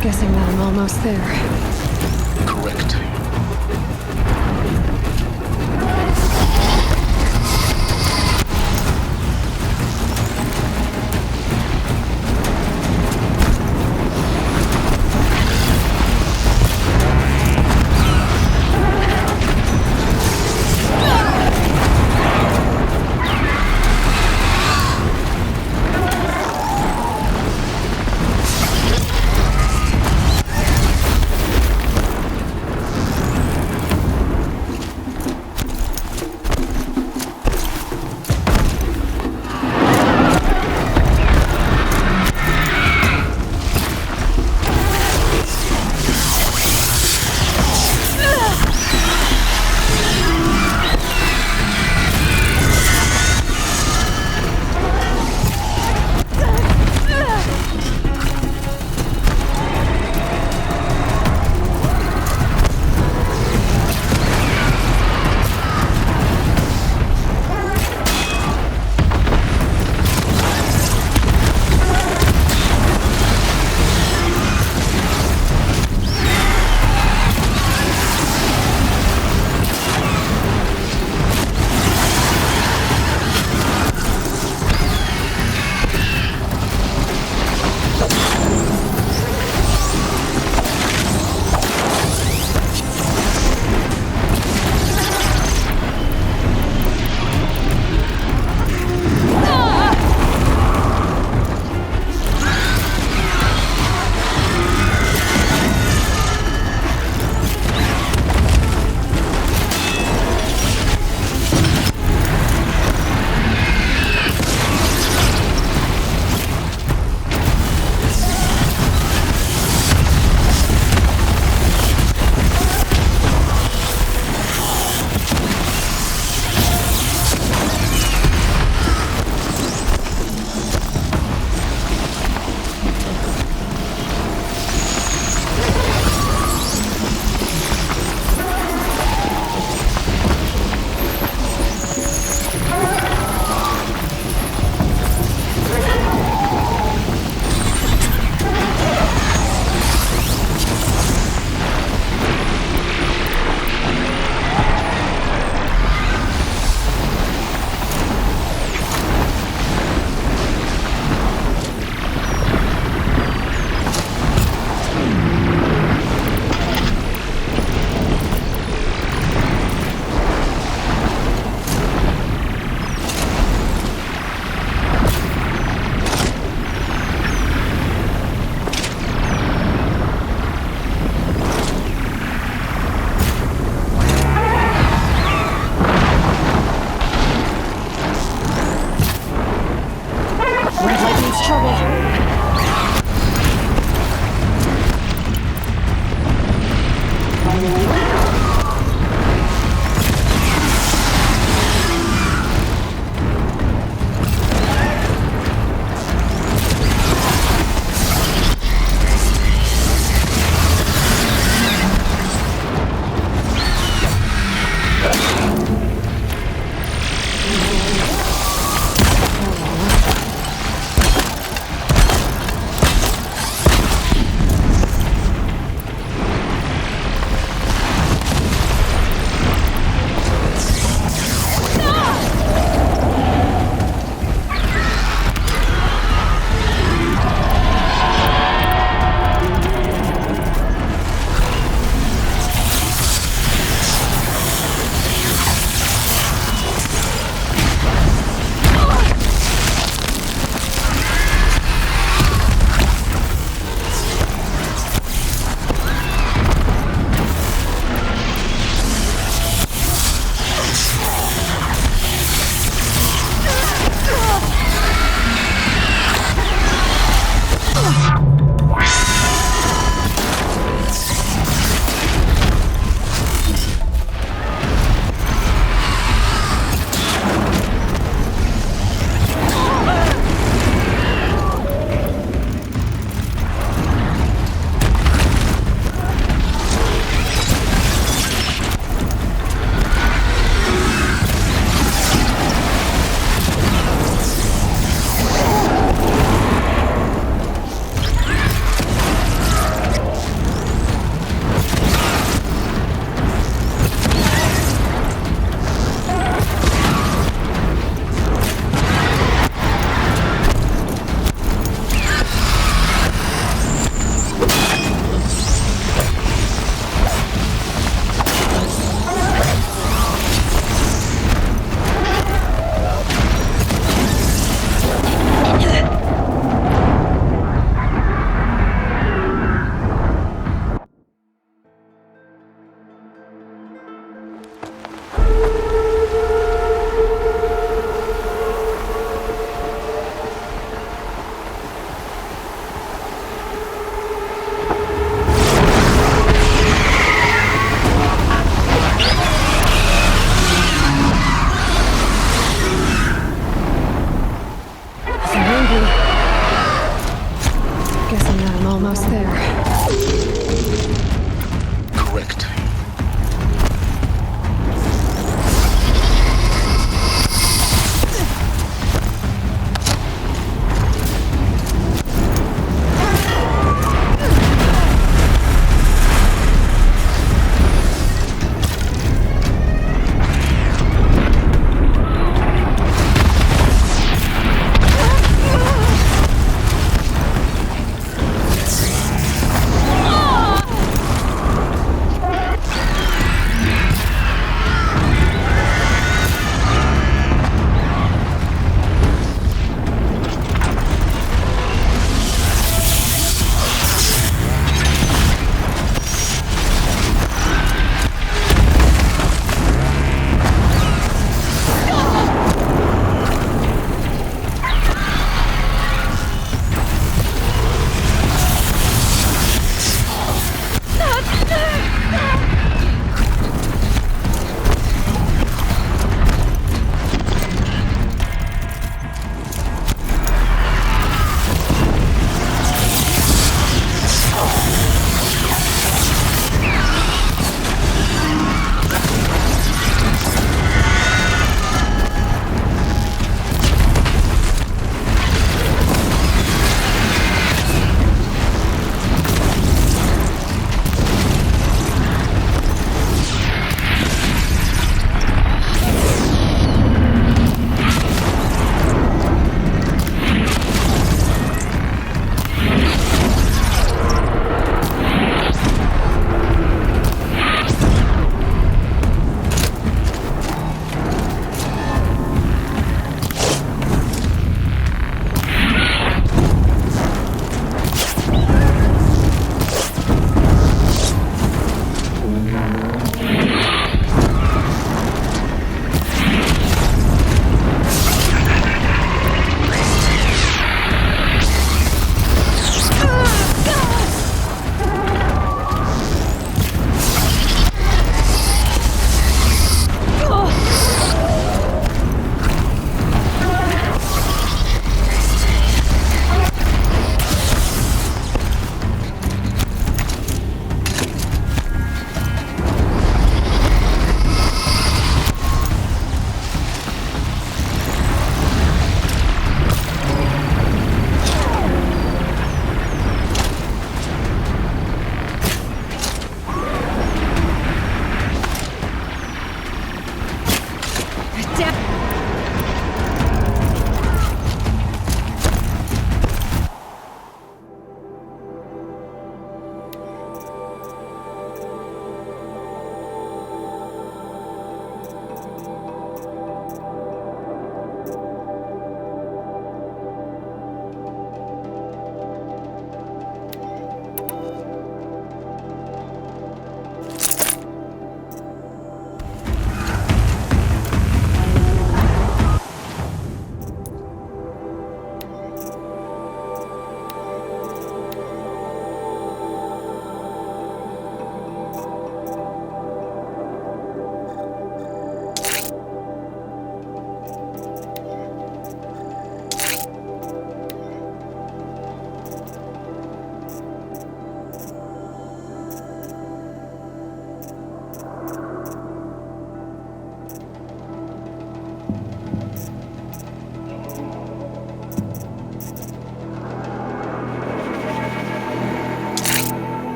Guessing that I'm almost there. Correct.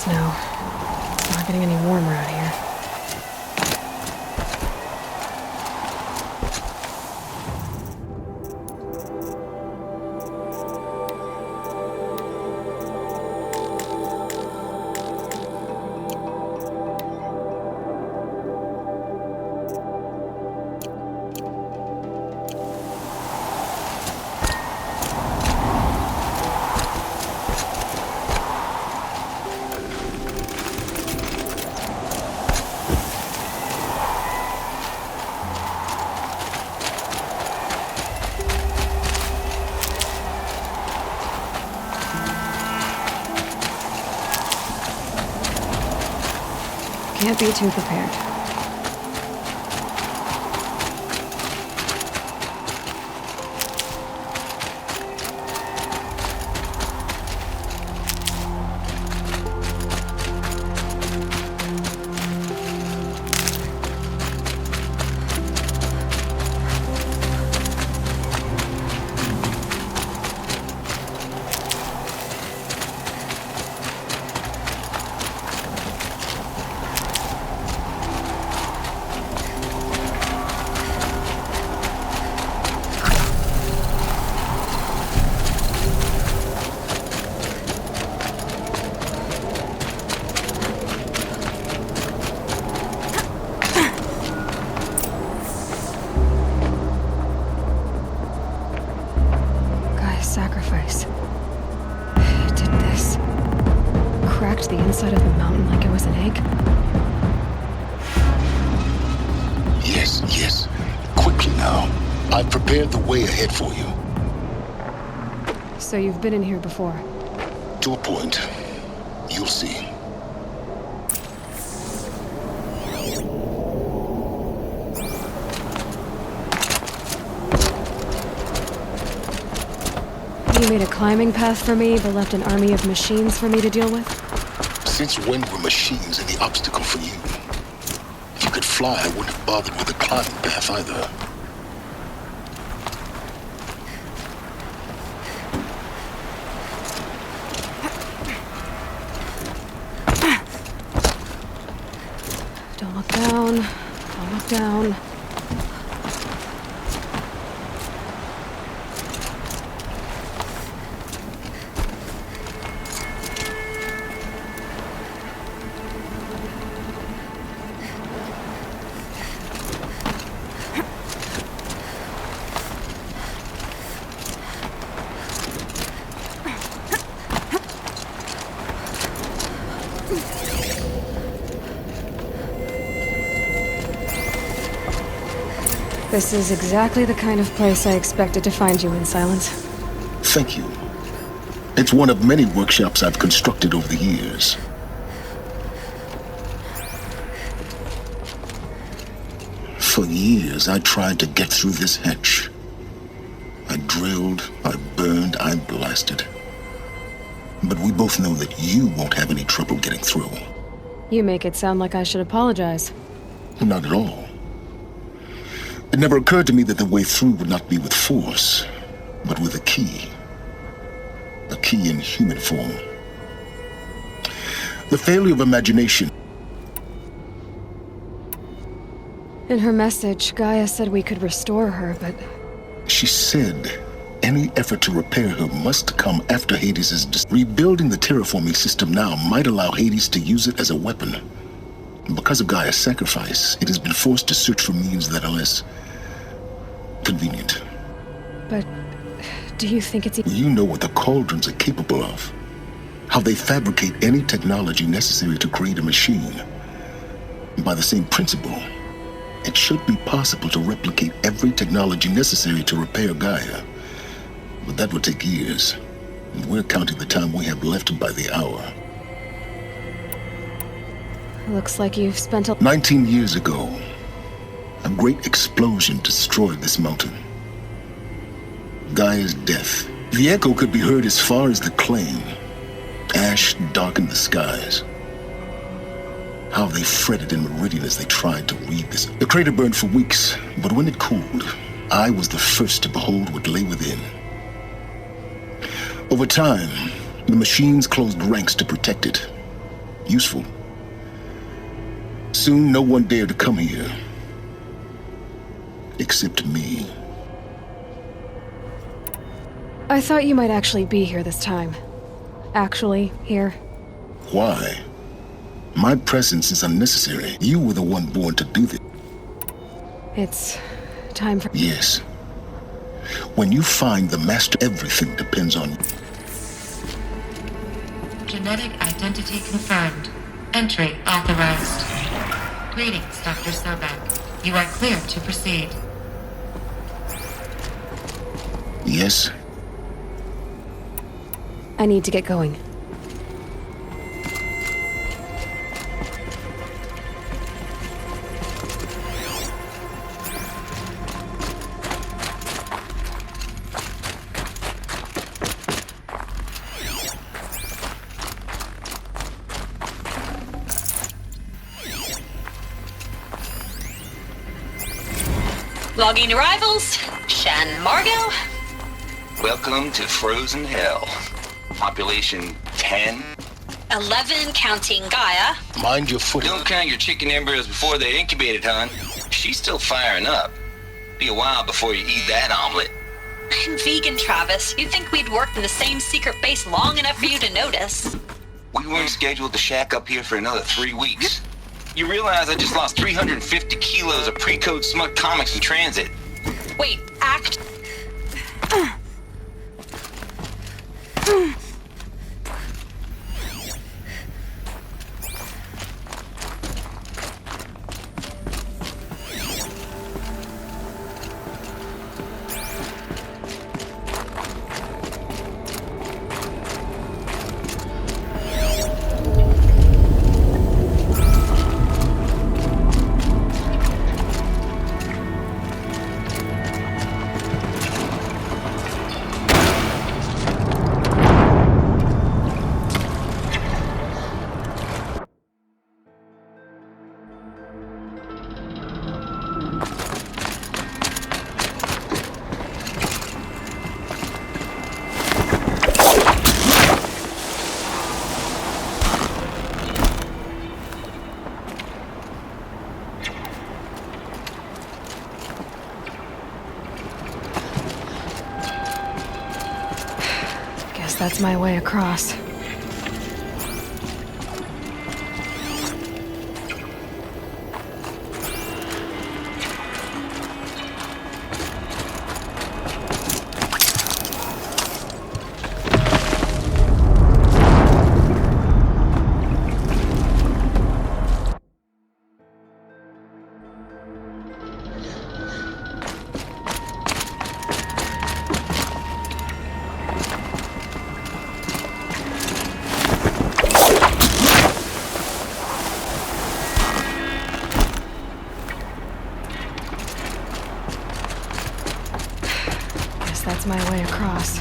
snow. It's not getting any warmer out here. Can't be too prepared. Sacrifice. It did this. Cracked the inside of the mountain like it was an egg. Yes. Quickly now. I've prepared the way ahead for you. So you've been in here before? To a point. You'll see. You made a climbing path for me, but left an army of machines for me to deal with? Since when were machines any obstacle for you? If you could fly, I wouldn't have bothered with a climbing path either. Don't look down. Don't look down. This is exactly the kind of place I expected to find you in, Silence. Thank you. It's one of many workshops I've constructed over the years. For years, I tried to get through this hatch. I drilled, I burned, I blasted. But we both know that you won't have any trouble getting through. You make it sound like I should apologize. Not at all. It never occurred to me that the way through would not be with force, but with a key. A key in human form. The failure of imagination. In her message, Gaia said we could restore her, but... She said any effort to repair her must come after Hades' rebuilding the terraforming system now might allow Hades to use it as a weapon. Because of Gaia's sacrifice, it has been forced to search for means that are less convenient. But do you think it's... You know what the cauldrons are capable of. How they fabricate any technology necessary to create a machine. By the same principle, it should be possible to replicate every technology necessary to repair Gaia. But that would take years. And we're counting the time we have left by the hour. Looks like you've spent 19 years ago, a great explosion destroyed this mountain. Gaia's death. The echo could be heard as far as the Claim. Ash darkened the skies. How they fretted in Meridian as they tried to read this. The crater burned for weeks, but when it cooled, I was the first to behold what lay within. Over time, the machines closed ranks to protect it. useful. Soon no one dared to come here. Except me. I thought you might actually be here this time. Actually, here. Why? My presence is unnecessary. You were the one born to do this. It's time for... Yes. When you find the master, everything depends on you. Genetic identity confirmed. Entry authorized. Greetings, Dr. Sobek. You are clear to proceed. Yes? I need to get going. Logging arrivals. Shan Margot. Welcome to Frozen Hell. Population 10. 11 counting Gaia. Mind your foot. Don't count your chicken embryos before they're incubated, hon. She's still firing up. Be a while before you eat that omelet. I'm vegan, Travis. You'd think we'd worked in the same secret base long enough for you to notice. We weren't scheduled to shack up here for another 3 weeks. You realize I just lost 350 kilos of pre-code smut comics in transit. Wait, act... Guess that's my way across. That's my way across.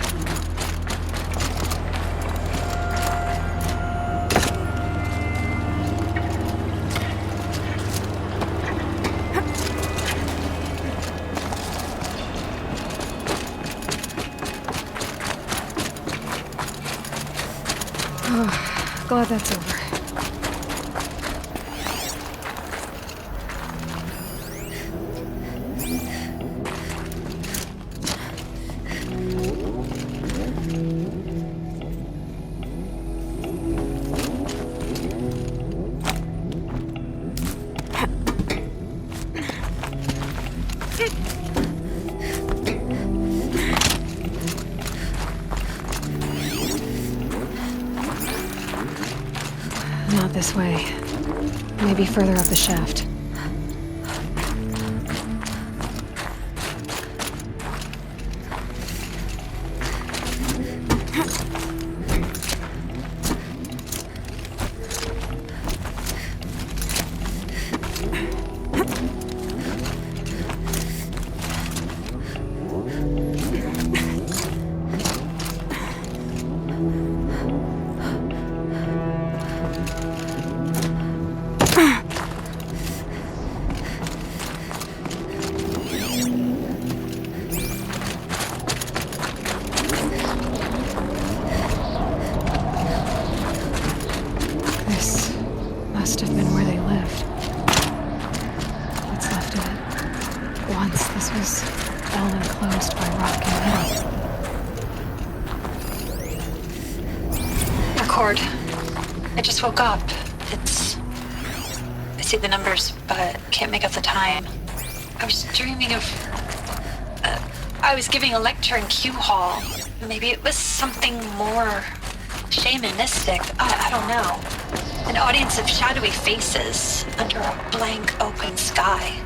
Oh, glad that's over. Not this way. Maybe further up the shaft. cord. I just woke up. I see the numbers, but can't make out the time. I was dreaming of... I was giving a lecture in Q Hall. Maybe it was something more shamanistic. I don't know. An audience of shadowy faces under a blank open sky.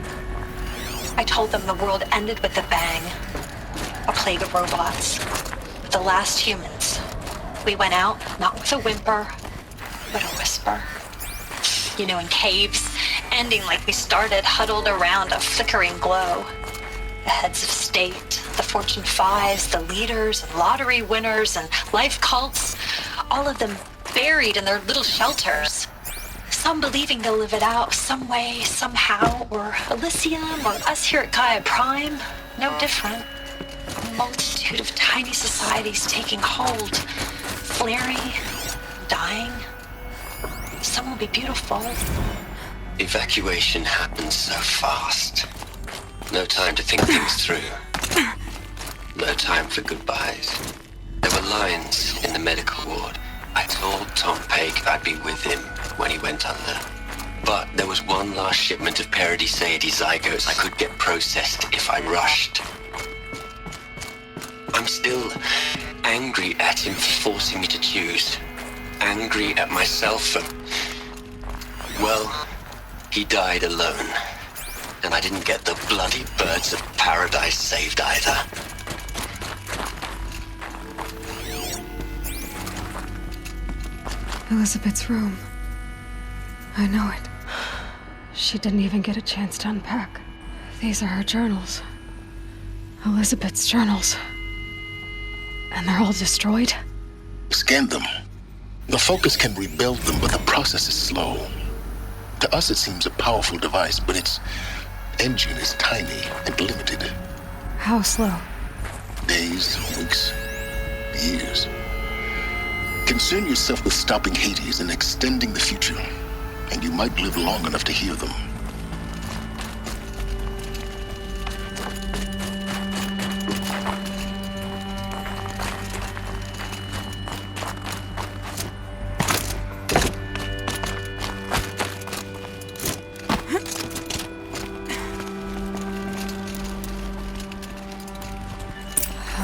I told them the world ended with a bang. A plague of robots. The last humans. We went out, not with a whimper, but a whisper. You know, in caves, ending like we started, huddled around a flickering glow. The heads of state, the Fortune 5s, the leaders, and lottery winners, and life cults, all of them buried in their little shelters. Some believing they'll live it out some way, somehow, or Elysium, or us here at Gaia Prime, no different. A multitude of tiny societies taking hold, flaring, dying. Some will be beautiful. Evacuation happens so fast. No time to think things through. No time for goodbyes. There were lines in the medical ward. I told Tom Peg I'd be with him when he went under. But there was one last shipment of Paradiseidae zygotes I could get processed if I rushed. I'm still angry at him for forcing me to choose. Angry at myself for... Well, he died alone. And I didn't get the bloody birds of paradise saved either. Elizabeth's room. I know it. She didn't even get a chance to unpack. These are her journals. Elizabeth's journals. And they're all destroyed? Scan them. The Focus can rebuild them, but the process is slow. To us, it seems a powerful device, but its engine is tiny and limited. How slow? Days, weeks, years. Concern yourself with stopping Hades and extending the future, and you might live long enough to hear them.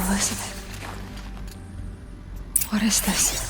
Elizabeth. What is this?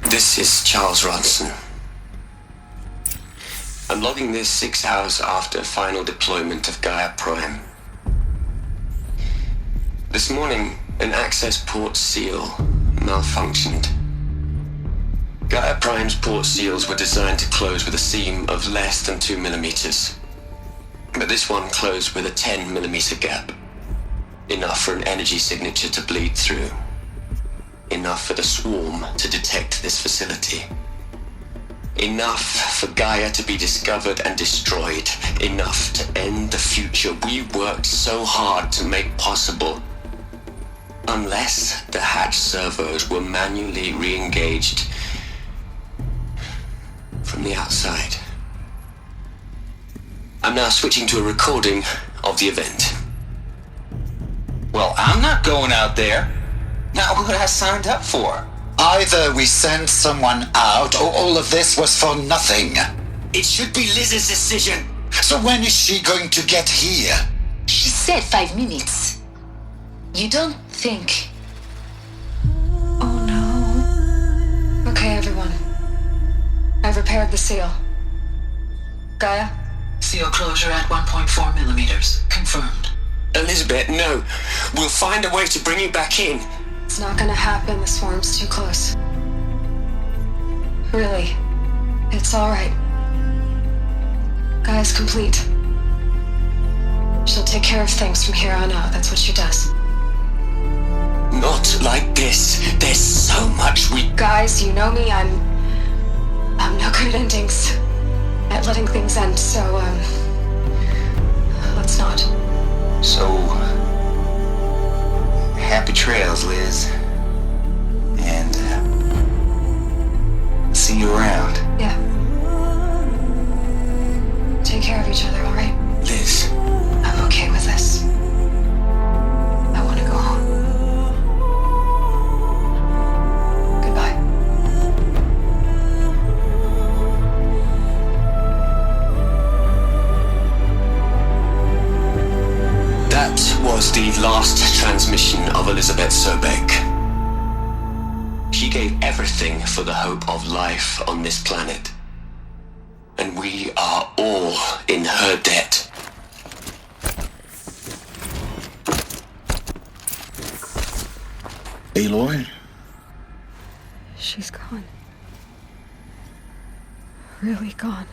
This is Charles Ronson. I'm logging this 6 hours after final deployment of Gaia Prime. This morning, an access port seal malfunctioned. Gaia Prime's port seals were designed to close with a seam of less than 2 millimeters. But this one closed with a 10 millimeter gap. Enough for an energy signature to bleed through. Enough for the swarm to detect this facility. Enough for Gaia to be discovered and destroyed. Enough to end the future we worked so hard to make possible. Unless the hatch servos were manually re-engaged from the outside. I'm now switching to a recording of the event. Well, I'm not going out there. Not what I signed up for. Either we send someone out, or all of this was for nothing. It should be Liz's decision. So when is she going to get here? She said 5 minutes. You don't think... Oh no. Okay, everyone. I've repaired the seal. Gaia? Seal closure at 1.4 millimeters. Confirmed. Elizabeth, no. We'll find a way to bring you back in. It's not gonna happen. The swarm's too close. Really. It's alright. Gaia's complete. She'll take care of things from here on out. That's what she does. Not like this. There's so much we... Guys, you know me. I'm no good at endings. At letting things end, so, let's not. So, happy trails, Liz. And, see you around. Yeah. Take care of each other, alright? Liz. I'm okay with this. I want to go home. Goodbye. That was the last transmission of Elizabeth Sobek. She gave everything for the hope of life on this planet. And we are all in her debt. Aloy? She's gone. Really gone.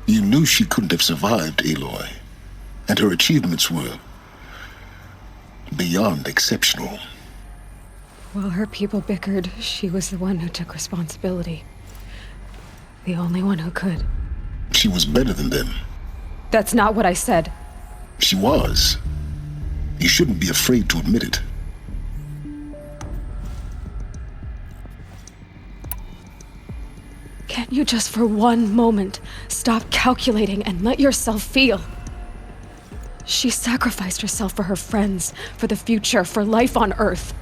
You knew she couldn't have survived, Aloy. And her achievements were beyond exceptional. While her people bickered, she was the one who took responsibility. The only one who could. She was better than them. That's not what I said. She was. You shouldn't be afraid to admit it. Can't you just for one moment stop calculating and let yourself feel? She sacrificed herself for her friends, for the future, for life on Earth.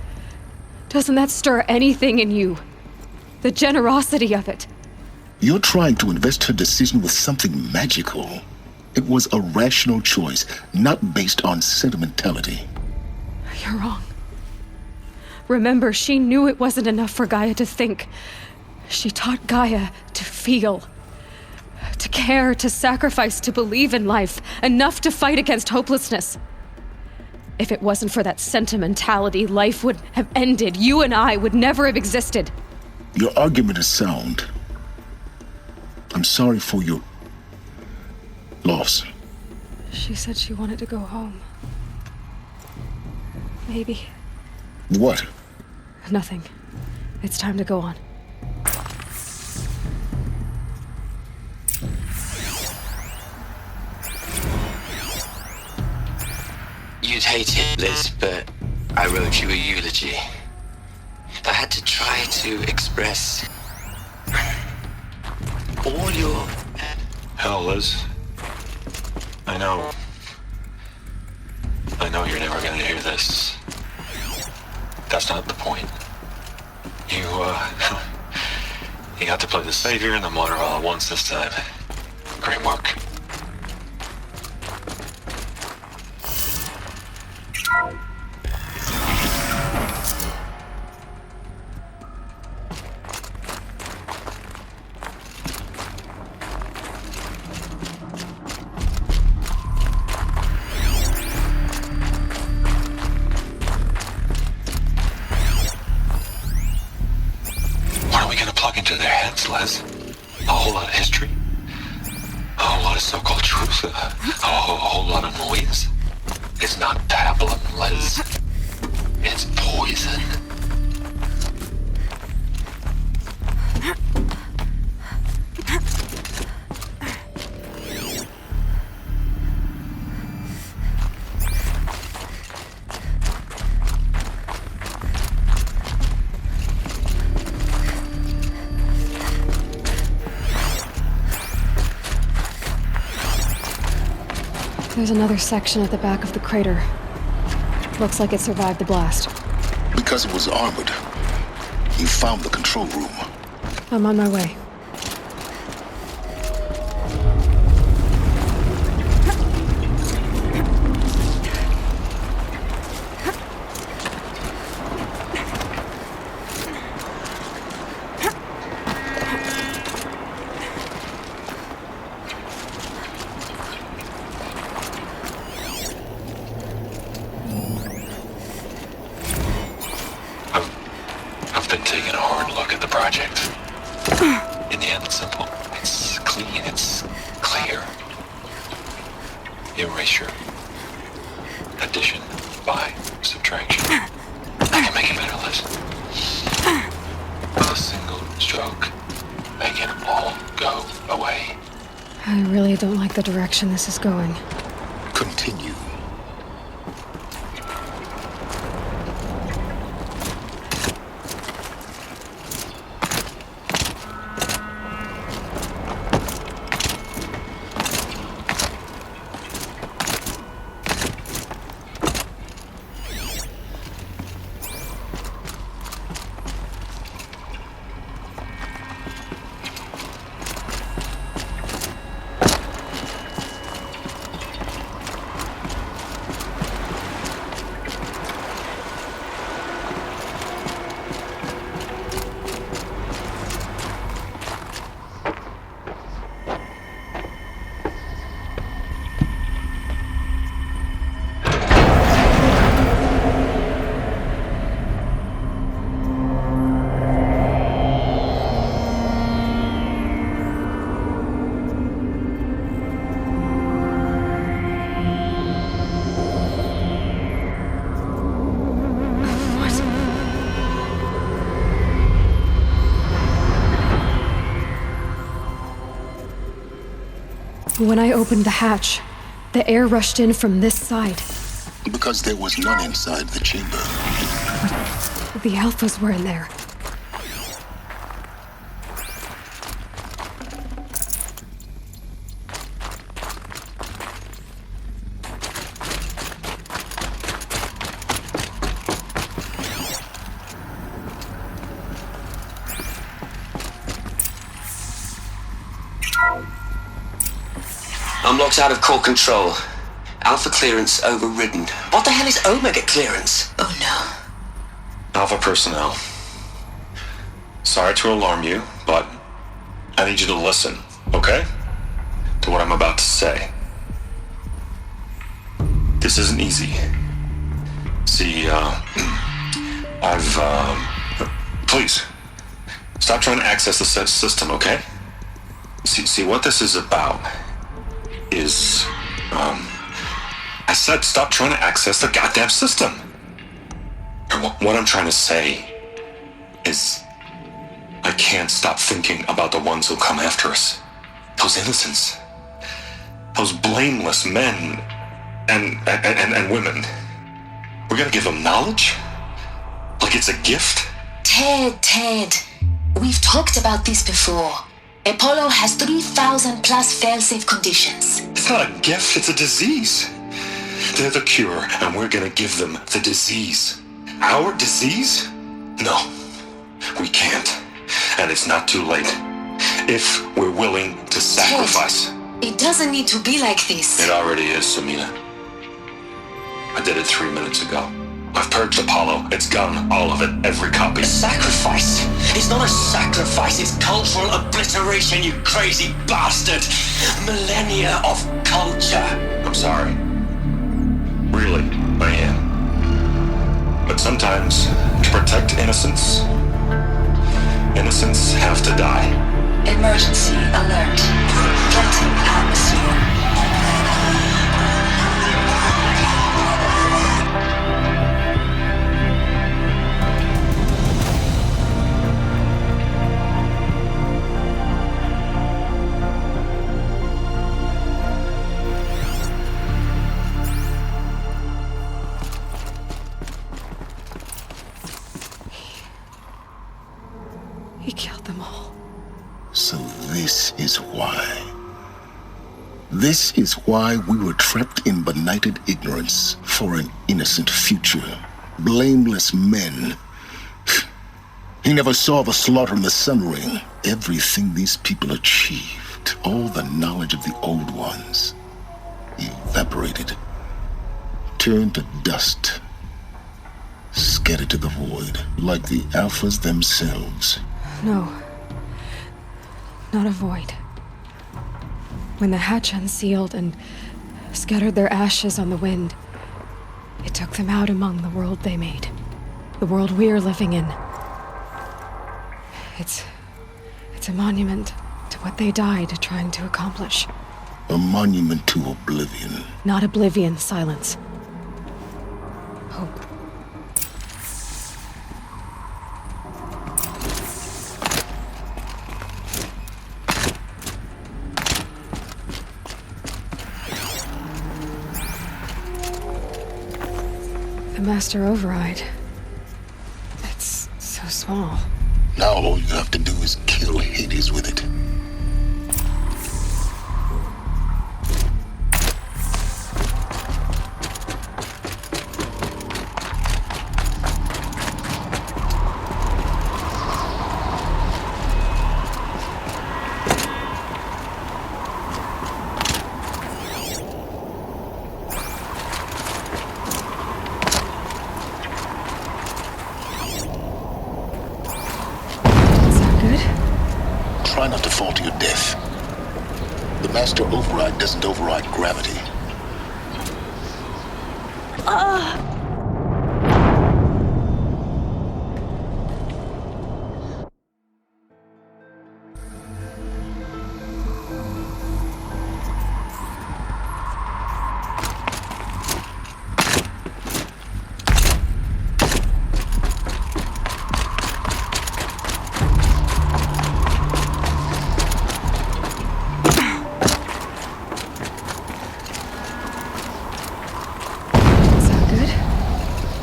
Doesn't that stir anything in you? The generosity of it. You're trying to invest her decision with something magical. It was a rational choice, not based on sentimentality. You're wrong. Remember, she knew it wasn't enough for Gaia to think. She taught Gaia to feel. To care, to sacrifice, to believe in life. Enough to fight against hopelessness. If it wasn't for that sentimentality, life would have ended. You and I would never have existed. Your argument is sound. I'm sorry for your loss. She said she wanted to go home. Maybe. What? Nothing. It's time to go on. You'd hate it, Liz, but I wrote you a eulogy. I had to try to express all your... Hell, Liz. I know you're never gonna hear this. That's not the point. You got to play the savior and the martyr all at once this time. Great work. Into their heads, Les. A whole lot of history. A whole lot of so-called truth. A whole lot of noise. It's not pablum, Les. It's poison. There's another section at the back of the crater. Looks like it survived the blast. Because it was armored, you found the control room. I'm on my way. I've been taking a hard look at the project. In the end, it's simple. It's clean. It's clear. Erasure. Addition. By. Subtraction. I can make it better, Liz. With a single stroke, make it all go away. I really don't like the direction this is going. Continue. When I opened the hatch, the air rushed in from this side. Because there was none inside the chamber. The Alphas were in there. I'm locked out of core control. Alpha clearance overridden. What the hell is Omega clearance? Oh no. Alpha personnel. Sorry to alarm you, but I need you to listen, okay? To what I'm about to say. This isn't easy. See, please, stop trying to access the system, okay? See, what this is about is, I said stop trying to access the goddamn system. And what I'm trying to say is I can't stop thinking about the ones who come after us. Those innocents. Those blameless men and women. We're gonna give them knowledge? Like it's a gift? Ted. We've talked about this before. Apollo has 3,000 plus fail-safe conditions. It's not a gift, it's a disease. They're the cure, and we're gonna give them the disease. Our disease? No, we can't. And it's not too late. If we're willing to sacrifice. Ted, it doesn't need to be like this. It already is, Samina. I did it 3 minutes ago. I've purged Apollo. It's gone, all of it, every copy. A sacrifice? It's not a sacrifice, it's cultural obliteration, you crazy bastard! Millennia of culture! I'm sorry. Really, I am. But sometimes, to protect innocence, innocents have to die. Emergency alert. Flooding atmosphere. He killed them all. So this is why. This is why we were trapped in benighted ignorance for an innocent future. Blameless men. He never saw the slaughter in the Sun Ring. Everything these people achieved, all the knowledge of the old ones, evaporated, turned to dust, scattered to the void, like the Alphas themselves. No. Not a void. When the hatch unsealed and scattered their ashes on the wind, it took them out among the world they made. The world we're living in. It's a monument to what they died trying to accomplish. A monument to oblivion. Not oblivion, silence. Hope. The Master Override. It's so small. Now all you have to do is kill Hades with it. Try not to fall to your death. The Master Override doesn't override gravity.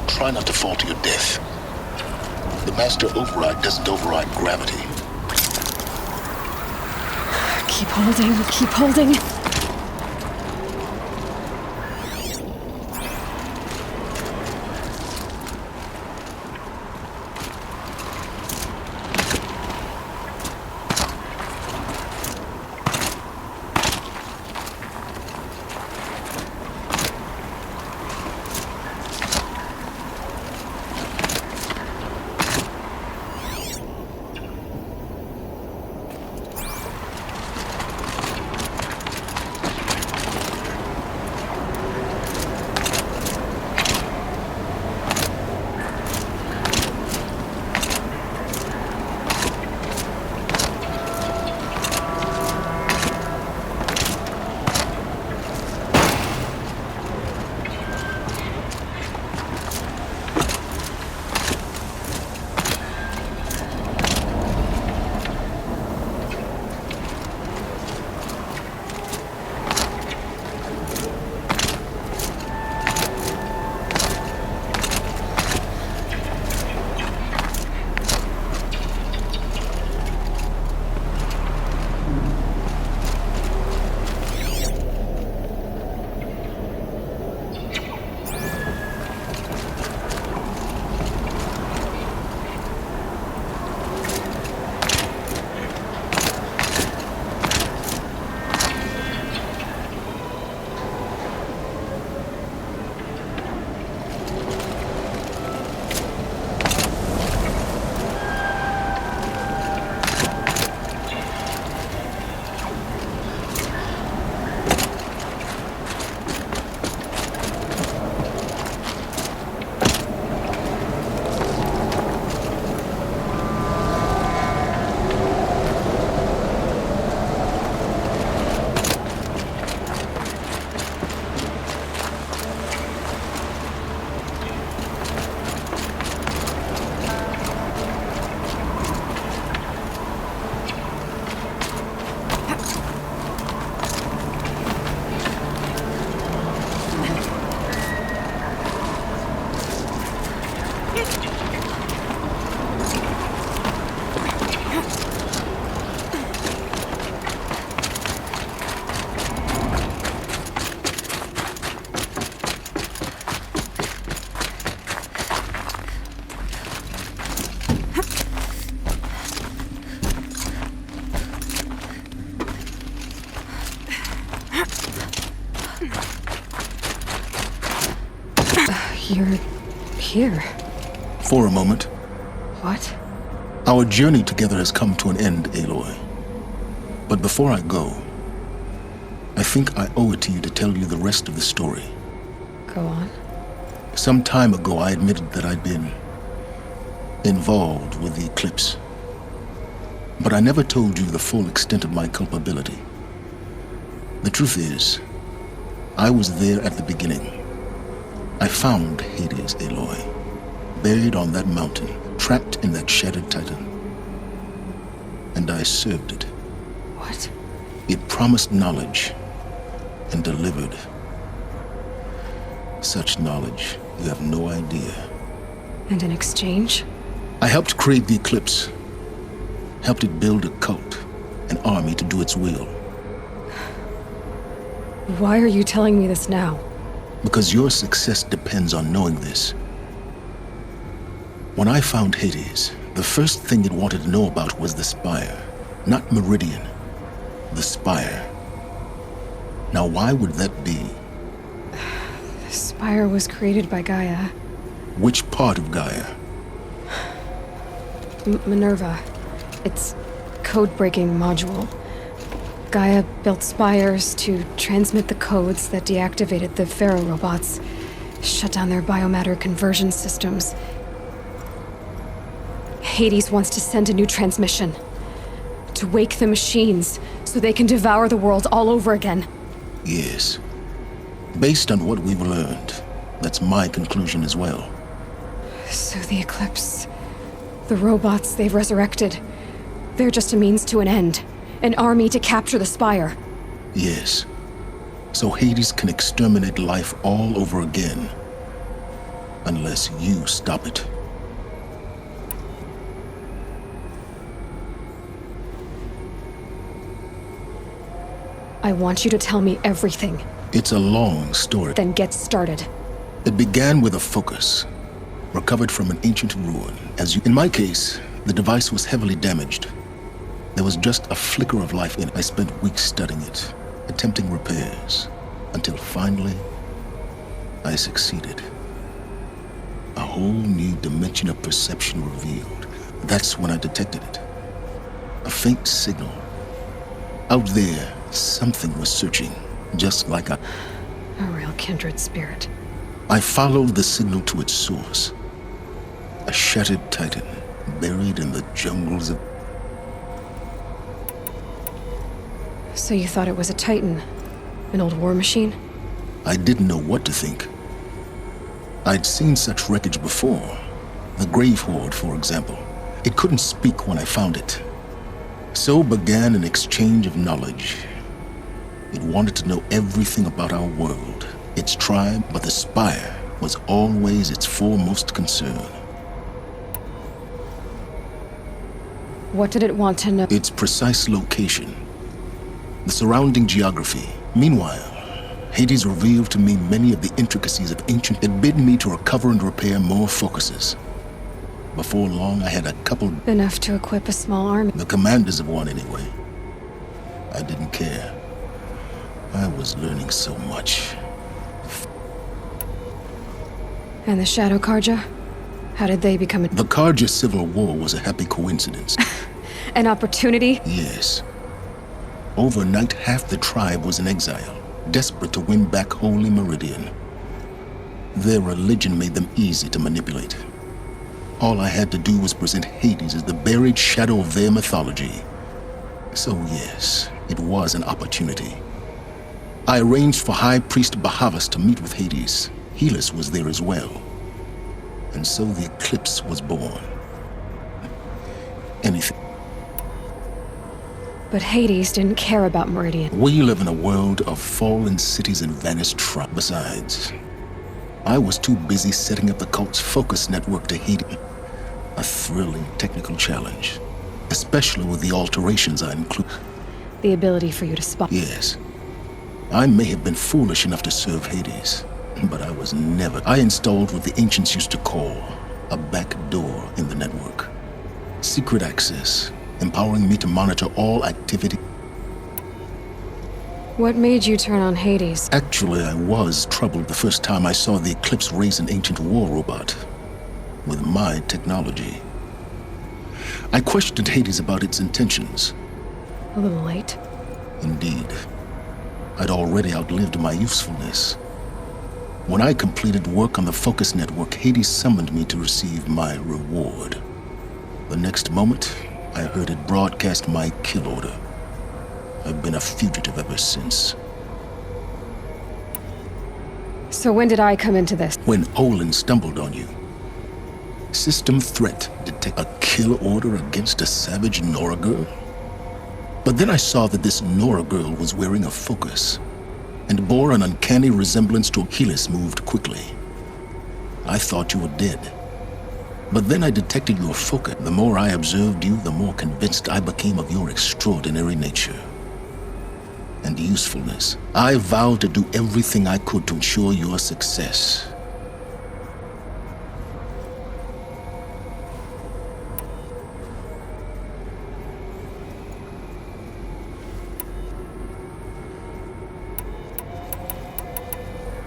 Try not to fall to your death. The Master Override doesn't override gravity. Keep holding, keep holding. You're here. For a moment. What? Our journey together has come to an end, Aloy. But before I go, I think I owe it to you to tell you the rest of the story. Go on. Some time ago, I admitted that I'd been involved with the eclipse. But I never told you the full extent of my culpability. The truth is, I was there at the beginning. I found Hades, Aloy, buried on that mountain, trapped in that shattered titan. And I served it. What? It promised knowledge and delivered. Such knowledge, you have no idea. And in exchange? I helped create the eclipse. Helped it build a cult, an army to do its will. Why are you telling me this now? Because your success depends on knowing this. When I found Hades, the first thing it wanted to know about was the Spire. Not Meridian. The Spire. Now why would that be? The Spire was created by Gaia. Which part of Gaia? Minerva. Its code-breaking module. Gaia built spires to transmit the codes that deactivated the Pharaoh robots, shut down their biomatter conversion systems. Hades wants to send a new transmission. To wake the machines, so they can devour the world all over again. Yes. Based on what we've learned, that's my conclusion as well. So the Eclipse... the robots they've resurrected... they're just a means to an end. An army to capture the Spire. Yes. So Hades can exterminate life all over again. Unless you stop it. I want you to tell me everything. It's a long story. Then get started. It began with a focus. Recovered from an ancient ruin. In my case, the device was heavily damaged. There was just a flicker of life in it. I spent weeks studying it, attempting repairs, until finally, I succeeded. A whole new dimension of perception revealed. That's when I detected it. A faint signal. Out there, something was searching, just like a real kindred spirit. I followed the signal to its source. A shattered titan, buried in the jungles of... So you thought it was a Titan? An old war machine? I didn't know what to think. I'd seen such wreckage before. The Grave Horde, for example. It couldn't speak when I found it. So began an exchange of knowledge. It wanted to know everything about our world, its tribe, but the Spire was always its foremost concern. What did it want to know? Its precise location. The surrounding geography. Meanwhile, Hades revealed to me many of the intricacies of ancient. It bid me to recover and repair more focuses. Before long, I had a couple... Enough to equip a small army. The commanders of one, anyway. I didn't care. I was learning so much. And the Shadow Karja? How did they become a... The Karja civil war was a happy coincidence. An opportunity? Yes. Overnight, half the tribe was in exile, desperate to win back Holy Meridian. Their religion made them easy to manipulate. All I had to do was present Hades as the buried shadow of their mythology. So yes, it was an opportunity. I arranged for High Priest Bahavas to meet with Hades. Helis was there as well. And so the Eclipse was born. Anything. But Hades didn't care about Meridian. We live in a world of fallen cities and vanished tribes. Besides, I was too busy setting up the cult's focus network to Hades. A thrilling technical challenge. Especially with the alterations I include. The ability for you to spot. Yes. I may have been foolish enough to serve Hades, but I was never... I installed what the ancients used to call a back door in the network. Secret access, empowering me to monitor all activity. What made you turn on Hades? Actually, I was troubled the first time I saw the Eclipse raise an ancient war robot with my technology. I questioned Hades about its intentions. A little late. Indeed. I'd already outlived my usefulness. When I completed work on the Focus Network, Hades summoned me to receive my reward. The next moment, I heard it broadcast my kill order. I've been a fugitive ever since. So when did I come into this? When Olin stumbled on you. System threat detect a kill order against a savage Nora girl? But then I saw that this Nora girl was wearing a focus and bore an uncanny resemblance to Achilles moved quickly. I thought you were dead. But then I detected your focus. The more I observed you, the more convinced I became of your extraordinary nature and usefulness. I vowed to do everything I could to ensure your success.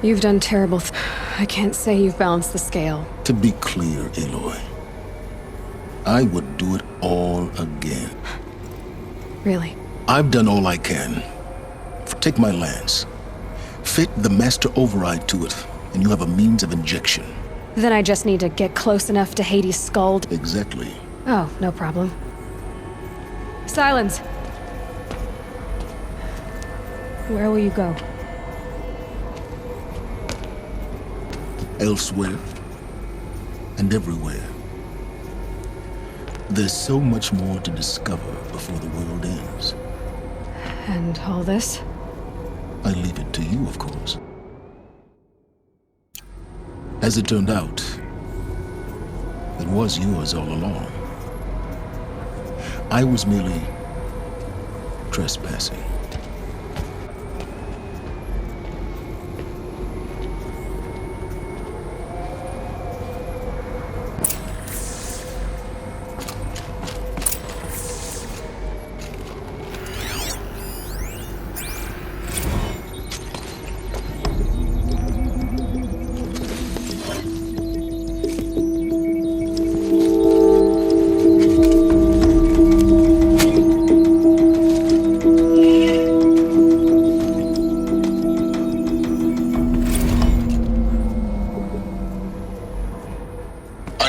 You've done terrible I can't say you've balanced the scale. To be clear, Aloy, I would do it all again. Really? I've done all I can. Take my lance. Fit the master override to it, and you have a means of injection. Then I just need to get close enough to Hades' skull. Exactly. Oh, no problem. Silence! Where will you go? Elsewhere. And everywhere. There's so much more to discover before the world ends. And all this? I leave it to you, of course. As it turned out, it was yours all along. I was merely trespassing.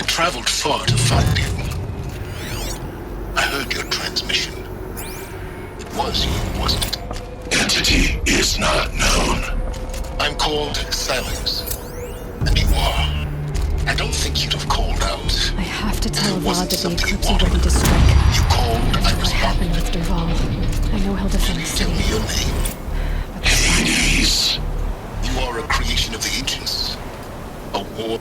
Traveled far to find you. I heard your transmission. It was you, wasn't it? Entity is not known. I'm called Silence. And you are. I don't think you'd have called out. I have to tell Wasn't Vod that the something you Eclipse are wanted. ready to strike. You called, I What happened responded. with Derval? I know he'll defend the Tell me city. your name. But the fire- Hades. You are a creation of the ancients. A war.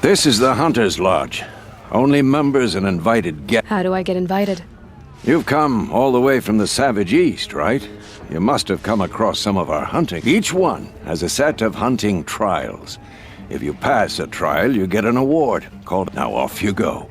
This is the Hunter's Lodge. Only members and invited guests. How do I get invited? You've come all the way from the Savage East, right? You must have come across some of our hunting. Each one has a set of hunting trials. If you pass a trial, you get an award called... Now off you go.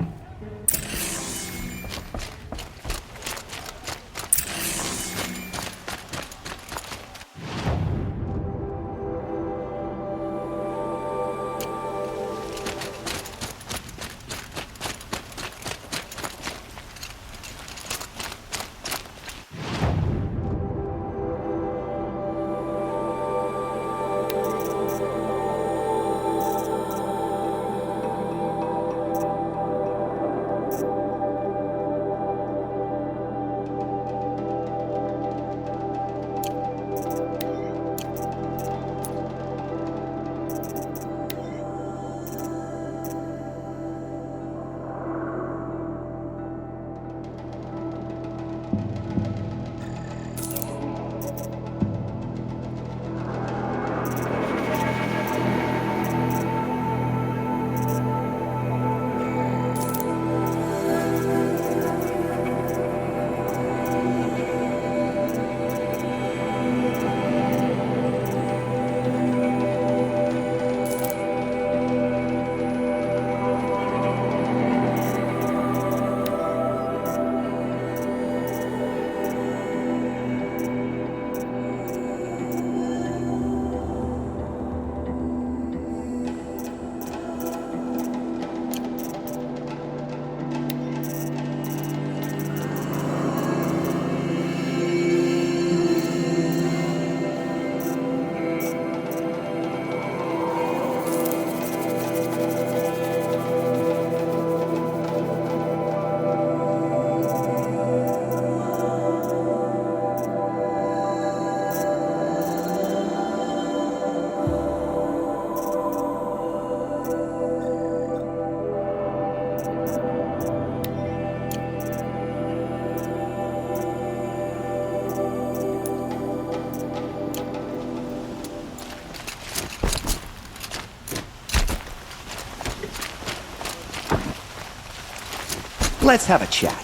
Let's have a chat.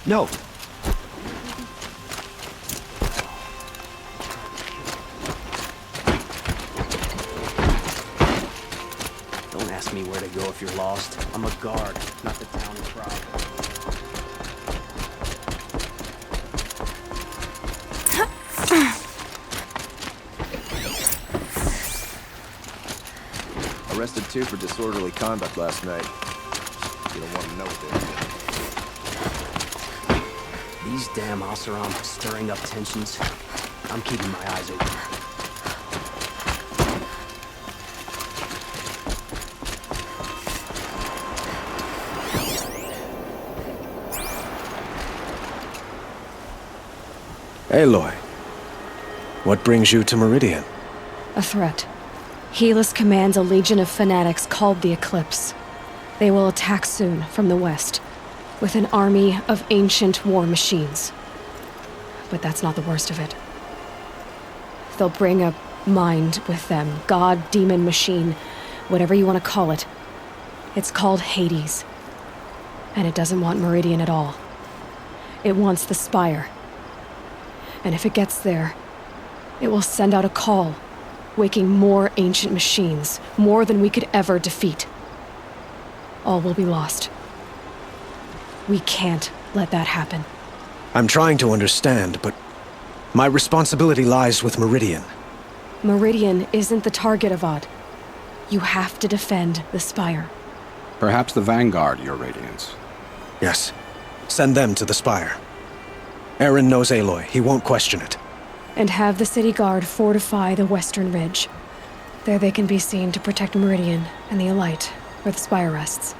No. Don't ask me where to go if you're lost. I'm a guard, not the town crowd. Arrested 2 for disorderly conduct last night. You don't want to know what they did. These damn Oseram stirring up tensions. I'm keeping my eyes open. Aloy, what brings you to Meridian? A threat. Helis commands a legion of fanatics called the Eclipse. They will attack soon from the west, with an army of ancient war machines. But that's not the worst of it. They'll bring a mind with them, god, demon, machine, whatever you want to call it. It's called Hades. And it doesn't want Meridian at all. It wants the Spire. And if it gets there, it will send out a call, waking more ancient machines, more than we could ever defeat. All will be lost. We can't let that happen. I'm trying to understand, but my responsibility lies with Meridian. Meridian isn't the target, Avad. You have to defend the Spire. Perhaps the Vanguard, Your Radiance. Yes. Send them to the Spire. Aaron knows Aloy. He won't question it. And have the city guard fortify the western ridge. There they can be seen to protect Meridian and the Elite, where the Spire rests.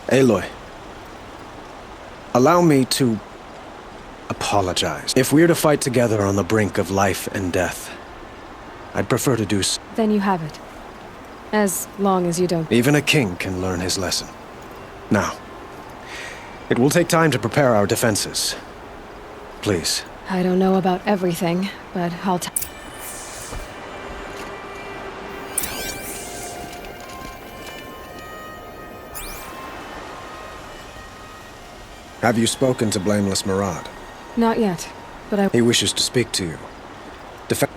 Aloy, allow me to apologize. If we're to fight together on the brink of life and death, I'd prefer to do so. Then you have it. As long as you don't... Even a king can learn his lesson. Now, it will take time to prepare our defenses. Please. I don't know about everything, but I'll Have you spoken to Blameless Murad? Not yet, but I... He wishes to speak to you. Defend...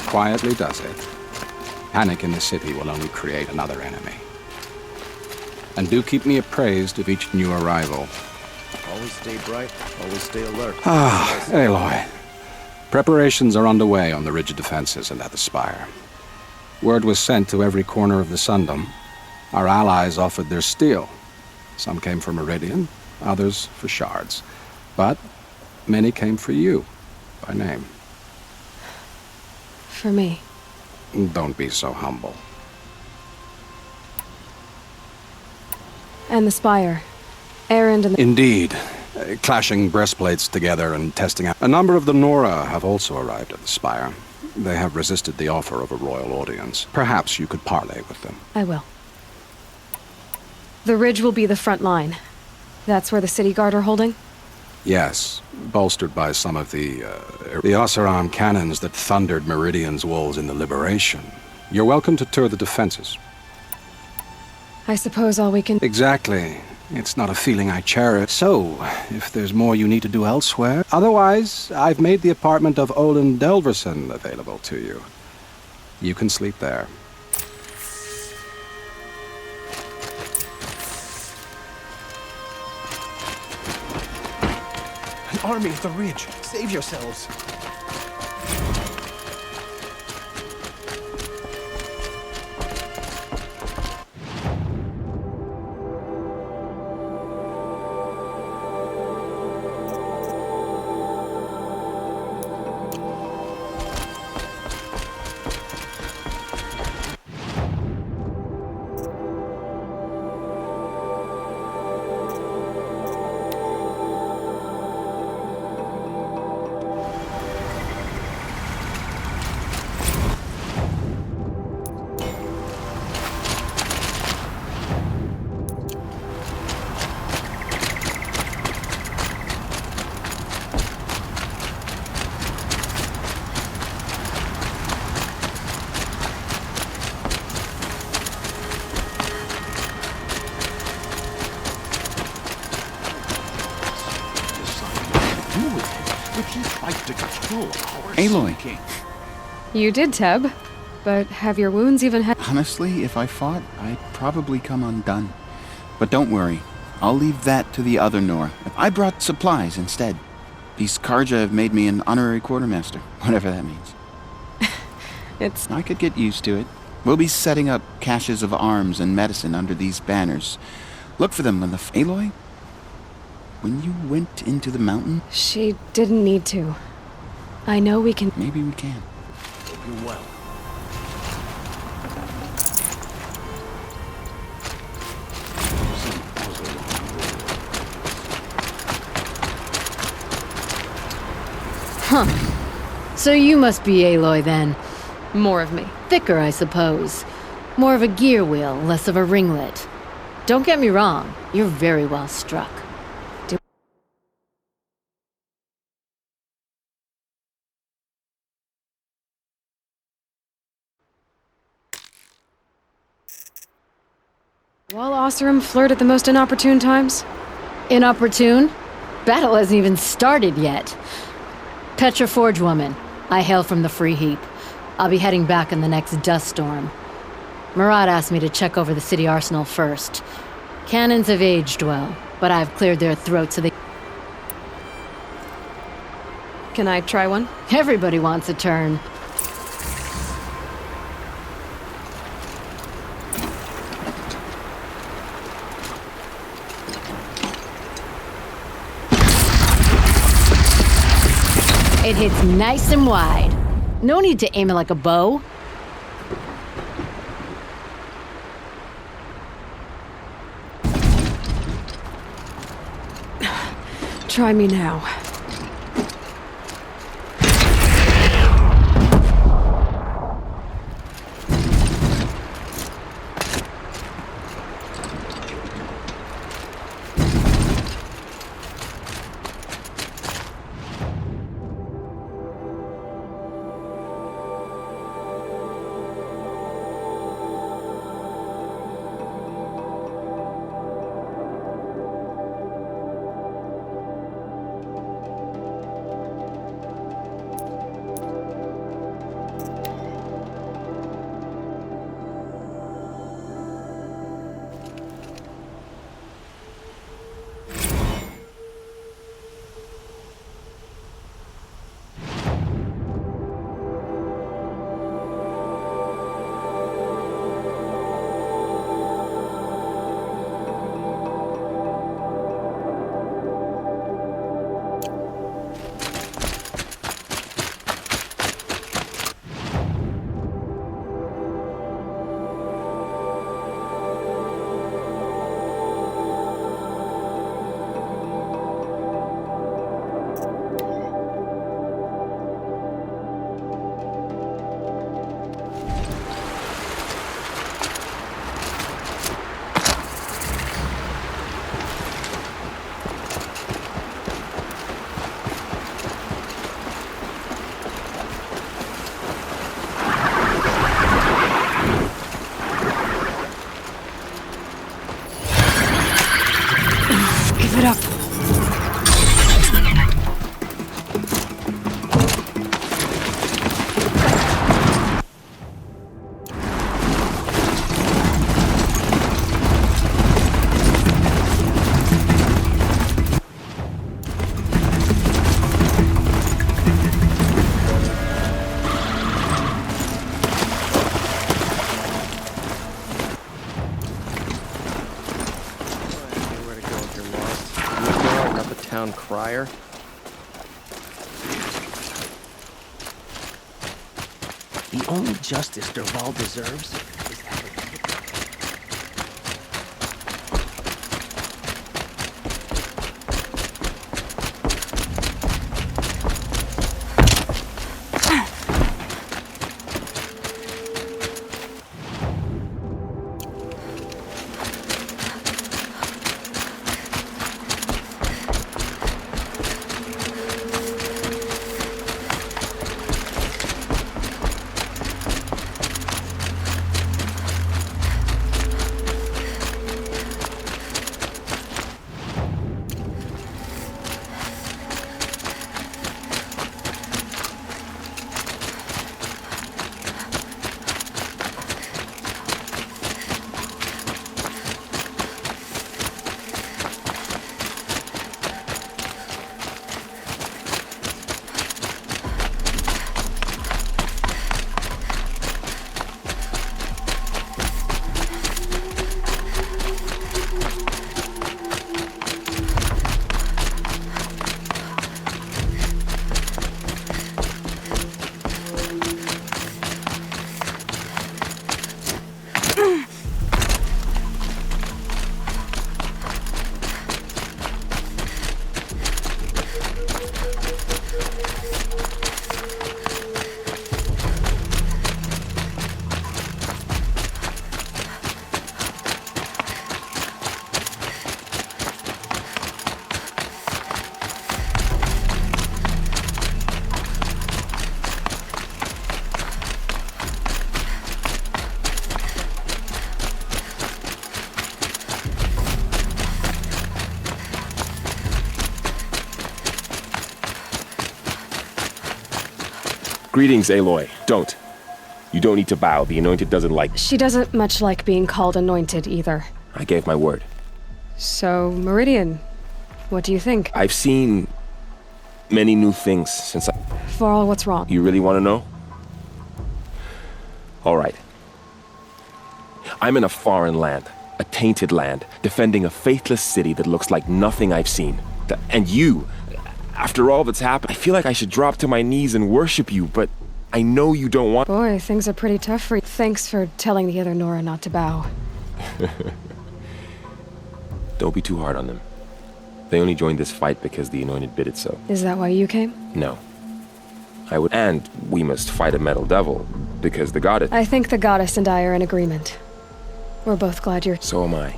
Quietly does it. Panic in the city will only create another enemy. And do keep me appraised of each new arrival. Always stay bright, always stay alert. Ah, Aloy. Preparations are underway on the rigid defenses and at the spire. Word was sent to every corner of the Sundom. Our allies offered their steel. Some came for Meridian, others for shards. But many came for you, by name. For me. Don't be so humble. And the spire. Erend and the... Indeed. Clashing breastplates together and testing out. A number of the Nora have also arrived at the spire. They have resisted the offer of a royal audience. Perhaps you could parley with them. I will. The ridge will be the front line. That's where the city guard are holding? Yes, bolstered by some of the Oseram cannons that thundered Meridian's walls in the Liberation. You're welcome to tour the defenses. I suppose all we can... Exactly. It's not a feeling I cherish. So, if there's more you need to do elsewhere... Otherwise, I've made the apartment of Olin Delverson available to you. You can sleep there. An army at the ridge. Save yourselves. Aloy. You did, Teb. But have your wounds even had... Honestly, if I fought, I'd probably come undone. But don't worry. I'll leave that to the other Nora. I brought supplies instead. These Karja have made me an honorary quartermaster, whatever that means. I could get used to it. We'll be setting up caches of arms and medicine under these banners. Look for them when the... Aloy? When you went into the mountain... She didn't need to. I know we can... Maybe we can. Hope you're well. Huh. So you must be Aloy then. More of me. Thicker, I suppose. More of a gear wheel, less of a ringlet. Don't get me wrong, you're very well struck. While Oseram flirt at the most inopportune times? Inopportune? Battle hasn't even started yet. Petra Forge woman. I hail from the Free Heap. I'll be heading back in the next dust storm. Murad asked me to check over the city arsenal first. Cannons have aged well, but I've cleared their throats so they... Can I try one? Everybody wants a turn. It hits nice and wide. No need to aim it like a bow. Try me now. town crier. The only justice Derval deserves is that Greetings, Aloy. Don't. You don't need to bow. The Anointed doesn't like... She doesn't much like being called Anointed either. I gave my word. So, Meridian, what do you think? I've seen many new things since I... For all what's wrong. You really want to know? All right. I'm in a foreign land, a tainted land, defending a faithless city that looks like nothing I've seen. And you, after all that's happened, I feel like I should drop to my knees and worship you, but I know you don't want... Boy, things are pretty tough for you. Thanks for telling the other Nora not to bow. Don't be too hard on them. They only joined this fight because the Anointed bid it so. Is that why you came? No. I would... And we must fight a metal devil, because the goddess... I think the goddess and I are in agreement. We're both glad you're... So am I.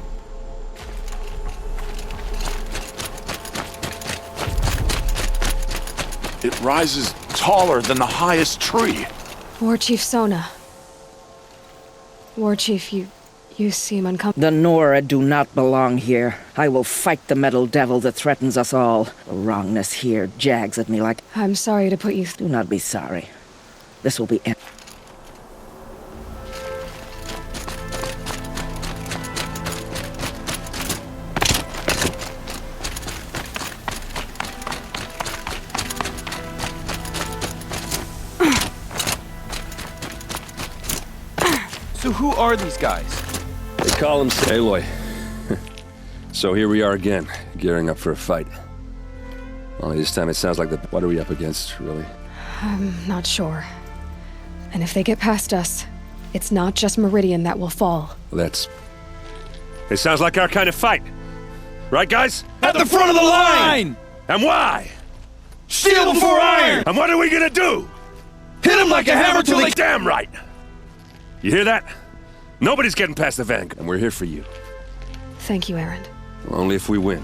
It rises taller than the highest tree. War Chief Sona. War Chief, you seem uncomfortable. The Nora do not belong here. I will fight the metal devil that threatens us all. The wrongness here jags at me like... I'm sorry to put you... Do not be sorry. This will be... So who are these guys? They call him Aloy. So here we are again, gearing up for a fight. Only this time it sounds like the... What are we up against, really? I'm not sure. And if they get past us, it's not just Meridian that will fall. It sounds like our kind of fight. Right, guys? At the front of the line! And why? Steel before iron! And what are we gonna do? Hit him like a hammer till they... Damn right! You hear that? Nobody's getting past the Vanguard, and we're here for you. Thank you, Erend. Well, only if we win.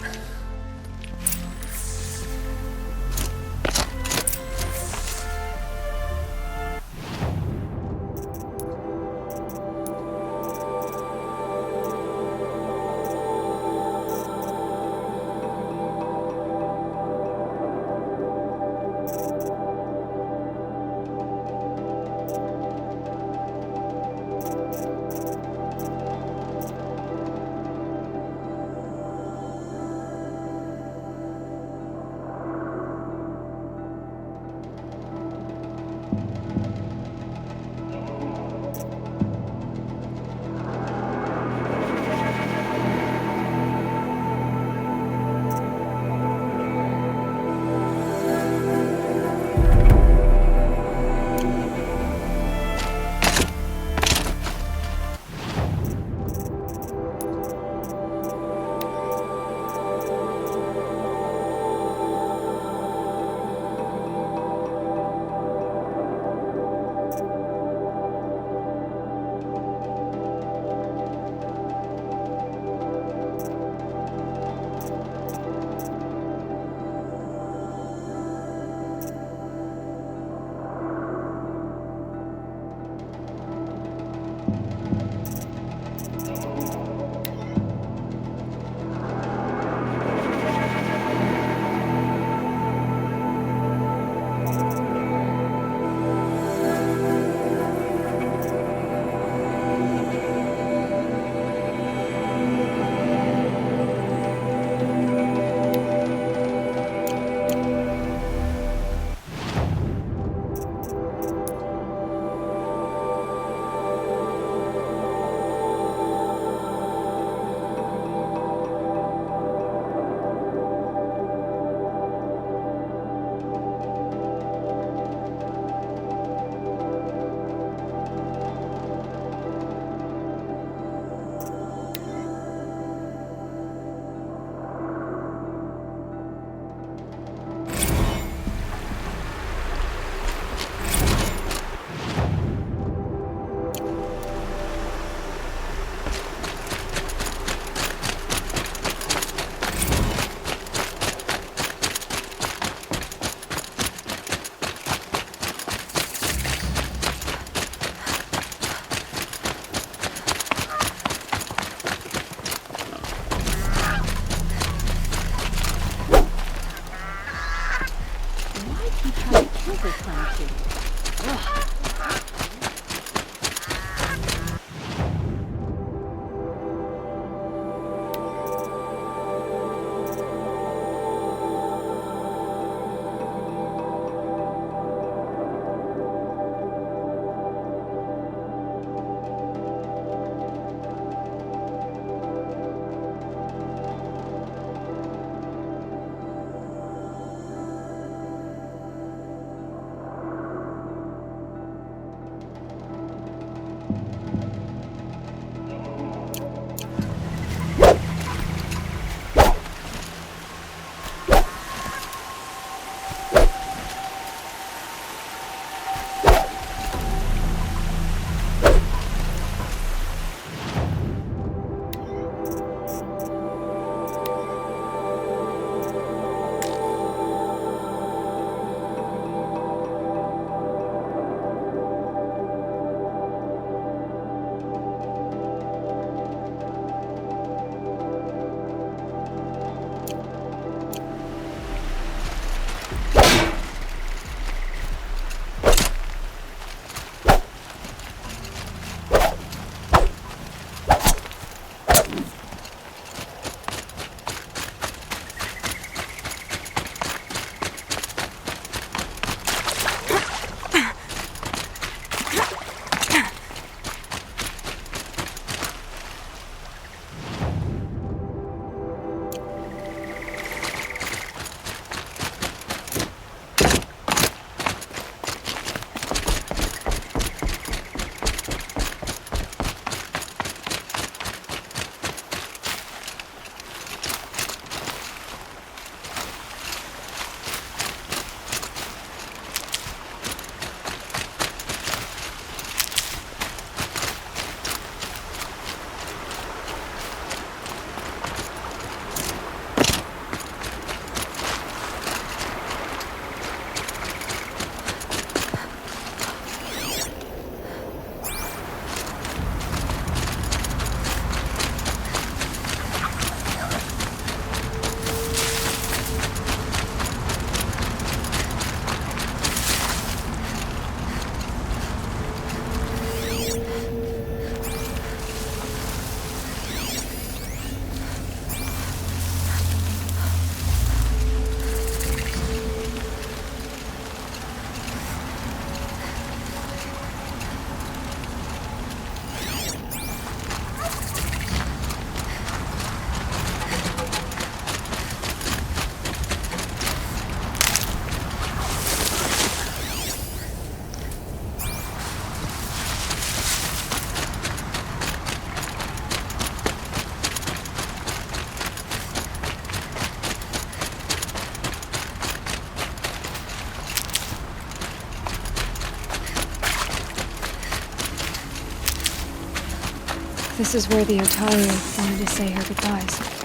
This is where the Otaru wanted to say her goodbyes.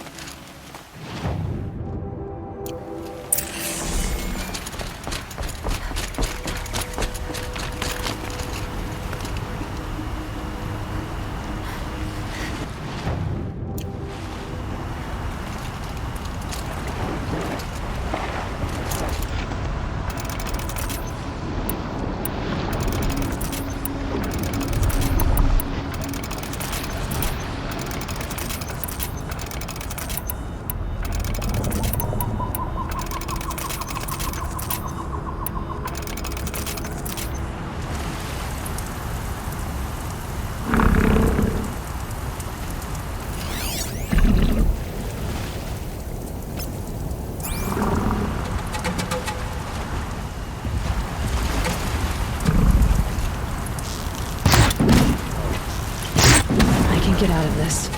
Get out of this.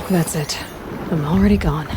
That's it. I'm already gone.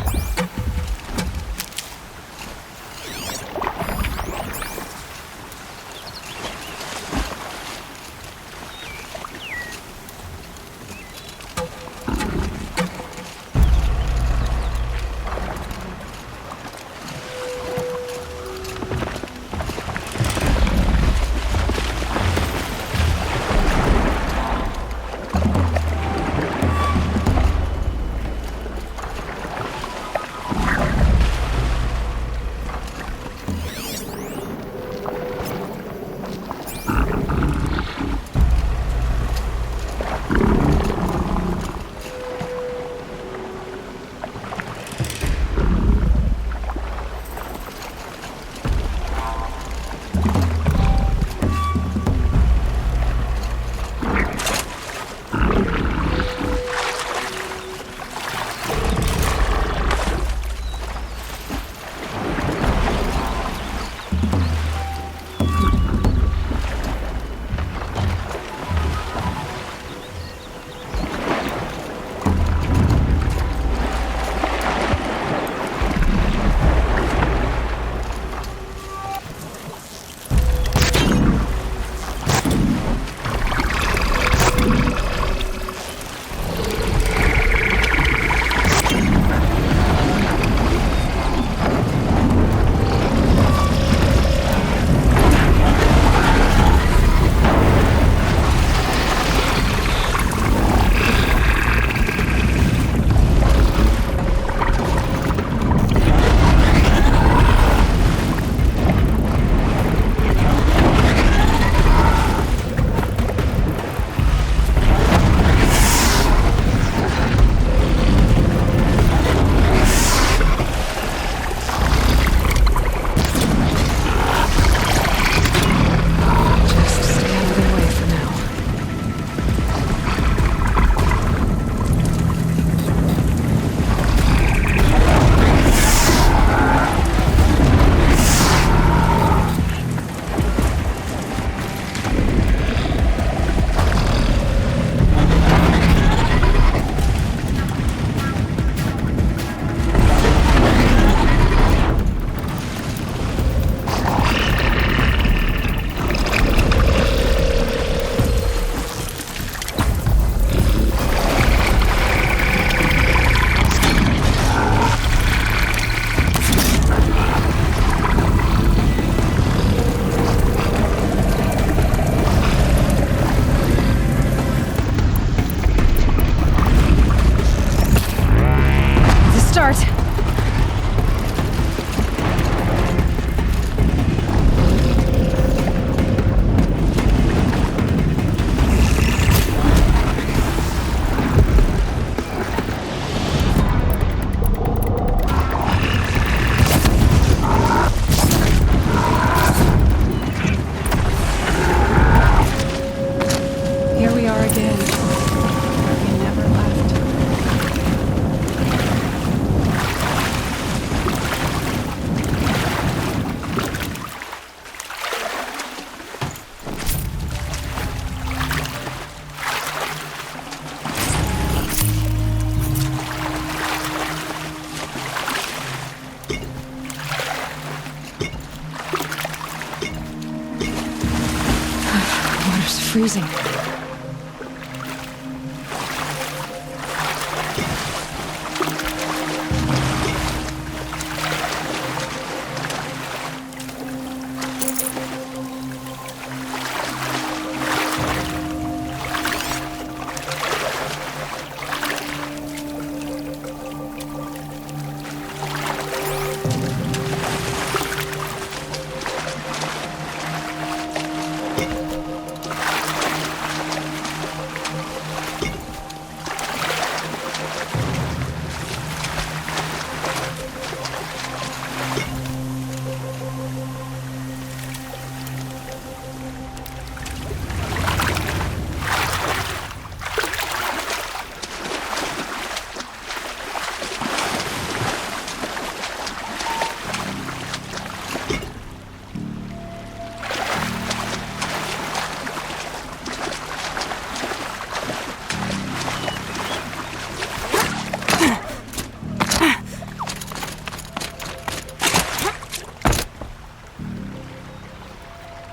freezing.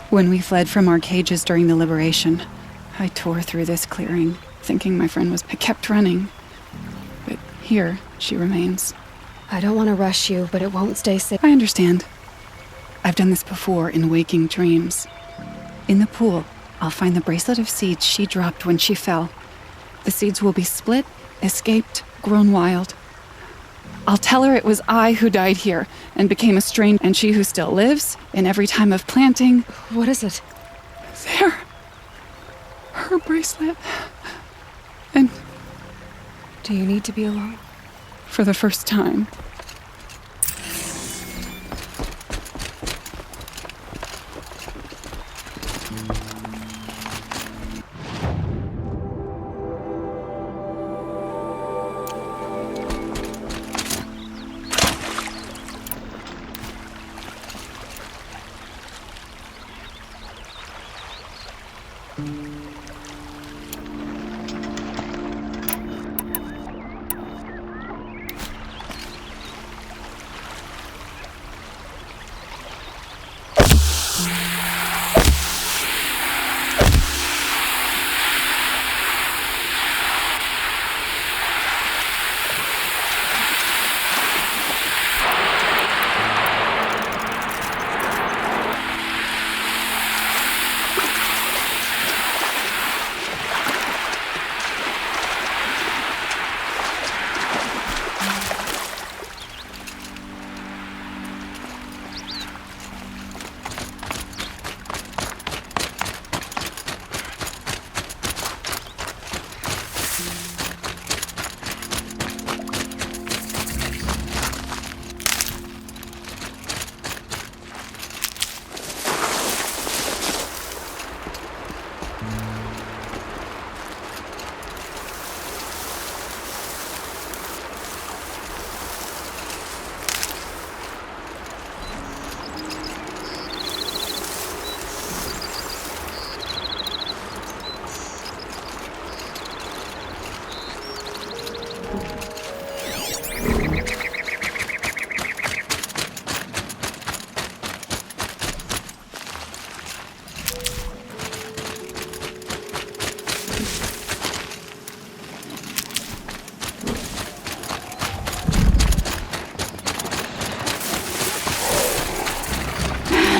When we fled from our cages during the liberation, I tore through this clearing, thinking my friend was... I kept running. But here, she remains. I don't want to rush you, but it won't stay safe. I understand. I've done this before in waking dreams. In the pool, I'll find the bracelet of seeds she dropped when she fell. The seeds will be split, escaped, grown wild. I'll tell her it was I who died here and became a stranger, and she who still lives in every time of planting. What is it? There. Her bracelet. And... Do you need to be alone? For the first time.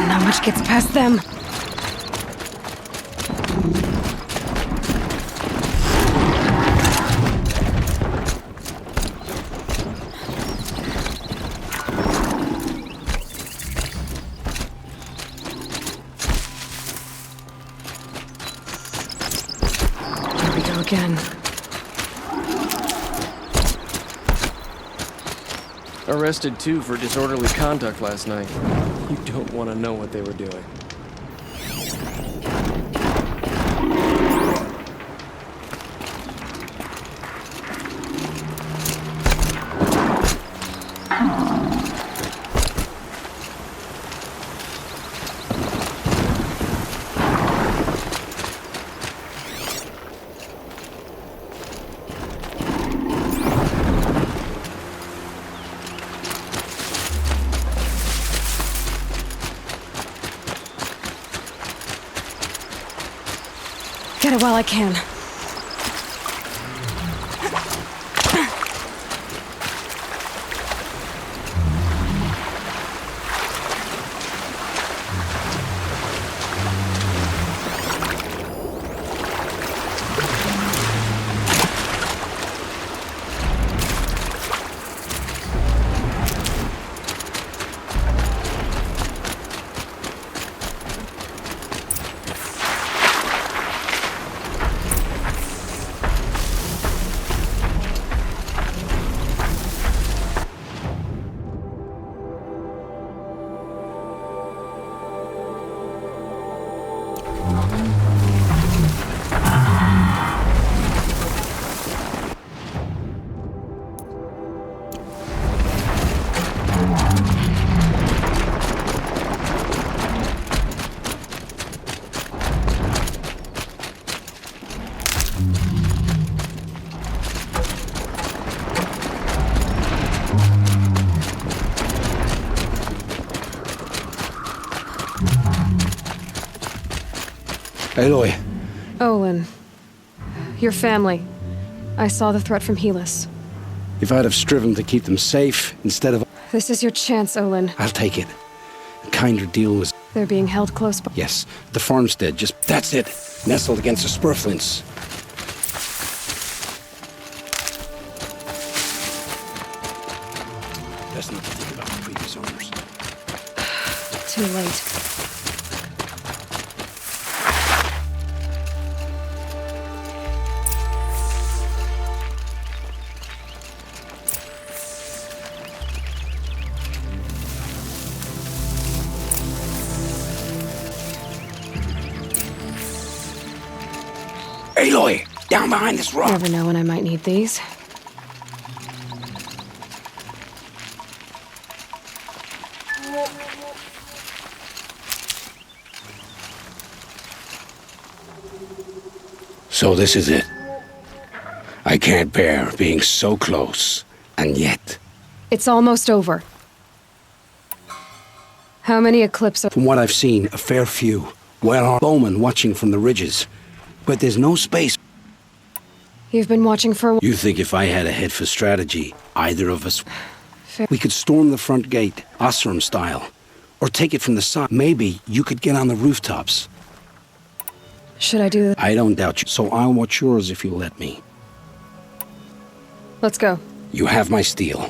Not much gets past them. Here we go again. Arrested 2 for disorderly conduct last night. You don't want to know what they were doing. it while I can. Aloy. Olin. Your family. I saw the threat from Helis. If I'd have striven to keep them safe instead of... This is your chance, Olin. I'll take it. A kinder deal was... They're being held close by... Yes, the farmstead, just... That's it! Nestled against the spurflints. Best not to think about the previous owners. Too late. Aloy! Down behind this rock! Never know when I might need these. So this is it. I can't bear being so close, and yet... It's almost over. How many eclipses? From what I've seen, a fair few. Well, our bowmen watching from the ridges. But there's no space. You've been watching for... You think if I had a head for strategy, either of us... We could storm the front gate, Osram style. Or take it from the side. Maybe you could get on the rooftops. Should I do that? I don't doubt you, so I'll watch yours if you let me. Let's go. You have my steel.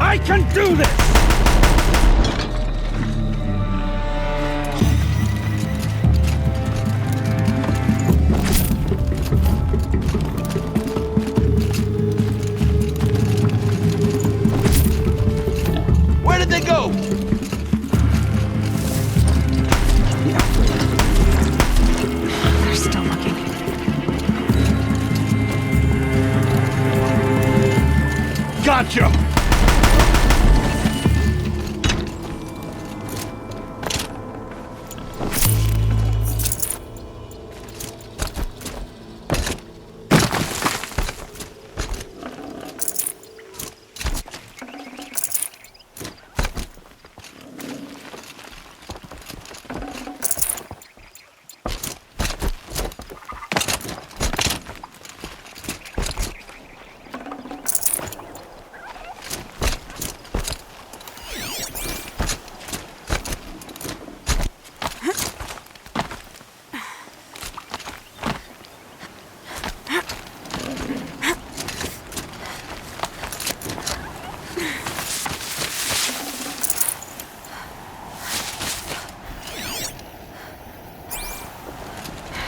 I can do this! Where did they go? They're still looking. Gotcha!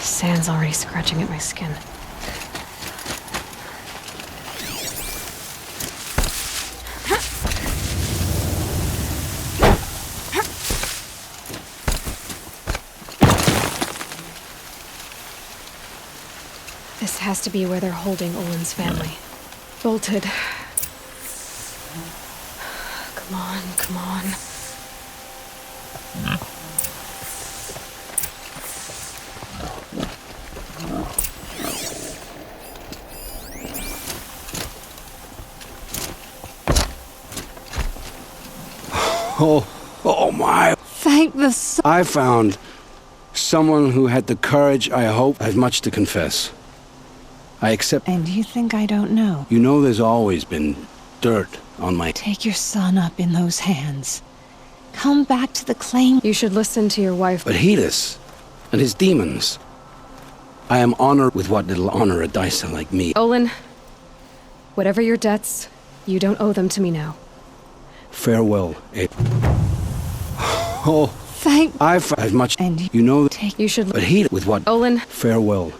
Sand's already scratching at my skin. This has to be where they're holding Olin's family. Bolted. Come on, come on. Oh my. Thank the sun. I found someone who had the courage I hope has much to confess. I accept. And you think I don't know? You know there's always been dirt on my... Take your son up in those hands. Come back to the claim. You should listen to your wife. But Hedis and his demons. I am honored with what little honor a dicer like me. Olin, whatever your debts, you don't owe them to me now. Farewell, Oh, thank... I've as much... And you know... You should... But he... With what... Olin... Farewell.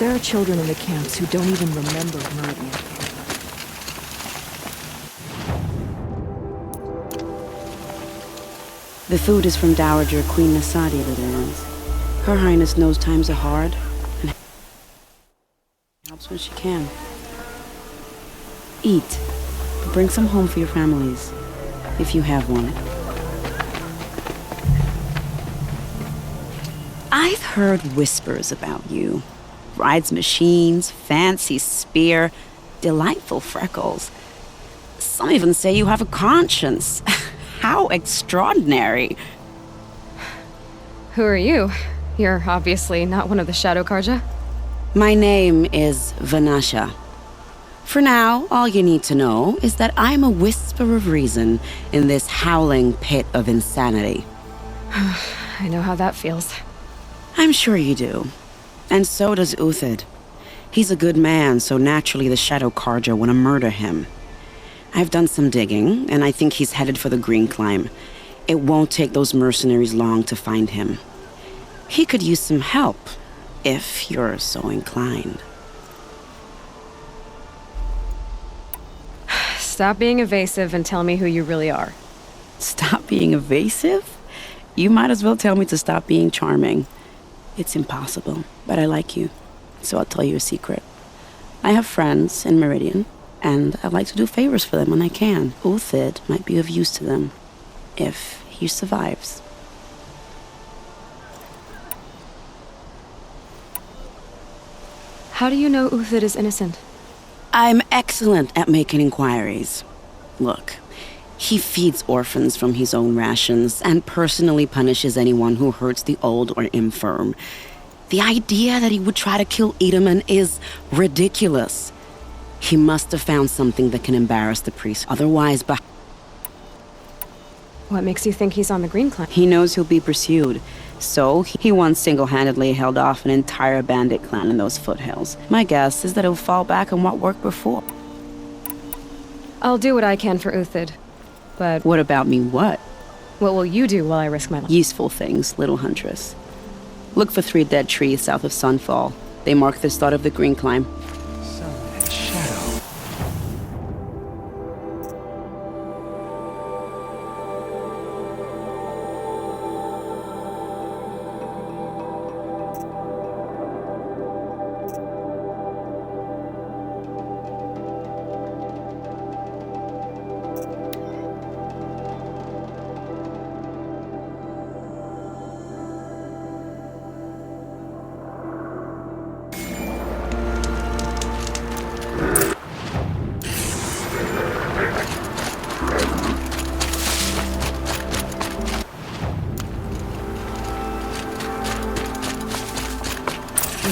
There are children in the camps who don't even remember Meridian. The food is from Dowager Queen Nasadi, little ones. Her Highness knows times are hard and helps when she can. Eat. Bring some home for your families, if you have one. I've heard whispers about you. Rides machines, fancy spear, delightful freckles. Some even say you have a conscience. How extraordinary. Who are you? You're obviously not one of the Shadow Karja. My name is Vanasha. For now, all you need to know is that I'm a whisper of reason in this howling pit of insanity. I know how that feels. I'm sure you do. And so does Uthid. He's a good man, so naturally the Shadow Karja want to murder him. I've done some digging, and I think he's headed for the Green Climb. It won't take those mercenaries long to find him. He could use some help, if you're so inclined. Stop being evasive and tell me who you really are. Stop being evasive? You might as well tell me to stop being charming. It's impossible, but I like you, so I'll tell you a secret. I have friends in Meridian, and I like to do favors for them when I can. Uthid might be of use to them, if he survives. How do you know Uthid is innocent? I'm excellent at making inquiries. Look, he feeds orphans from his own rations and personally punishes anyone who hurts the old or infirm. The idea that he would try to kill Edelman is ridiculous. He must have found something that can embarrass the priest. Otherwise, What makes you think he's on the Green Clan? he knows he'll be pursued. So, he once single-handedly held off an entire bandit clan in those foothills. My guess is that he'll fall back on what worked before. I'll do what I can for Uthid, but... What about me, what? What will you do while I risk my life? Useful things, little huntress. Look for 3 dead trees south of Sunfall. They mark the start of the Green Climb.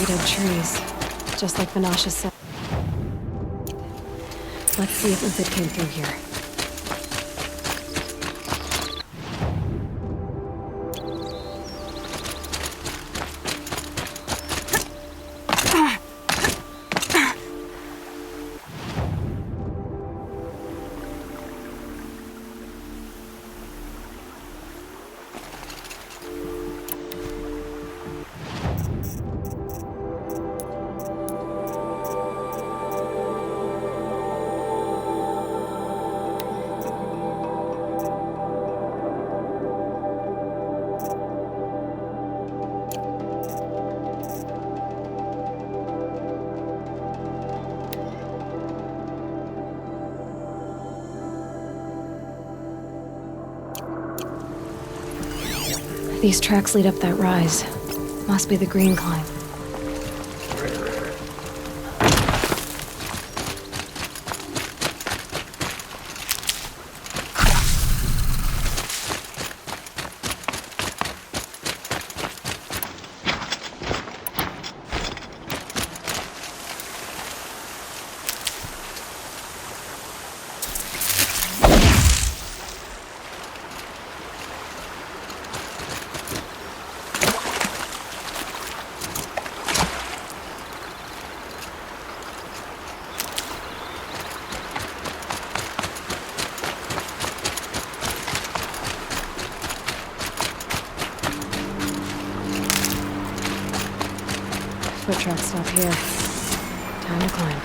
Dead trees, just like Vanasha said. Let's see if Uthid came through here. These tracks lead up that rise. Must be the Green Climb. Foot tracks stop here. Time to climb.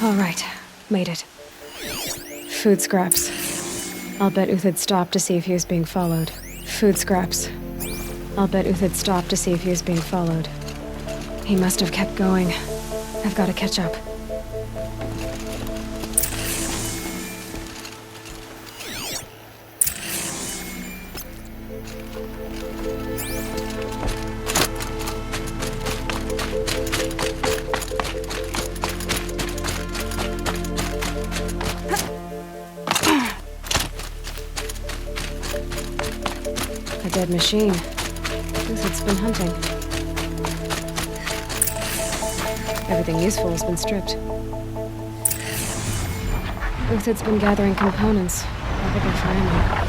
All right, made it. Food scraps. I'll bet Uthid stopped to see if he was being followed. Food scraps. I'll bet Uthid stopped to see if he was being followed. He must have kept going. I've got to catch up. dead machine. Uthid's been hunting. Everything useful has been stripped. Uthid's been gathering components, probably for ammo.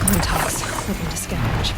Glintox, looking to scavenge.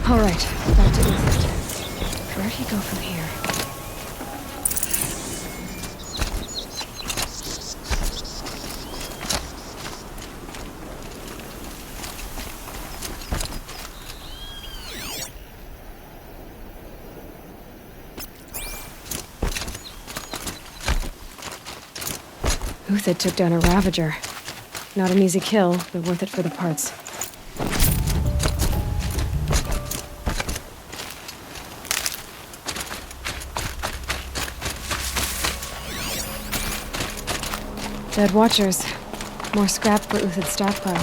All right, back to Uthid. Where'd he go from here? Uthid took down a Ravager. Not an easy kill, but worth it for the parts. Dead Watchers. More scrap for Uthid's stockpile.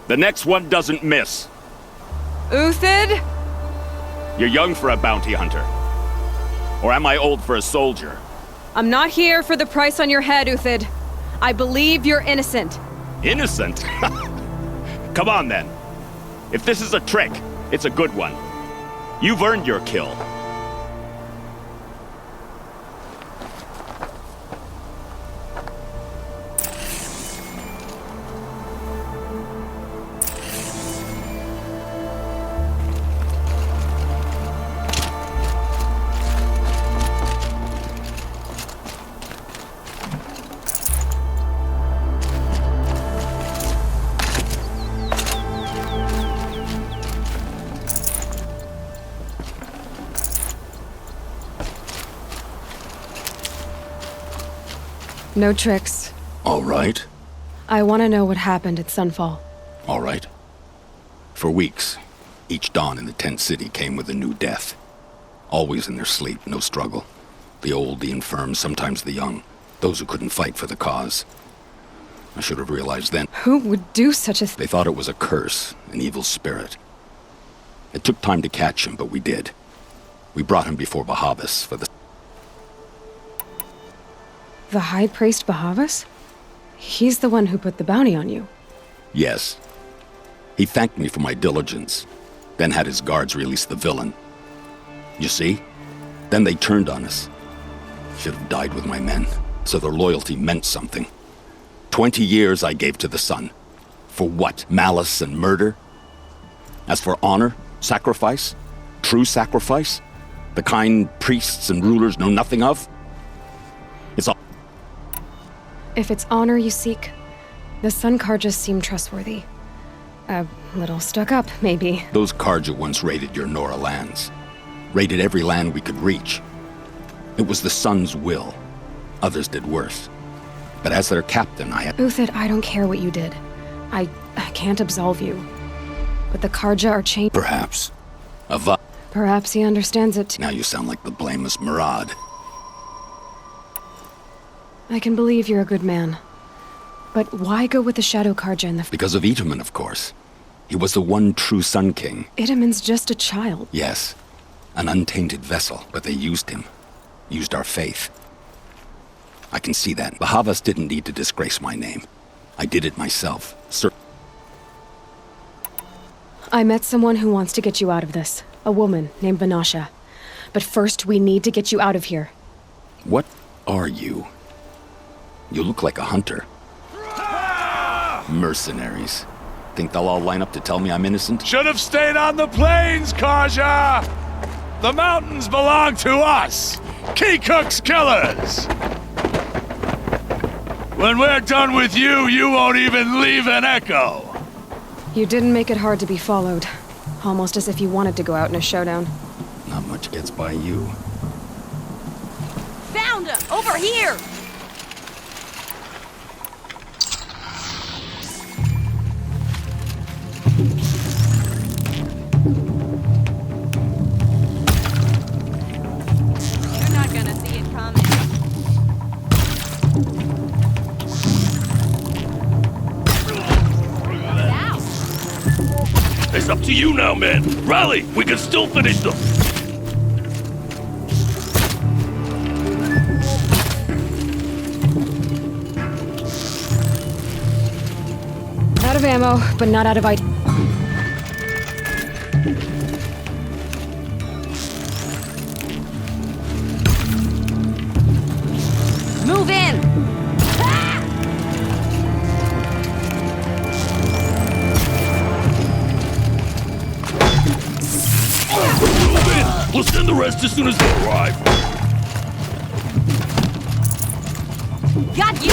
The next one doesn't miss. Uthid? You're young for a bounty hunter. Or am I old for a soldier? I'm not here for the price on your head, Uthid. I believe you're innocent. Innocent? Come on, then. If this is a trick, it's a good one. You've earned your kill. No tricks. All right. I want to know what happened at Sunfall. All right. For weeks, each dawn in the tent city came with a new death. Always in their sleep, no struggle. The old, the infirm, sometimes the young. Those who couldn't fight for the cause. I should have realized then. Who would do such a thing? They thought it was a curse, an evil spirit. It took time to catch him, but we did. We brought him before Bahavas for the... The High Priest Bahavas? He's the one who put the bounty on you. Yes. He thanked me for my diligence, then had his guards release the villain. You see? Then they turned on us. Should have died with my men, so their loyalty meant something. 20 years I gave to the sun. For what? Malice and murder? As for honor, sacrifice, true sacrifice, the kind priests and rulers know nothing of? It's all... If it's honor you seek, the Sun Karjas seem trustworthy. A little stuck up, maybe. Those Karja once raided your Nora lands. Raided every land we could reach. It was the Sun's will. Others did worse. But as their captain, I had... Uthid, I don't care what you did. I can't absolve you. But the Karja are changed. Perhaps. Perhaps he understands it. Now you sound like the blameless Murad. I can believe you're a good man. But why go with the Shadow Karja in the... Because of Itaman, of course. He was the one true Sun King. Itaman's just a child. Yes. An untainted vessel, but they used him. Used our faith. I can see that. Bahavas didn't need to disgrace my name. I did it myself. Sir. I met someone who wants to get you out of this. A woman named Vanasha. But first, we need to get you out of here. What are you? You look like a hunter. Mercenaries. Think they'll all line up to tell me I'm innocent? Should have stayed on the plains, Karja! The mountains belong to us! Keecook's killers! When we're done with you, you won't even leave an echo! You didn't make it hard to be followed. Almost as if you wanted to go out in a showdown. Not much gets by you. Found him! Over here! You're not gonna see it coming. It's up to you now, men. Rally! We can still finish them! Out of ammo, but not out of item. Move in! Move in! We'll send the rest as soon as they arrive. Got you!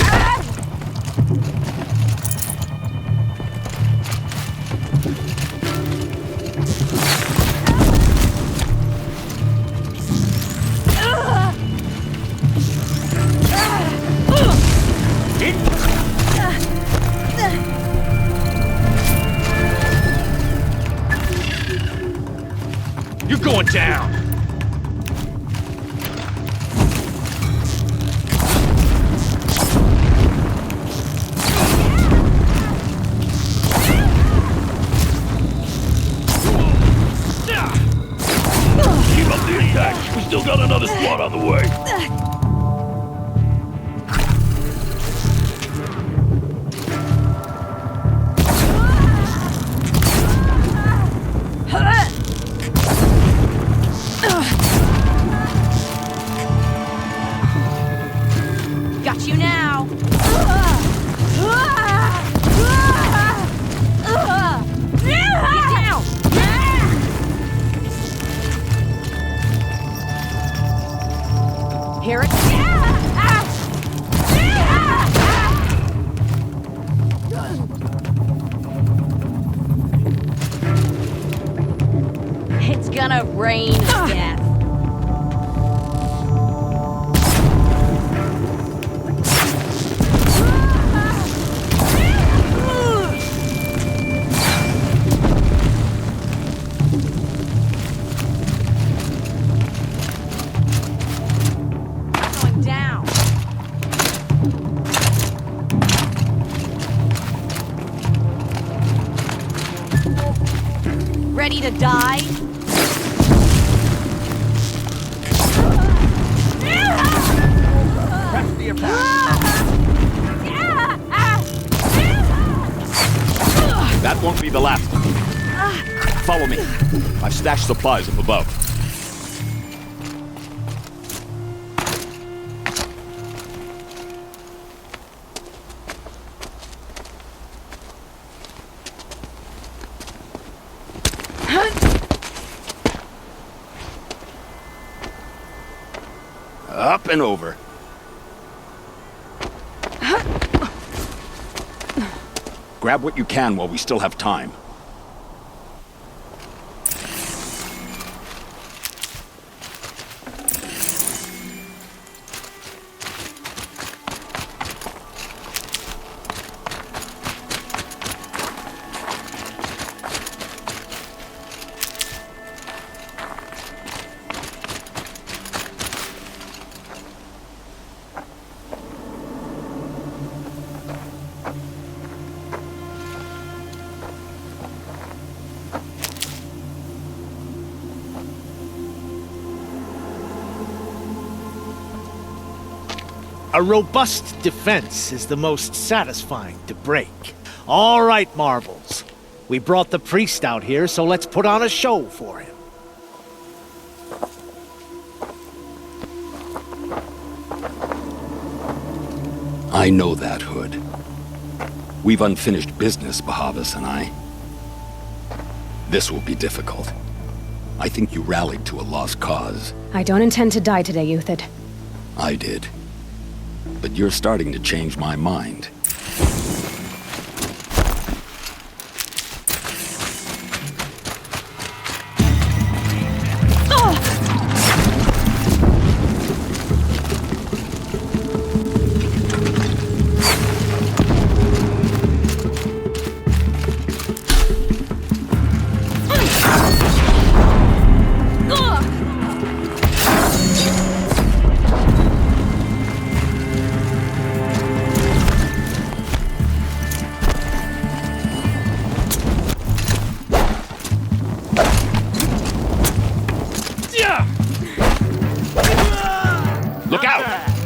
You're going down! Keep up the attack! We still got another squad on the way! Got you now! Get down! Here it It's gonna rain death. ready to die? Press the attack. That won't be the last. Follow me. I've stashed supplies up above. Up and over. Grab what you can while we still have time. A robust defense is the most satisfying to break. All right, Marvels. We brought the priest out here, so let's put on a show for him. I know that, Hood. We've unfinished business, Bahavas and I. This will be difficult. I think you rallied to a lost cause. I don't intend to die today, Uthid. I did. But you're starting to change my mind.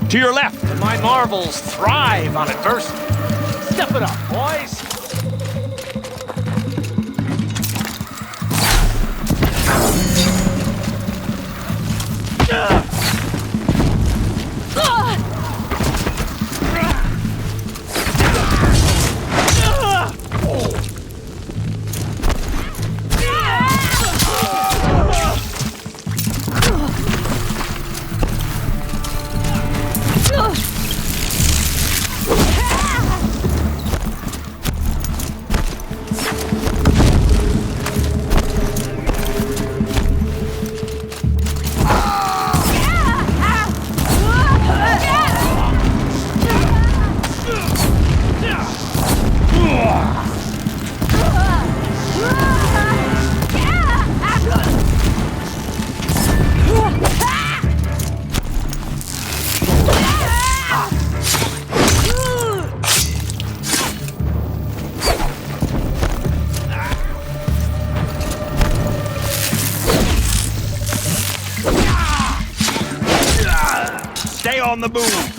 To your left! My Marvels thrive on adversity. Step it up, boys! Stay on the move!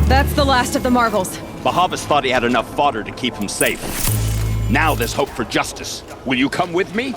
That's the last of the Marvels. Bahavas thought he had enough fodder to keep him safe. Now there's hope for justice. Will you come with me?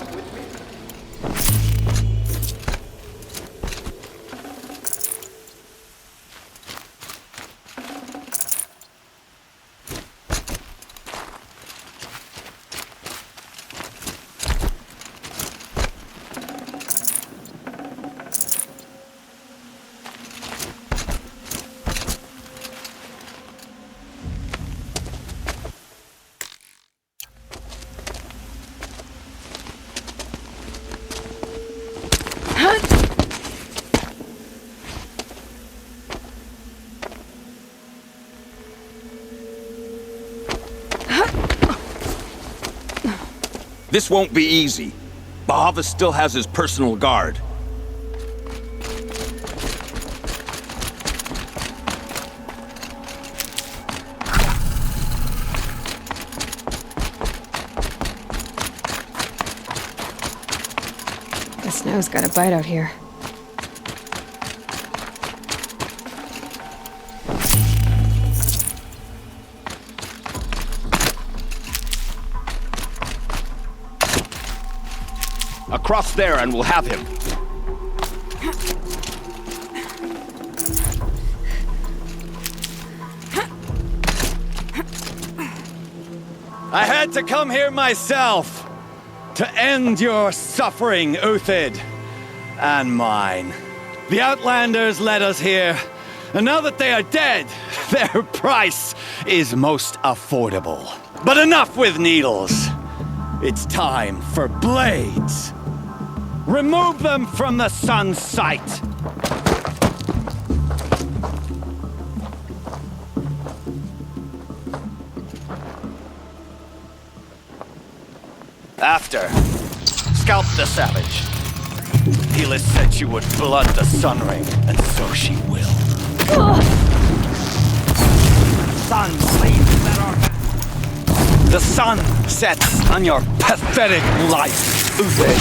This won't be easy. Bahavas still has his personal guard. The snow's got a bite out here. Across there and we'll have him. I had to come here myself to end your suffering, Uthid, and mine. The Outlanders led us here, and now that they are dead, their price is most affordable. But enough with needles. It's time for blades. Remove them from the sun's sight. After, scalp the savage. Hela said she would blood the Sun Ring, and so she will. Sun flames that are back. The sun sets on your pathetic life, Uthid.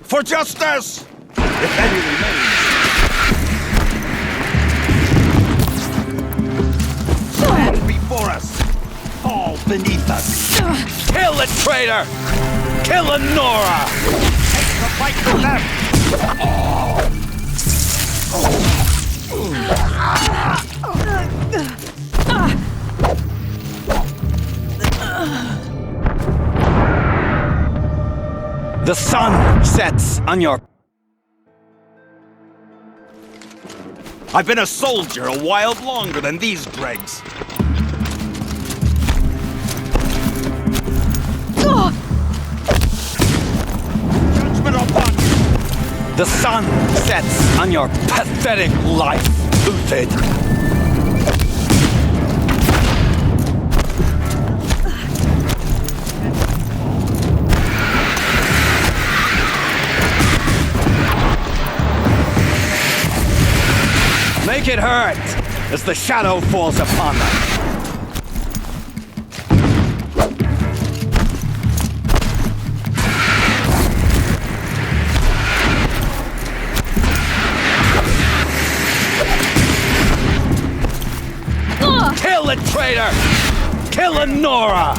For justice! If any remains. Stand before us! Fall beneath us! Kill the traitor! Kill Nora! Take the fight to them! The sun sets on your... I've been a soldier a while longer than these dregs. Judgment upon you! The sun sets on your pathetic life, Uthid. Make it hurt as the shadow falls upon them. Kill the traitor! Kill Nora!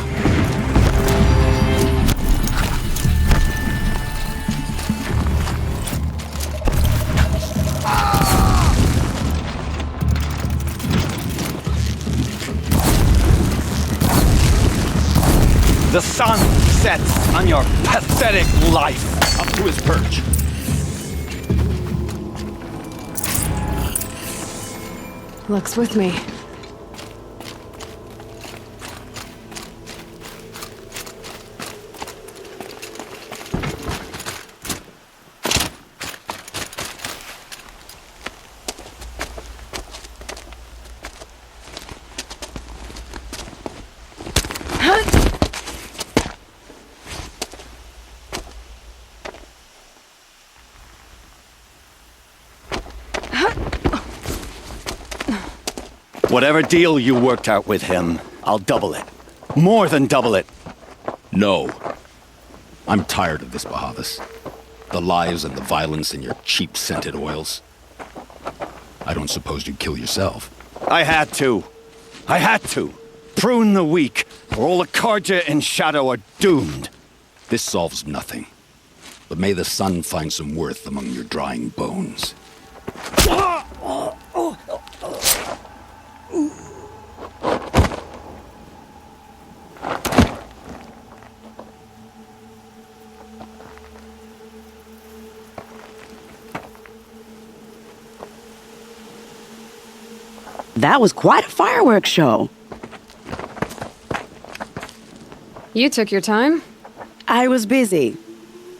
The sun sets on your pathetic life. Up to his perch. Luck's with me. Whatever deal you worked out with him, I'll double it. More than double it. No. I'm tired of this, Bahavas. The lies and the violence and your cheap-scented oils. I don't suppose you'd kill yourself. I had to. I had to. Prune the weak, or all the Karja in Shadow are doomed. This solves nothing. But may the sun find some worth among your drying bones. That was quite a fireworks show. You took your time. I was busy.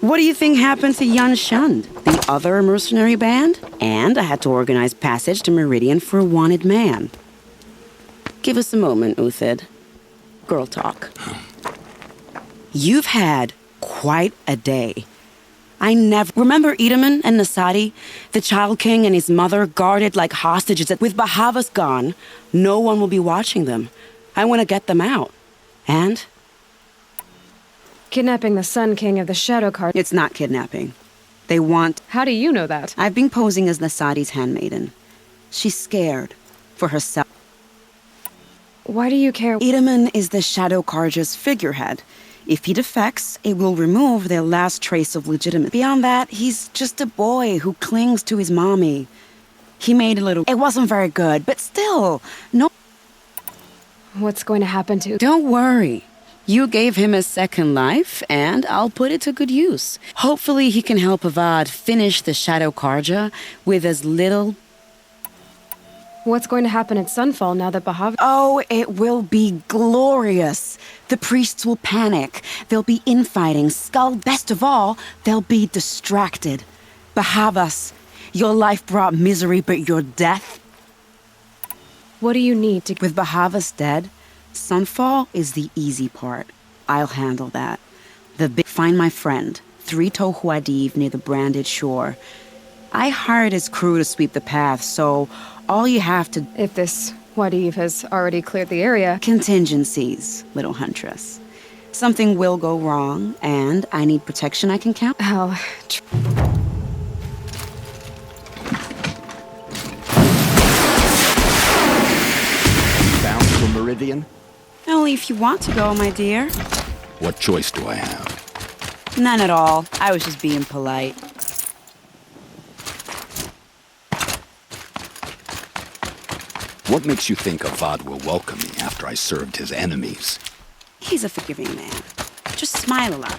What do you think happened to Yun Shund, the other mercenary band? And I had to organize passage to Meridian for a wanted man. Give us a moment, Uthid. Girl talk. You've had quite a day. I never... Remember Edaman and Nasadi? The Child King and his mother guarded like hostages. With Bahavas gone, no one will be watching them. I want to get them out. And? Kidnapping the Sun King of the Shadow Card. It's not kidnapping. They want... How do you know that? I've been posing as Nasadi's handmaiden. She's scared for herself. Why do you care? Edaman is the Shadow Carja's figurehead. If he defects, it will remove their last trace of legitimacy. Beyond that, he's just a boy who clings to his mommy. He made a little... It wasn't very good, but still, no... What's going to happen to... Don't worry. You gave him a second life, and I'll put it to good use. Hopefully he can help Avad finish the Shadow Carja with as little... What's going to happen at Sunfall now that Bahav... Oh, it will be glorious. The priests will panic. There'll be infighting. Skull, best of all, they'll be distracted. Bahavas, your life brought misery, but your death... What do you need to... With Bahavas dead, Sunfall is the easy part. I'll handle that. Find my friend, 3 Tohuadiv near the branded shore. I hired his crew to sweep the path, so all you have to... If this Wadiv has already cleared the area... Contingencies, little huntress. Something will go wrong, and I need protection I can count. Bound for Meridian? Only if you want to go, my dear. What choice do I have? None at all. I was just being polite. What makes you think Avad will welcome me after I served his enemies? He's a forgiving man. Just smile a lot.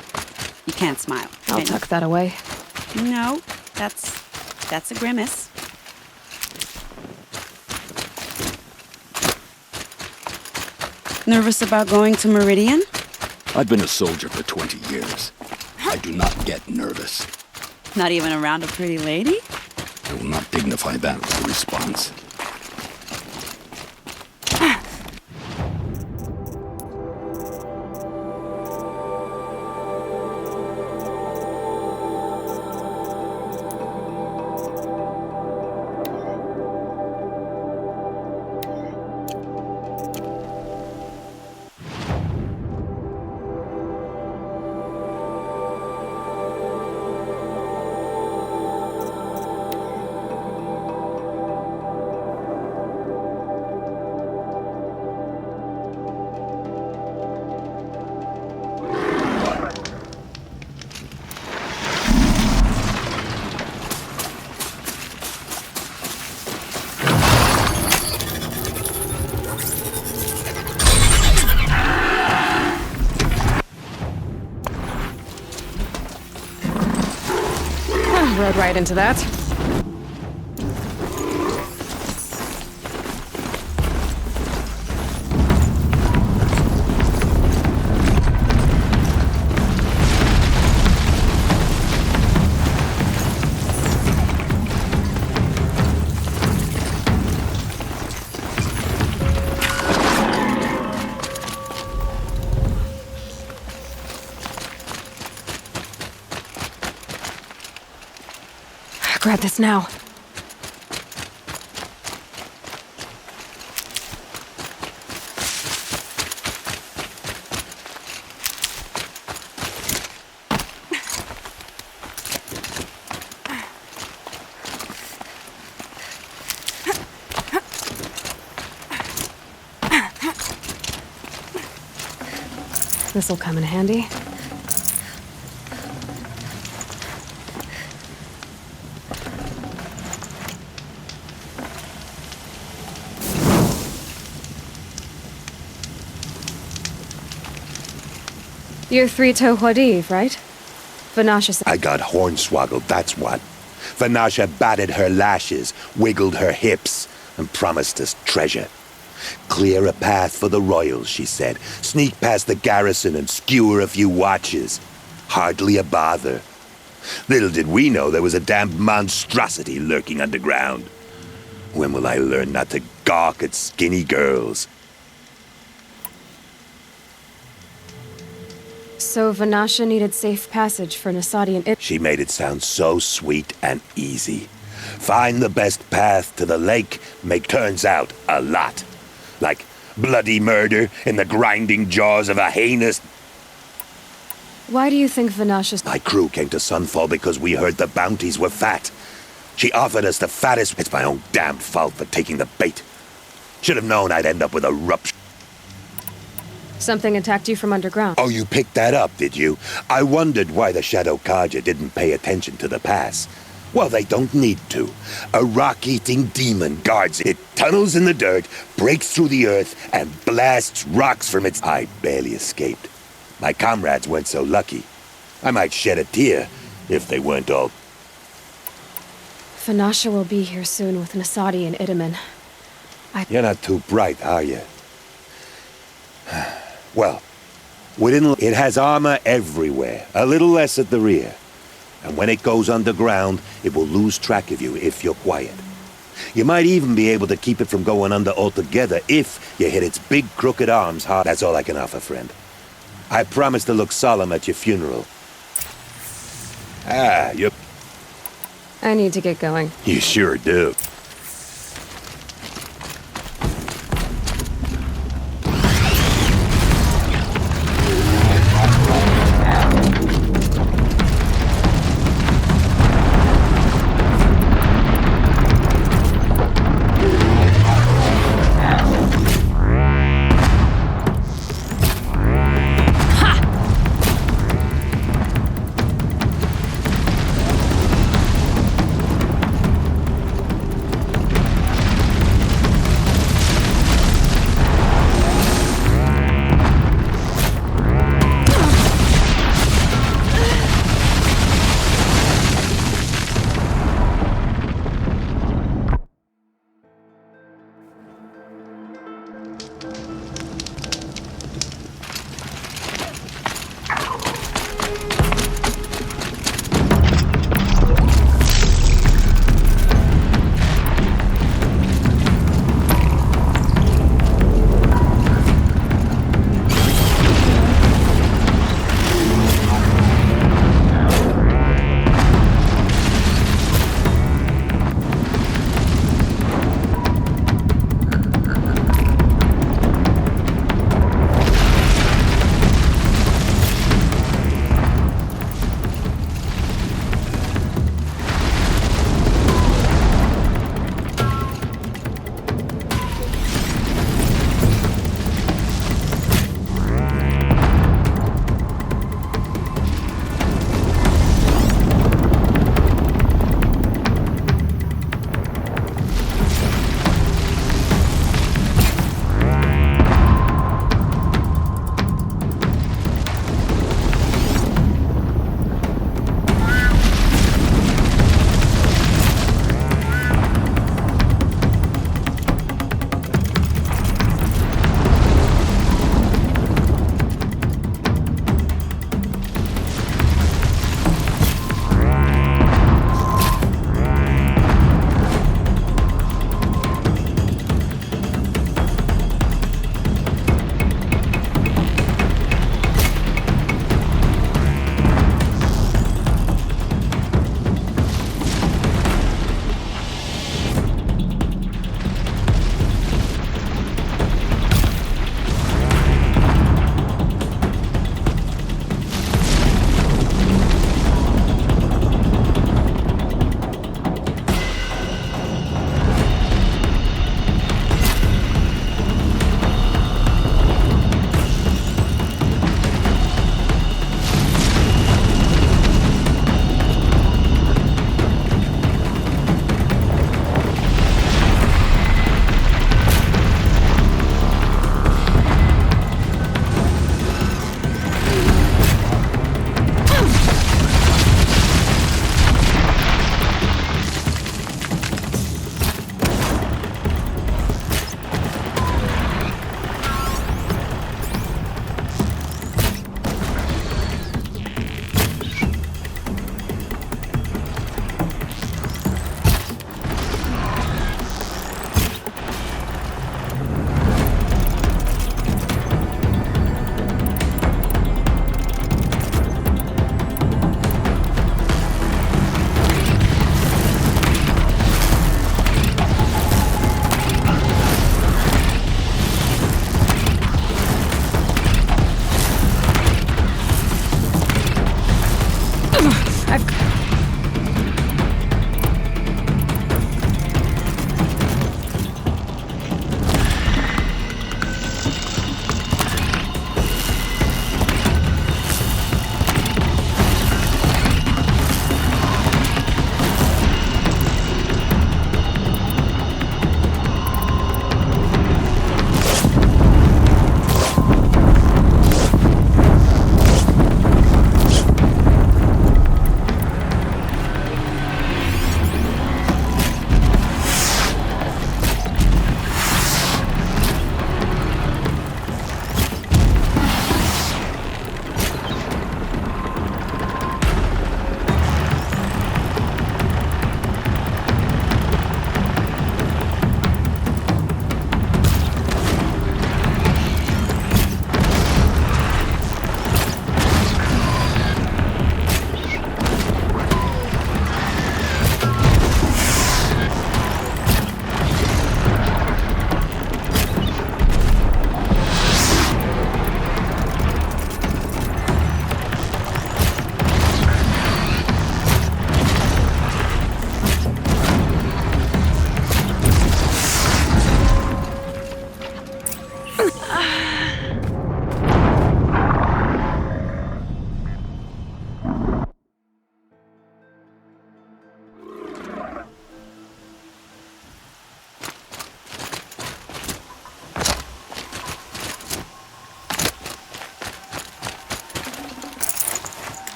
You can't smile. I'll tuck that away. No, that's a grimace. Nervous about going to Meridian? I've been a soldier for 20 years. I do not get nervous. Not even around a pretty lady? I will not dignify that with a response. Rode right into that. Grab this now. This'll come in handy. You're 3 Tohuadiv, right? Vanasha said... I got hornswoggled, that's what. Vanasha batted her lashes, wiggled her hips, and promised us treasure. Clear a path for the royals, she said. Sneak past the garrison and skewer a few watches. Hardly a bother. Little did we know there was a damned monstrosity lurking underground. When will I learn not to gawk at skinny girls? So Vanasha needed safe passage for Nasadi and She made it sound so sweet and easy. Find the best path to the lake, turns out a lot. Like bloody murder in the grinding jaws of a heinous... Why do you think Vanasha's... My crew came to Sunfall because we heard the bounties were fat. She offered us the fattest... It's my own damned fault for taking the bait. Should have known I'd end up with a rupture. Something attacked you from underground. Oh, you picked that up, did you? I wondered why the Shadow Karja didn't pay attention to the pass. Well, they don't need to. A rock-eating demon guards it, tunnels in the dirt, breaks through the earth, and blasts rocks from its... I barely escaped. My comrades weren't so lucky. I might shed a tear if they weren't all... Vanasha will be here soon with Nasadi and Itamen. You're not too bright, are you? Well, it has armor everywhere, a little less at the rear. And when it goes underground, it will lose track of you if you're quiet. You might even be able to keep it from going under altogether if you hit its big crooked arms hard. That's all I can offer, friend. I promise to look solemn at your funeral. I need to get going. You sure do.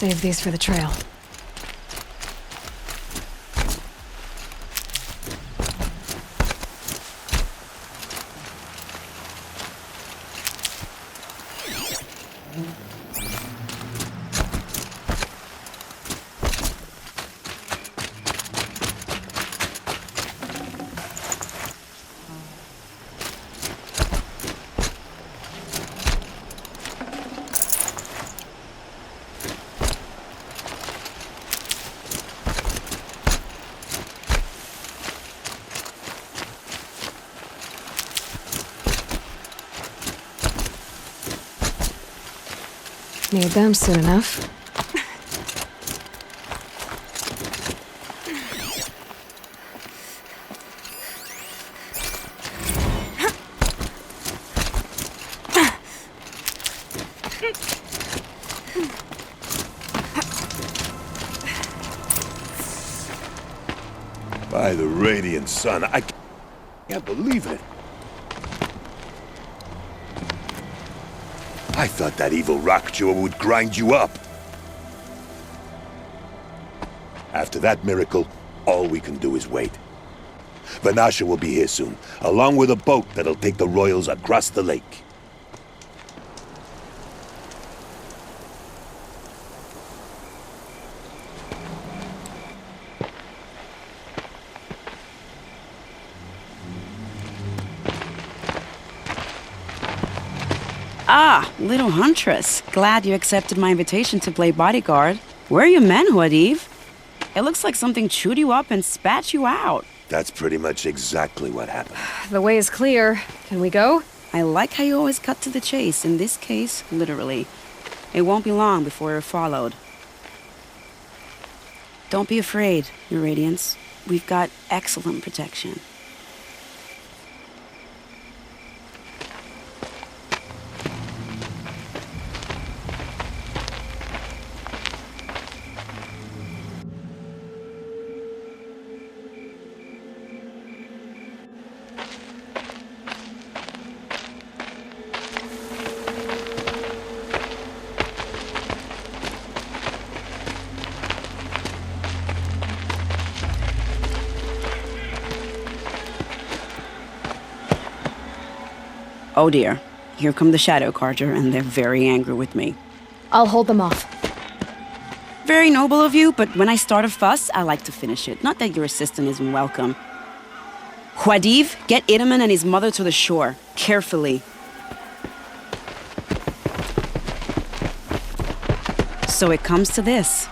Save these for the trail. Need them soon enough. By the radiant sun, I can't believe it. I thought that evil rock chewer would grind you up. After that miracle, all we can do is wait. Vanasha will be here soon, along with a boat that'll take the royals across the lake. Ah, little huntress. Glad you accepted my invitation to play bodyguard. Where are your men, Huadiv? It looks like something chewed you up and spat you out. That's pretty much exactly what happened. The way is clear. Can we go? I like how you always cut to the chase. In this case, literally. It won't be long before you're followed. Don't be afraid, Your Radiance. We've got excellent protection. Oh dear, here come the Shadow Carja, and they're very angry with me. I'll hold them off. Very noble of you, but when I start a fuss, I like to finish it. Not that your assistant isn't welcome. Huadiv, get Idaman and his mother to the shore. Carefully. So it comes to this.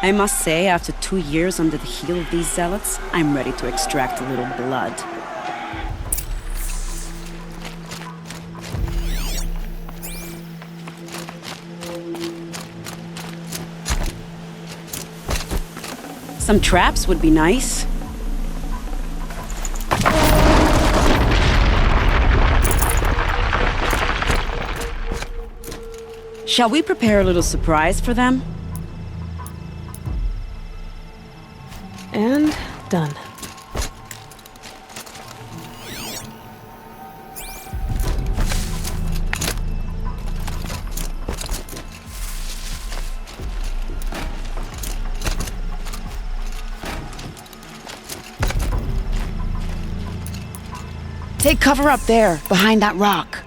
I must say, after 2 years under the heel of these zealots, I'm ready to extract a little blood. Some traps would be nice. Shall we prepare a little surprise for them? And done. Take cover up there, behind that rock.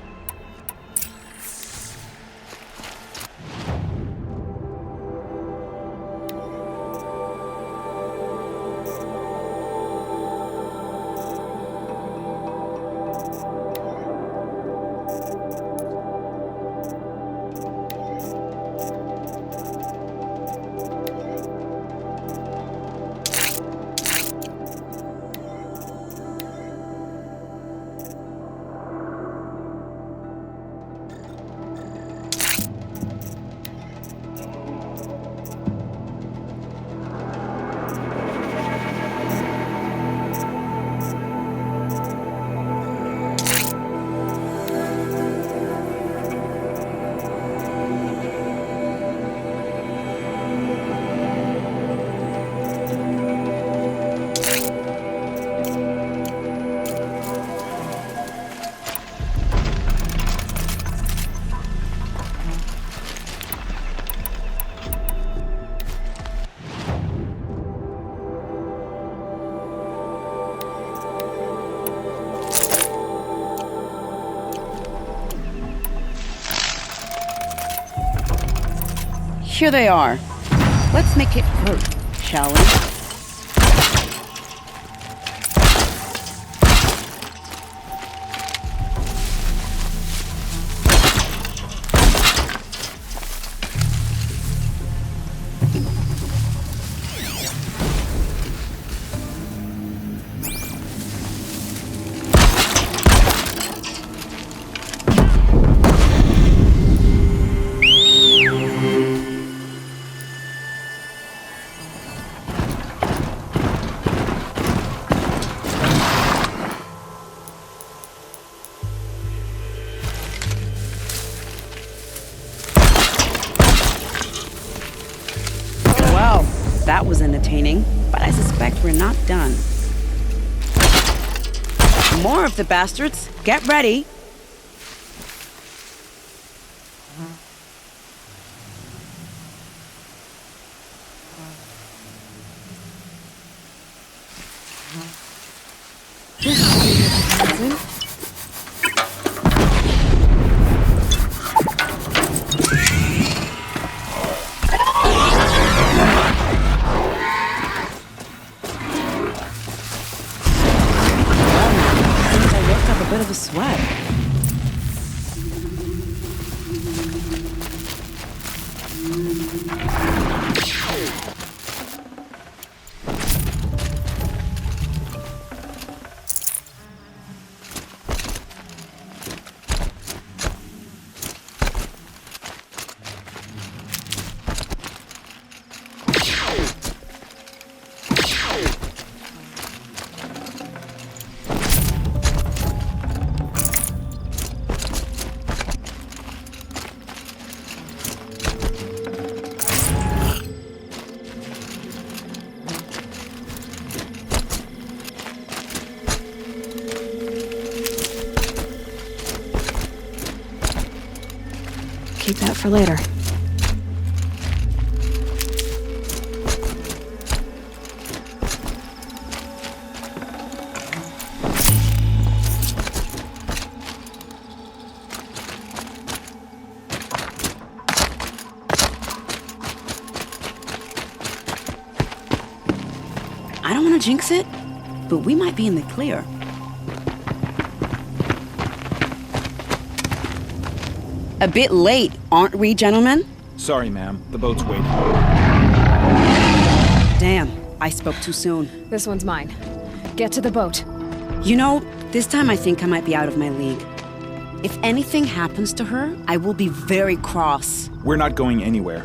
Here they are. Let's make it hurt, shall we? Well, that was entertaining, but I suspect we're not done. More of the bastards. Get ready. Bit of a sweat. Keep that for later. I don't want to jinx it, but we might be in the clear. A bit late, aren't we, gentlemen? Sorry, ma'am. The boat's waiting. Damn, I spoke too soon. This one's mine. Get to the boat. You know, this time I think I might be out of my league. If anything happens to her, I will be very cross. We're not going anywhere.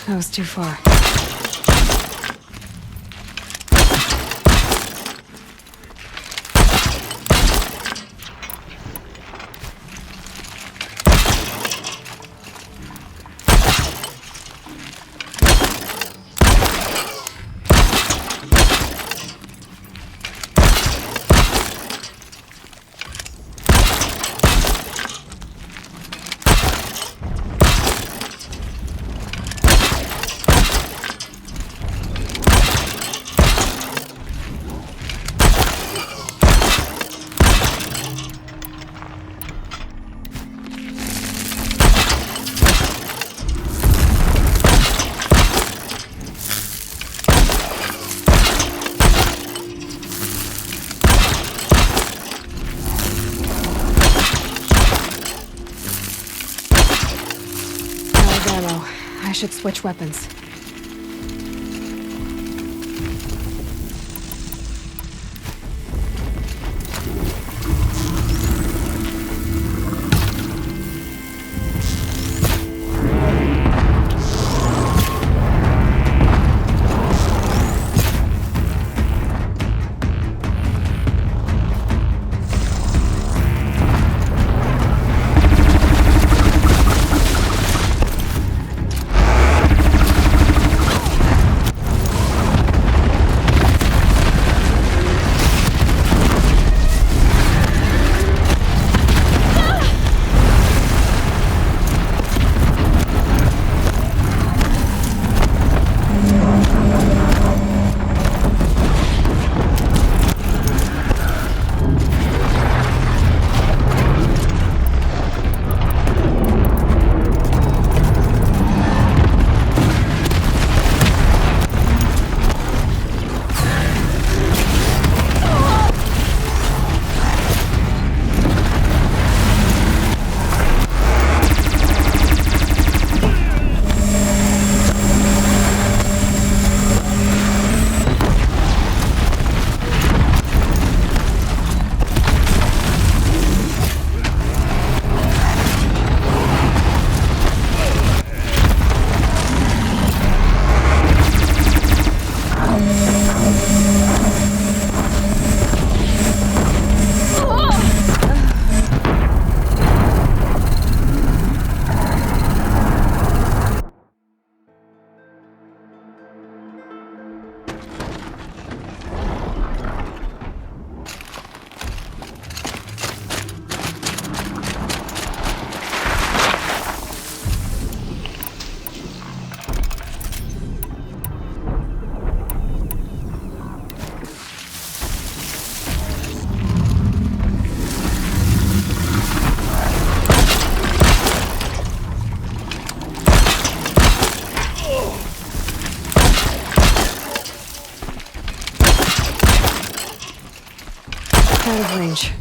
That was too far. I should switch weapons. Out of range.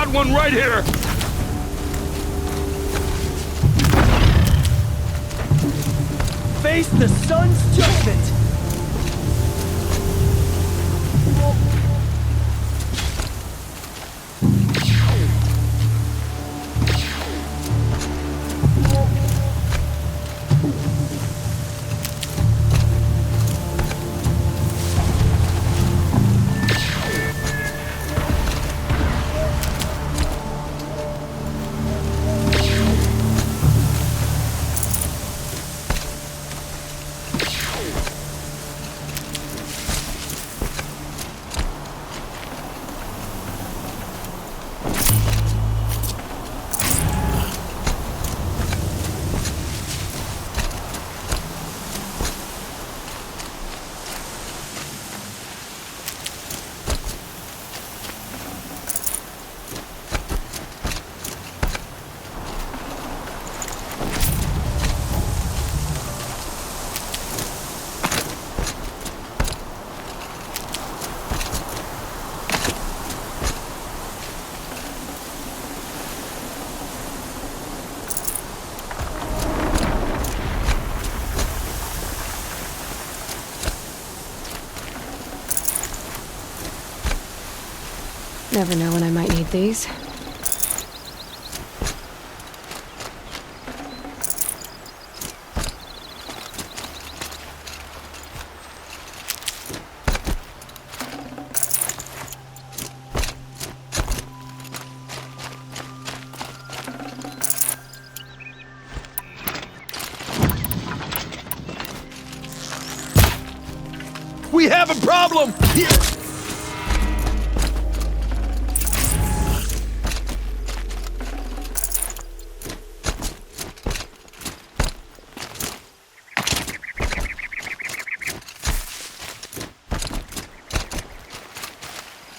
got one right here! Face the sun's judgment! Never know when I might need these. We have a problem! Here!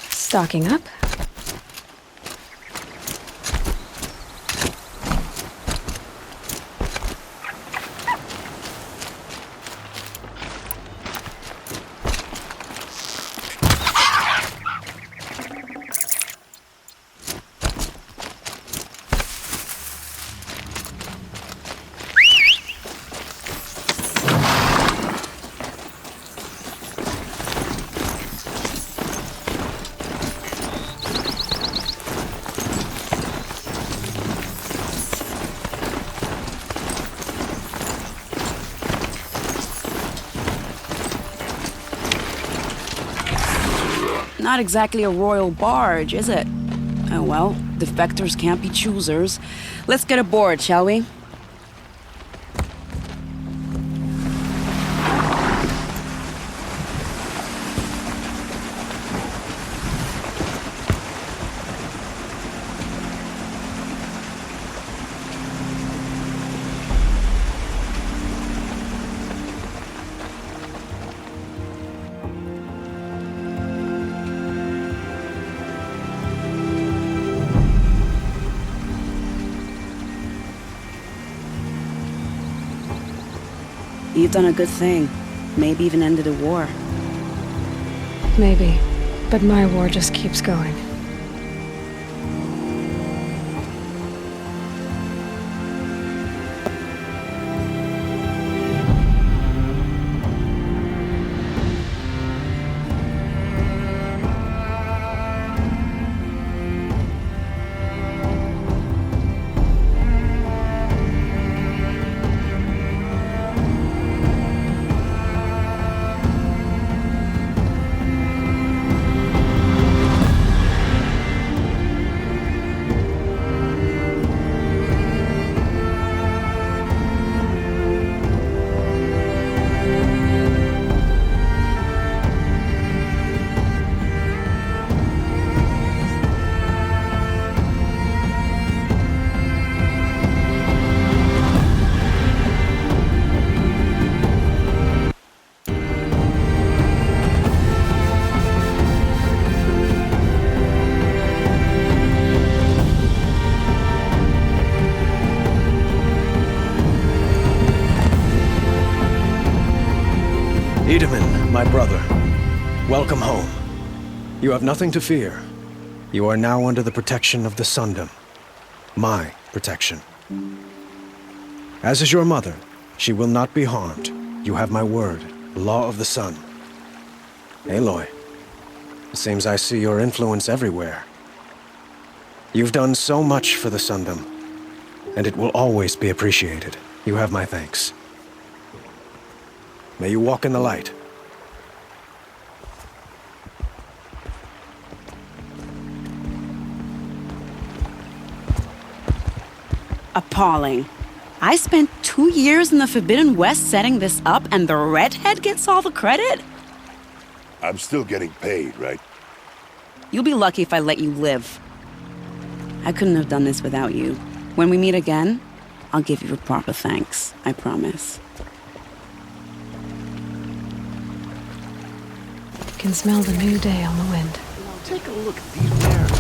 Stocking up. Not exactly a royal barge, is it? Oh well, defectors can't be choosers. Let's get aboard, shall we? You've done a good thing. Maybe even ended a war. Maybe. But my war just keeps going. Edaman, my brother, welcome home. You have nothing to fear. You are now under the protection of the Sundom. My protection. As is your mother, she will not be harmed. You have my word, the law of the sun. Aloy, it seems I see your influence everywhere. You've done so much for the Sundom, and it will always be appreciated. You have my thanks. May you walk in the light. Appalling. I spent 2 years in the Forbidden West setting this up, and the redhead gets all the credit? I'm still getting paid, right? You'll be lucky if I let you live. I couldn't have done this without you. When we meet again, I'll give you a proper thanks. I promise. Can smell the new day on the wind. Take a look at these bears.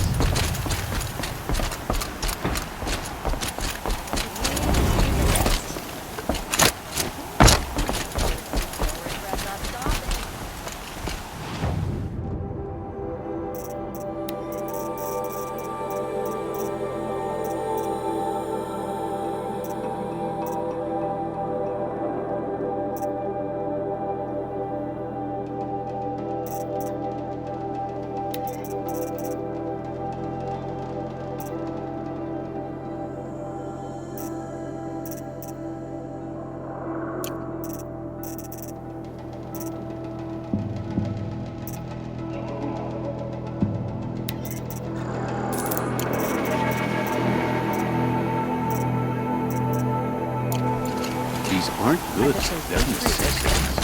These aren't good. They're necessities.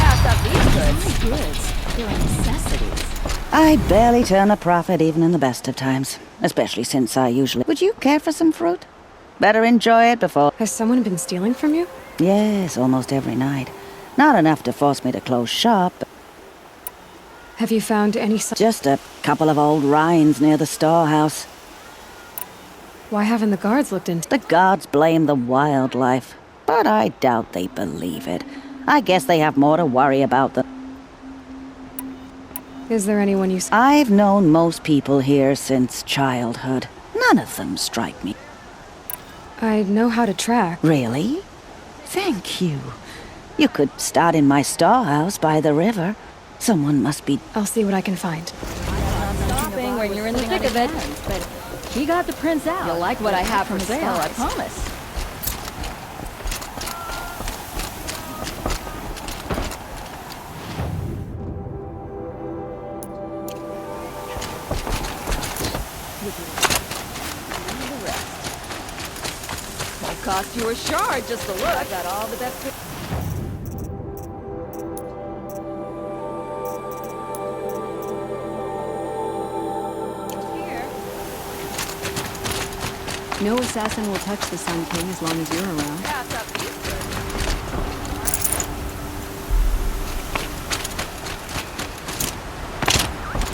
Pass up these goods. They're necessities. I barely turn a profit even in the best of times, especially since I usually... Would you care for some fruit? Better enjoy it before... Has someone been stealing from you? Yes, almost every night. Not enough to force me to close shop, but... Have you found any... Just a couple of old rinds near the storehouse. Why haven't the guards looked into... The guards blame the wildlife, but I doubt they believe it. I guess they have more to worry about than... Is there anyone you... I've known most people here since childhood. None of them strike me. I know how to track. Really? Thank you. You could start in my storehouse by the river. Someone must be... I'll see what I can find. Stopping when you're in the thick of it. But he got the prince out. You'll like what I have for sale, I promise. Won't cost you a shard just to look. I got all the best. No assassin will touch the Sun King as long as you're around.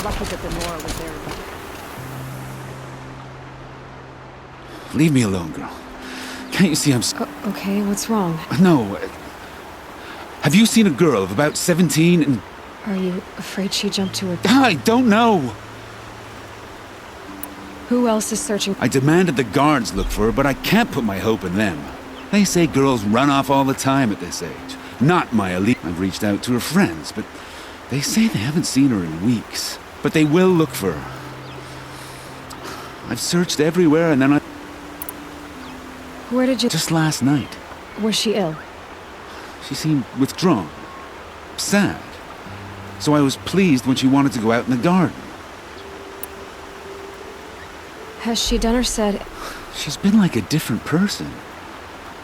Lucky that the Nora was there. Leave me alone, girl. Can't you see I'm... Okay, what's wrong? No. Have you seen a girl of about 17 and... Are you afraid she jumped to her... I don't know. Who else is searching? I demanded the guards look for her, but I can't put my hope in them. They say girls run off all the time at this age. Not my elite. I've reached out to her friends, but they say they haven't seen her in weeks. But they will look for her. I've searched everywhere and then I... Where did you... Just last night. Was she ill? She seemed withdrawn. Sad. So I was pleased when she wanted to go out in the garden. Has she done or said... She's been like a different person.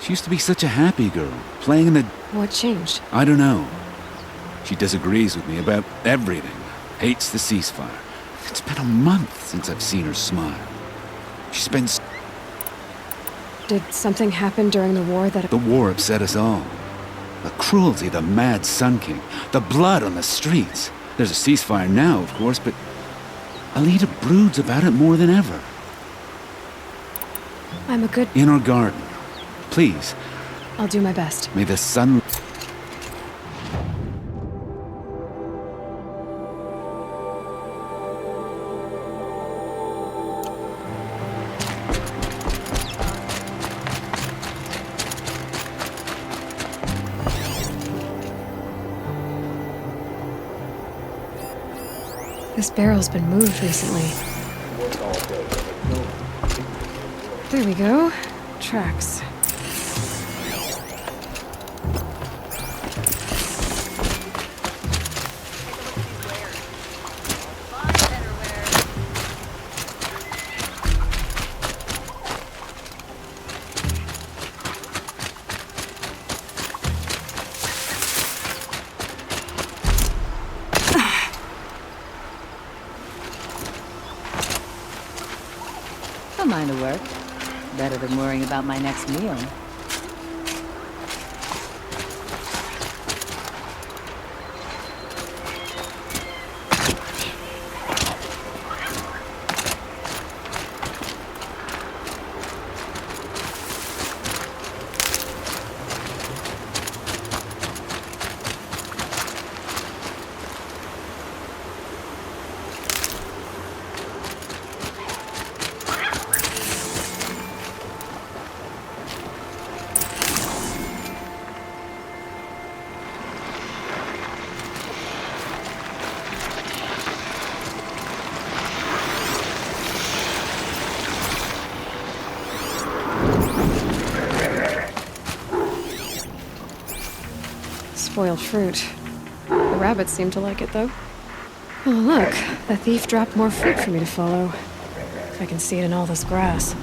She used to be such a happy girl, playing in the... What changed? I don't know. She disagrees with me about everything. Hates the ceasefire. It's been a month since I've seen her smile. She spends... Did something happen during the war that... The war upset us all. The cruelty of the mad Sun King. The blood on the streets. There's a ceasefire now, of course, but... Alita broods about it more than ever. I'm a good... In our garden. Please. I'll do my best. May the sun... This barrel's been moved recently. There we go. Tracks. Don't mind the work. Better than worrying about my next meal. Spoiled fruit. The rabbits seem to like it, though. Oh, look. The thief dropped more fruit for me to follow. If I can see it in all this grass.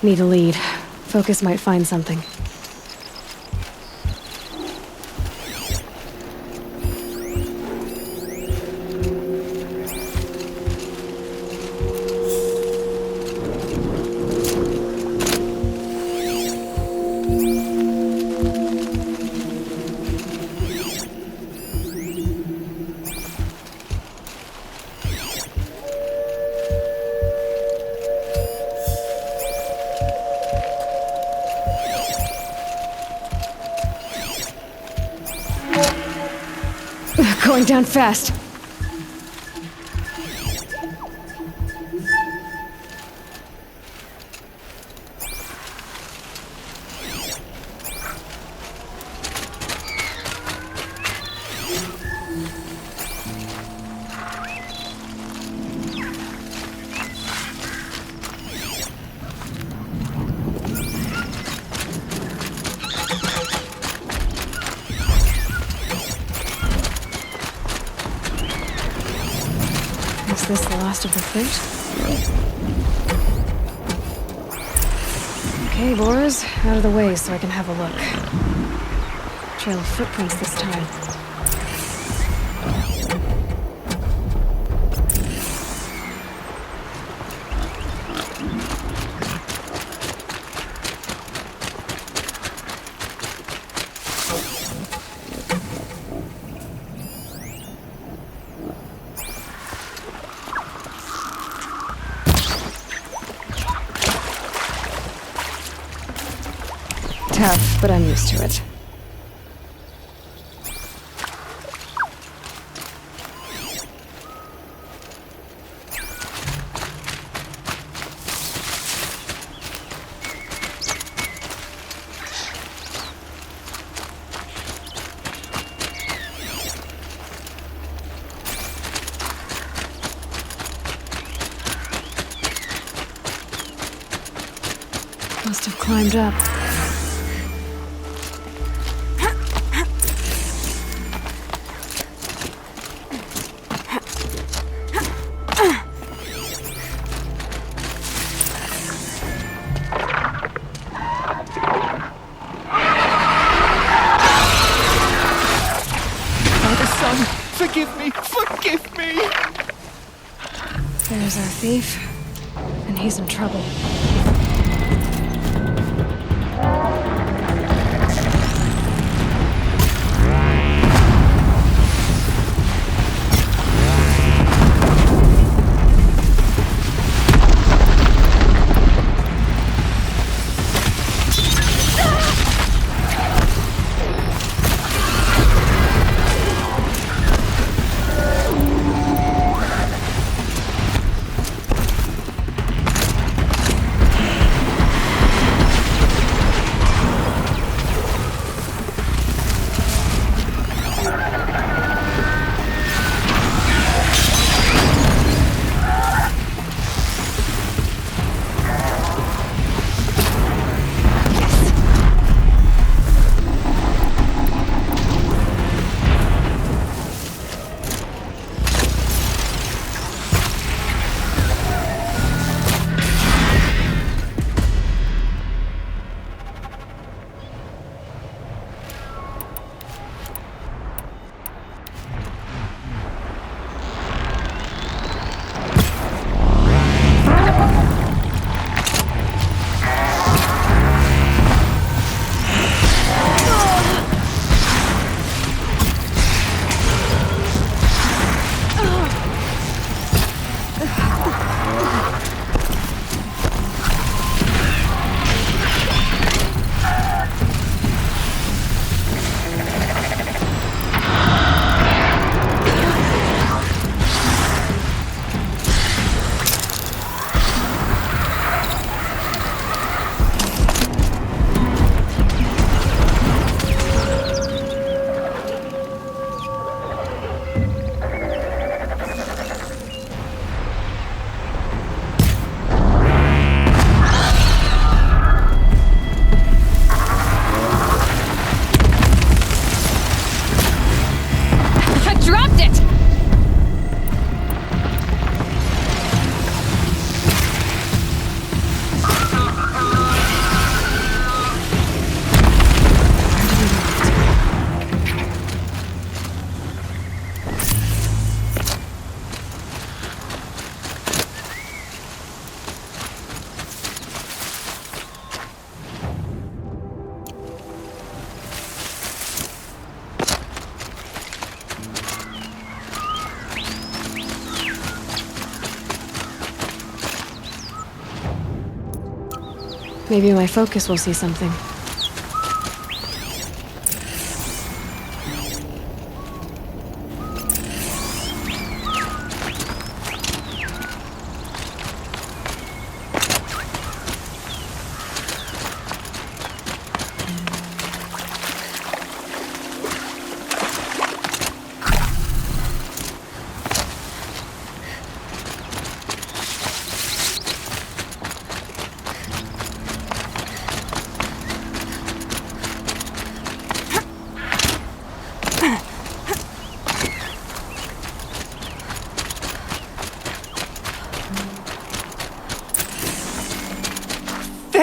Need a lead. Focus might find something. Going down fast. Is this the last of the fruit? Okay, boars, out of the way so I can have a look. Trail of footprints this time. Tough, but I'm used to it. Must have climbed up. Forgive me! Forgive me! thief, and he's in trouble. Maybe my focus will see something.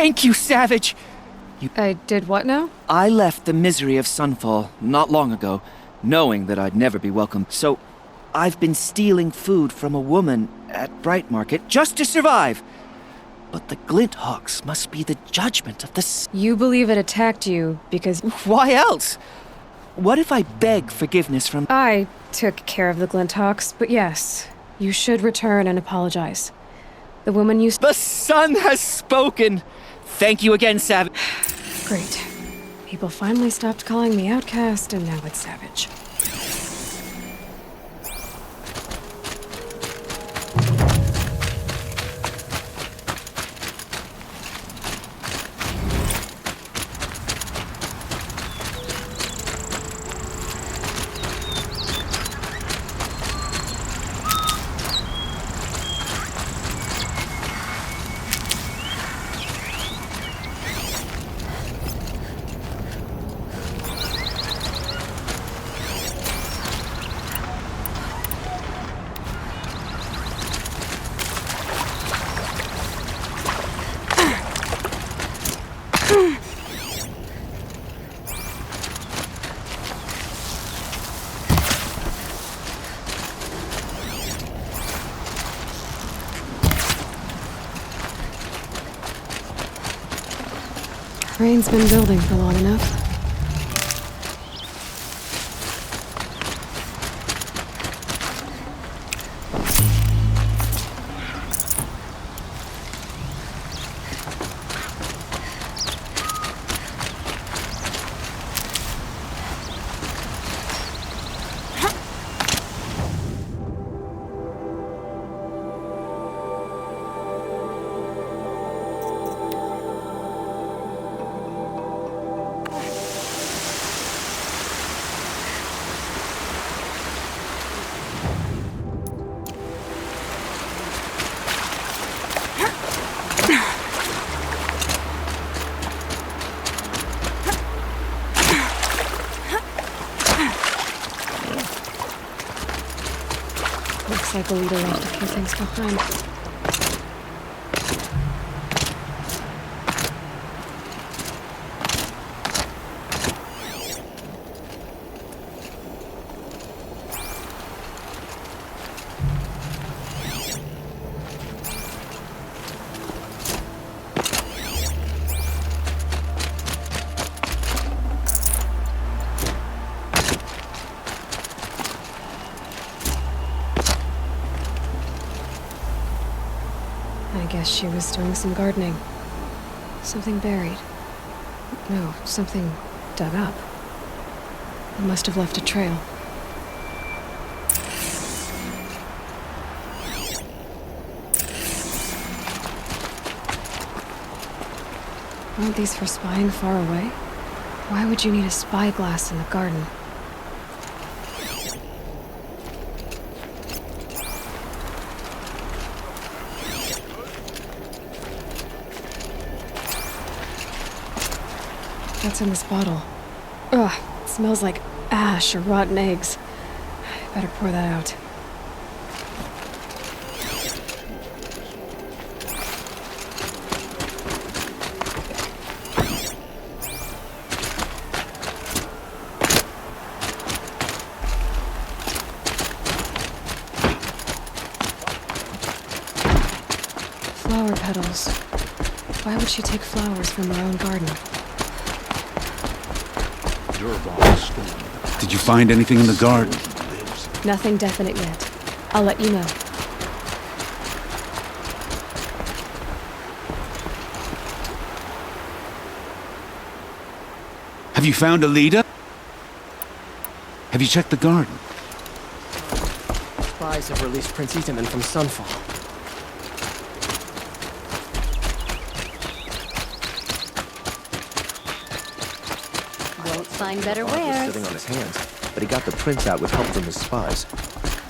Thank you, Savage! I did what now? I left the misery of Sunfall not long ago, knowing that I'd never be welcome. So, I've been stealing food from a woman at Bright Market just to survive. But the Glint Hawks must be the judgment of the... You believe it attacked you because... Why else? What if I beg forgiveness from... I took care of the Glint Hawks, but yes, you should return and apologize. The woman you... The sun has spoken! Thank you again, Savage. Great. People finally stopped calling me outcast, and now it's Savage. Rain's been building for long enough. Looks like Alita left a few things behind. I guess she was doing some gardening. Something buried. No, something dug up. It must have left a trail. Aren't these for spying far away? Why would you need a spyglass in the garden? What's in this bottle? Ugh, it smells like ash or rotten eggs. I better pour that out. Flower petals. Why would she take flowers from her own garden? Did you find anything in the garden? Nothing definite yet. I'll let you know. Have you found Alita? Have you checked the garden? Spies have released Prince Itaman from Sunfall. Find better He was wares. sitting on his hands, but he got the prince out with help from his spies.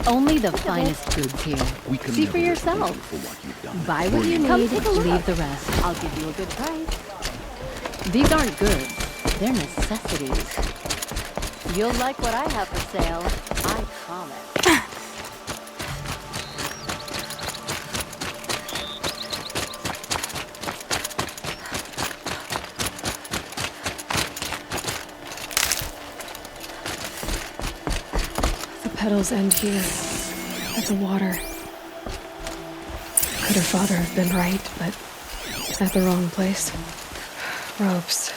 Only the finest goods here. See for yourself. Buy what you need, leave the rest. I'll give you a good price. These aren't goods. They're necessities. You'll like what I have for sale. I promise. Petals end here, at the water. Could her father have been right, but at the wrong place? Ropes,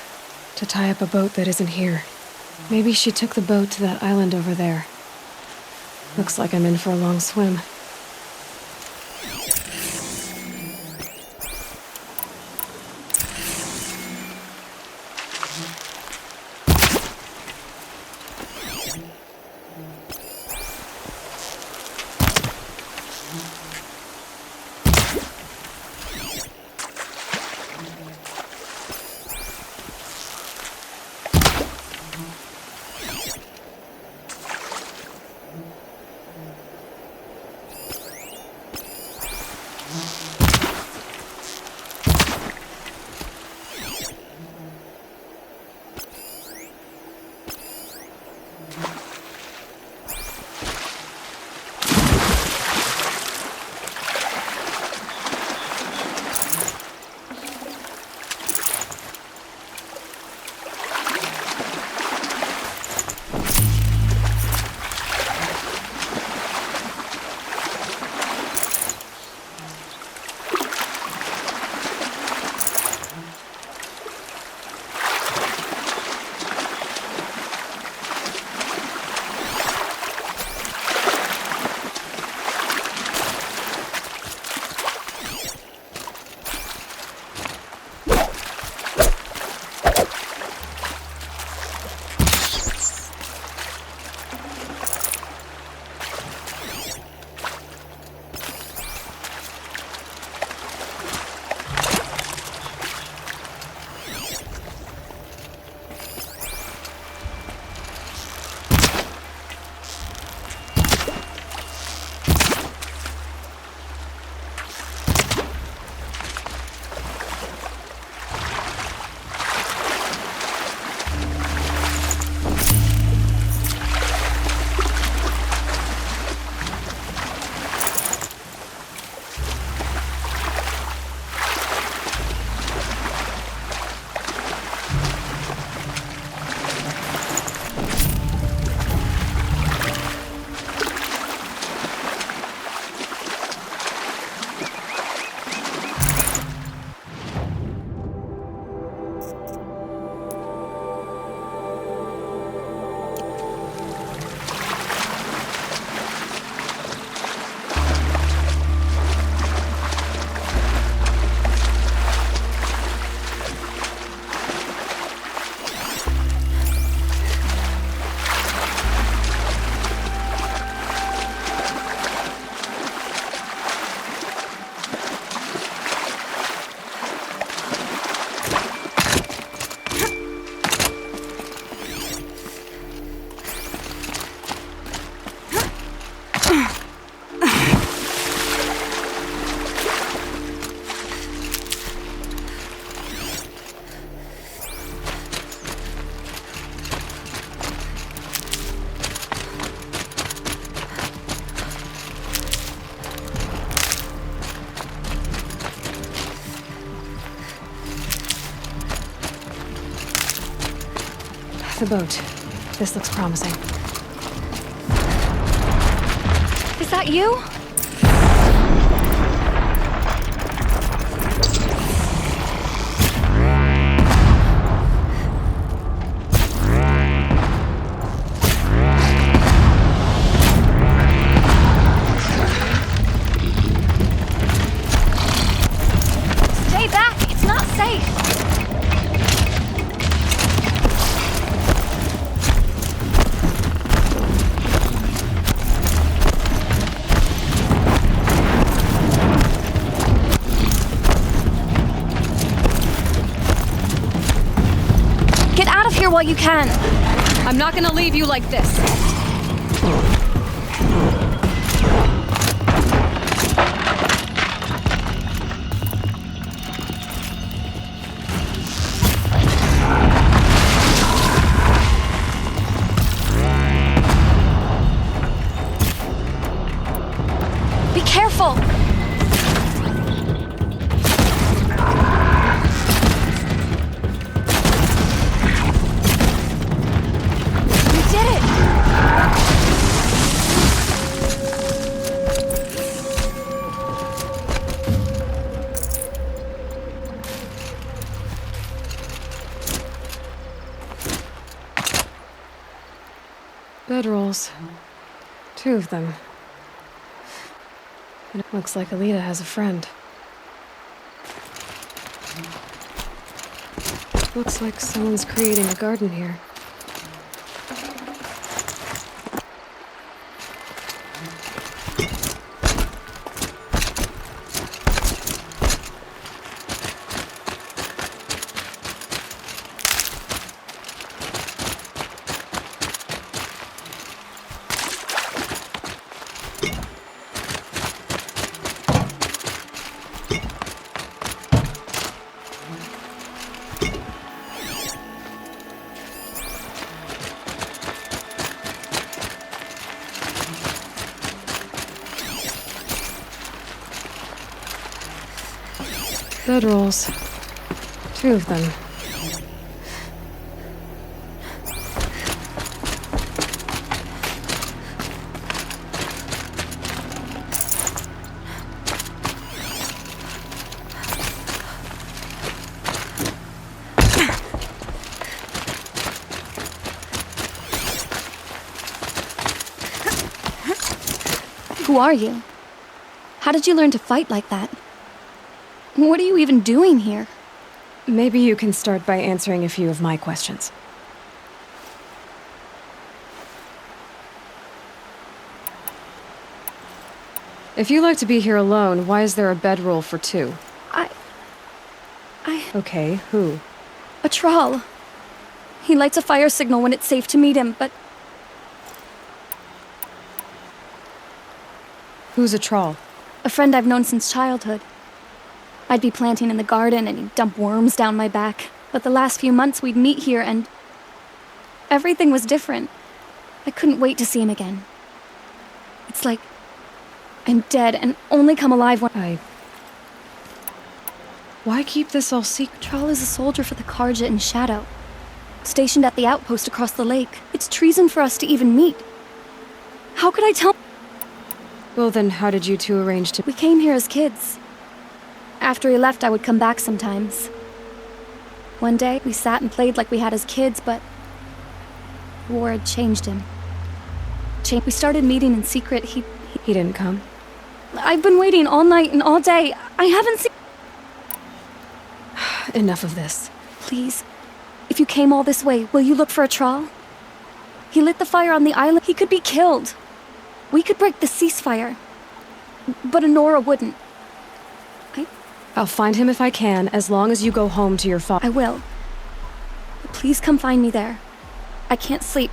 to tie up a boat that isn't here. Maybe she took the boat to that island over there. Looks like I'm in for a long swim. the boat. This looks promising. Is that you? Stay back! It's not safe! Get out of here while you can! I'm not gonna leave you like this. Be careful! You did it! Bedrolls. 2 of them. And it looks like Alita has a friend. Looks like someone's creating a garden here. Bedrolls. 2 of them. Who are you? How did you learn to fight like that? What are you even doing here? Maybe you can start by answering a few of my questions. If you like to be here alone, why is there a bedroll for 2? Okay, who? A troll. He lights a fire signal when it's safe to meet him, but Who's a troll? a friend I've known since childhood. I'd be planting in the garden and he'd dump worms down my back. But the last few months we'd meet here and everything was different. I couldn't wait to see him again. It's like I'm dead and only come alive when Why keep this all secret? Troll is a soldier for the Karja in Shadow, stationed at the outpost across the lake. It's treason for us to even meet. How could I tell? Well then, how did you 2 arrange to— We came here as kids. After he left, I would come back sometimes. One day, we sat and played like we had as kids, but the war had changed him. We started meeting in secret. He didn't come? I've been waiting all night and all day. I haven't seen— Enough of this. Please, if you came all this way, will you look for a troll? He lit the fire on the island. He could be killed. We could break the ceasefire. But Honora wouldn't. I'll find him if I can, as long as you go home to your father. I will. But please come find me there. I can't sleep.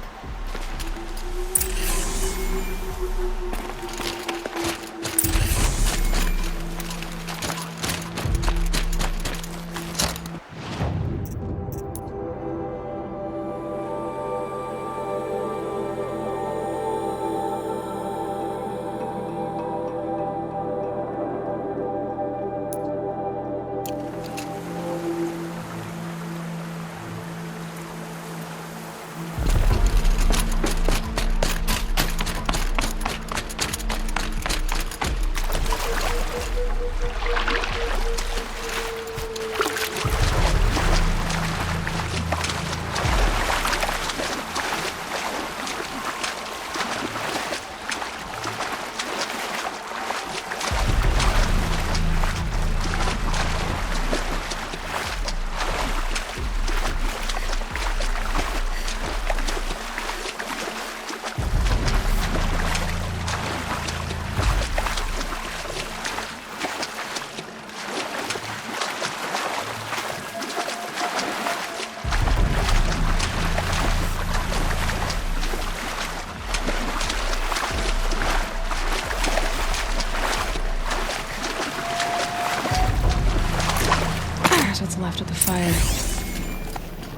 checked what's left of the fire.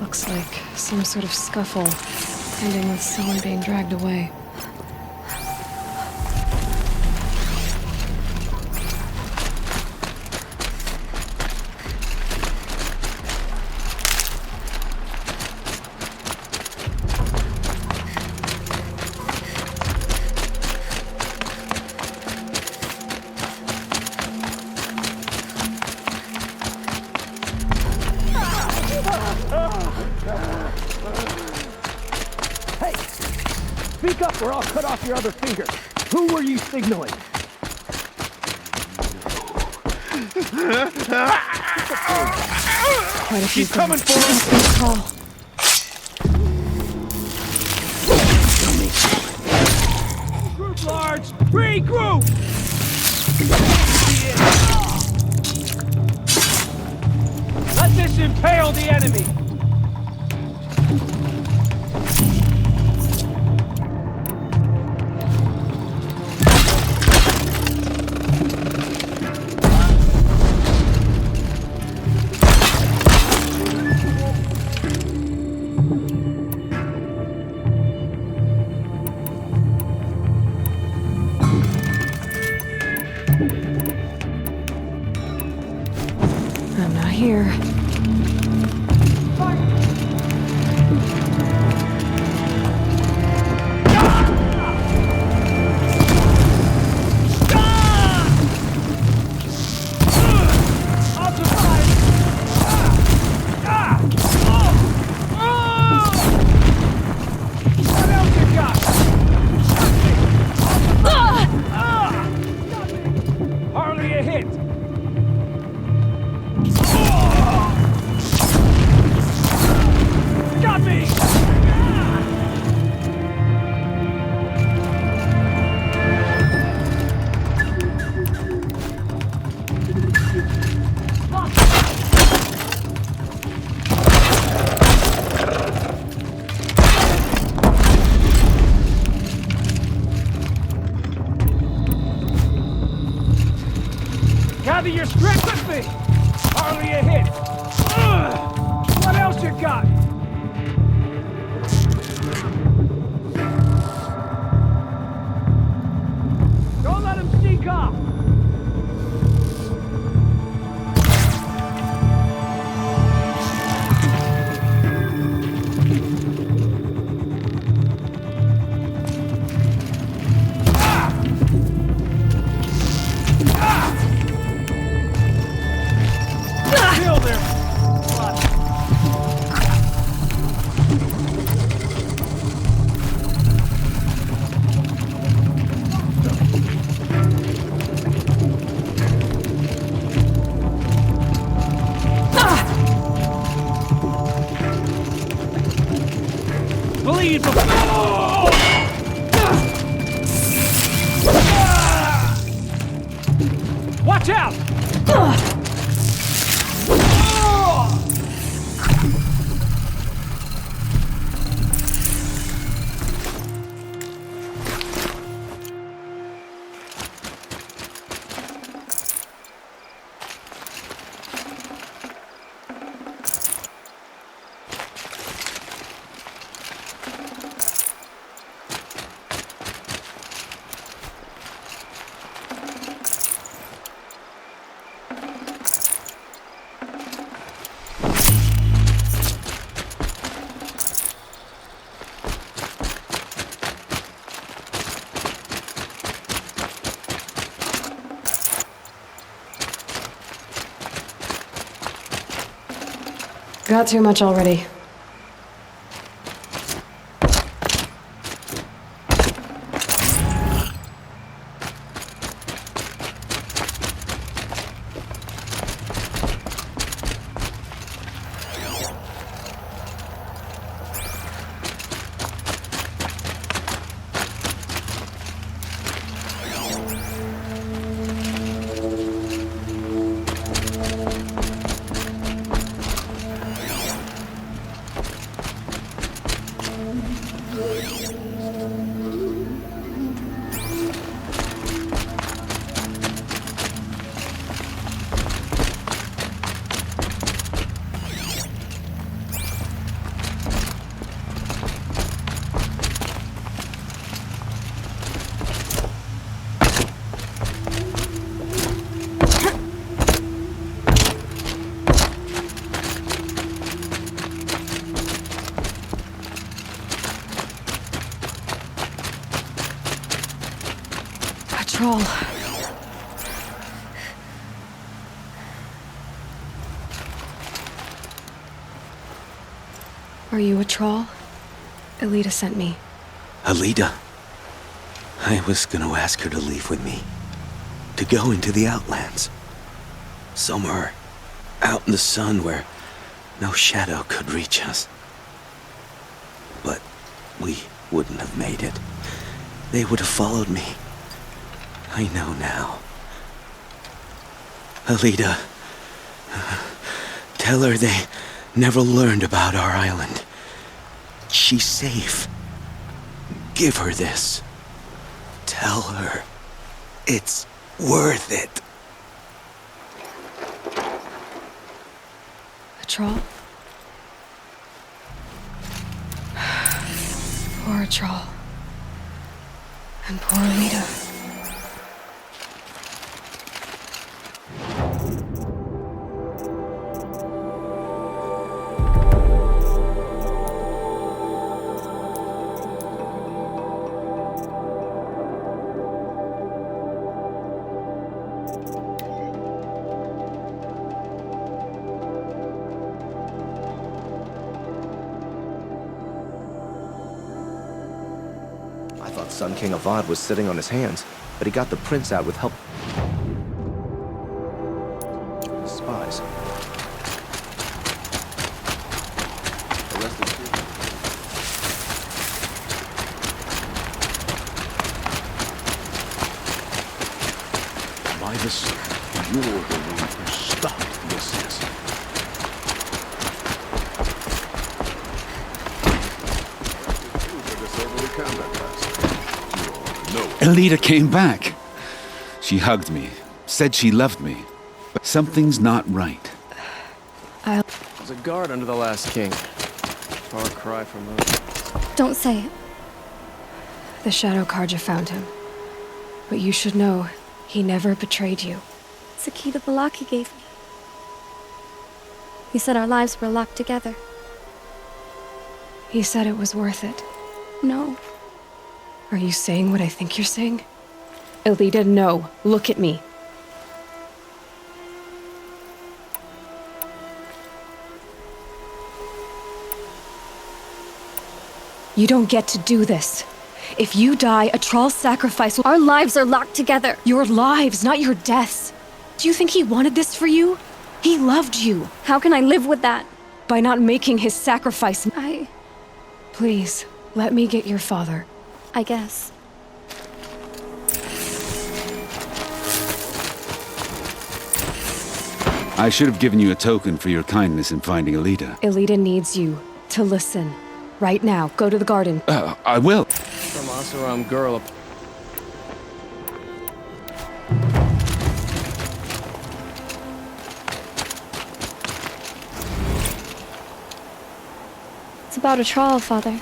Looks like some sort of scuffle, ending with someone being dragged away. Hey! Speak up or I'll cut off your other finger. Who were you signaling? Quite a few She's coming for us! Group large! Regroup! Let this impale the enemy! I'm not here. Hardly a hit! Got me! Gather your strength with me! Hardly a hit! What else you got? Don't let him sneak off! Kill there! Bleed before... Watch out! Got too much already. troll. Are you a troll? Elita sent me. Alita. I was gonna ask her to leave with me. To go into the Outlands. Somewhere out in the sun where no shadow could reach us. But we wouldn't have made it. They would have followed me. I know now. Alita, tell her they never learned about our island. She's safe. Give her this. Tell her it's worth it. A troll? Poor troll. And poor Lita. Sun King Avad was sitting on his hands, but he got the prince out with help. Spies. Arrested too. By the sun, you're the one who stopped the assassin. Elita came back. She hugged me, said she loved me. But something's not right. There's a guard under the last king. Far cry from us. Don't say it. The Shadow Karja found him. But you should know, he never betrayed you. It's a key the Balaki gave me. He said our lives were locked together. He said it was worth it. No. Are you saying what I think you're saying? Elita, no. Look at me. You don't get to do this. If you die, a troll's sacrifice will— Our lives are locked together. Your lives, not your deaths. Do you think he wanted this for you? He loved you. How can I live with that? By not making his sacrifice. Please, let me get your father. I guess. I should have given you a token for your kindness in finding Elita. Elita needs you to listen. Right now, go to the garden. I will. Some Asaram girl. It's about a troll, Father.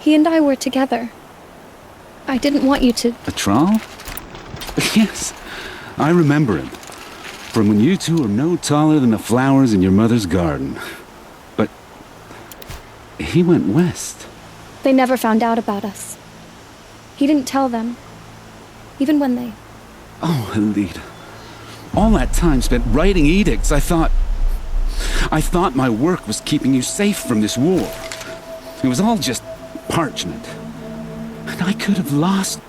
He and I were together. I didn't want you to— A troll? Yes, I remember him. From when you two were no taller than the flowers in your mother's garden. But he went west. They never found out about us. He didn't tell them. Even when they— Oh, Elita. All that time spent writing edicts, I thought my work was keeping you safe from this war. It was all just parchment. And I could have lost.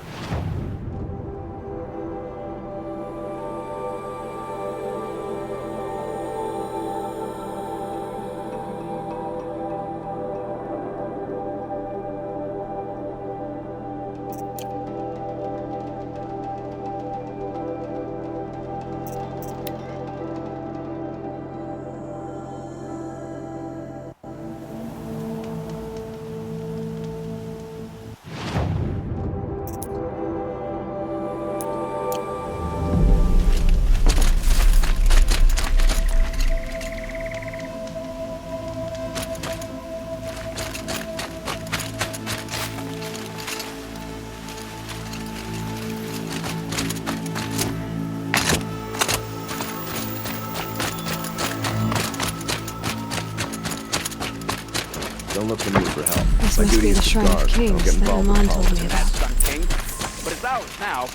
Don't look to me for help. This My must duty be is the to Shrine of guard. Don't Kings get that involved Amon with told me politics. about. King, but it's out now.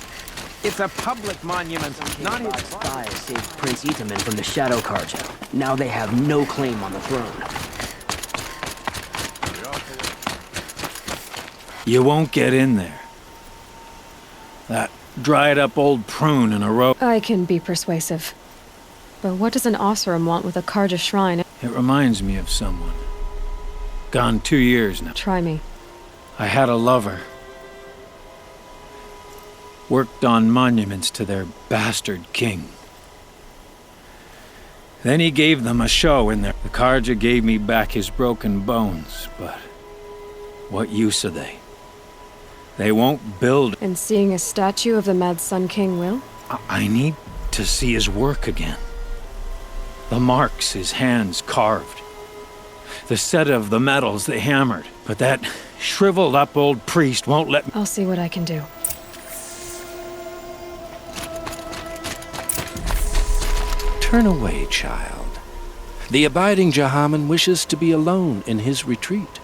It's a public monument, not his... Spies saved Prince Itaman from the Shadow Carja. Now they have no claim on the throne. You won't get in there. That dried-up old prune in a row. I can be persuasive. But what does an Osram want with a Carja shrine? It reminds me of someone. Gone 2 years now. Try me. I had a lover. Worked on monuments to their bastard king. Then he gave them a show in there. The Carja gave me back his broken bones, but what use are they? They won't build. And seeing a statue of the Mad Sun King will? I need to see his work again. The marks his hands carved. The set of the metals they hammered. But that shriveled up old priest won't let me. I'll see what I can do. Turn away, child. The abiding Jahaman wishes to be alone in his retreat.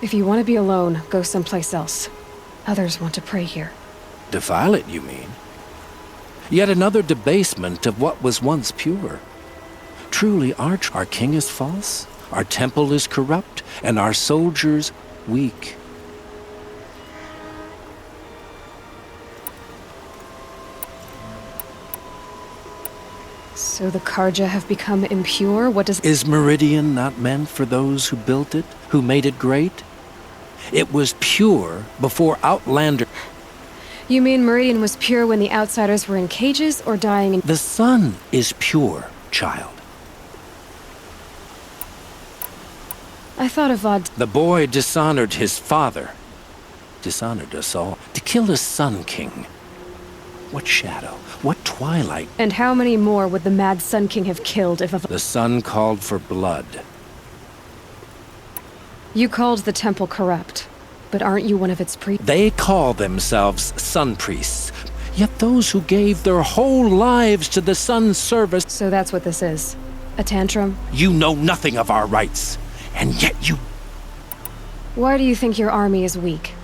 If you want to be alone, go someplace else. Others want to pray here. Defile it, you mean? Yet another debasement of what was once pure. Truly, our king is false, our temple is corrupt, and our soldiers weak. So the Carja have become impure? What does... Is Meridian not meant for those who built it, who made it great? It was pure before Outlander... You mean Meridian was pure when the outsiders were in cages or dying in... The sun is pure, child. I thought Avad... The boy dishonored his father. Dishonored us all. To kill a Sun King. What shadow? What twilight? And how many more would the Mad Sun King have killed if... The sun called for blood. You called the temple corrupt, but aren't you one of its priests? They call themselves sun priests, yet those who gave their whole lives to the sun's service... So that's what this is. A tantrum? You know nothing of our rights, and yet you... Why do you think your army is weak?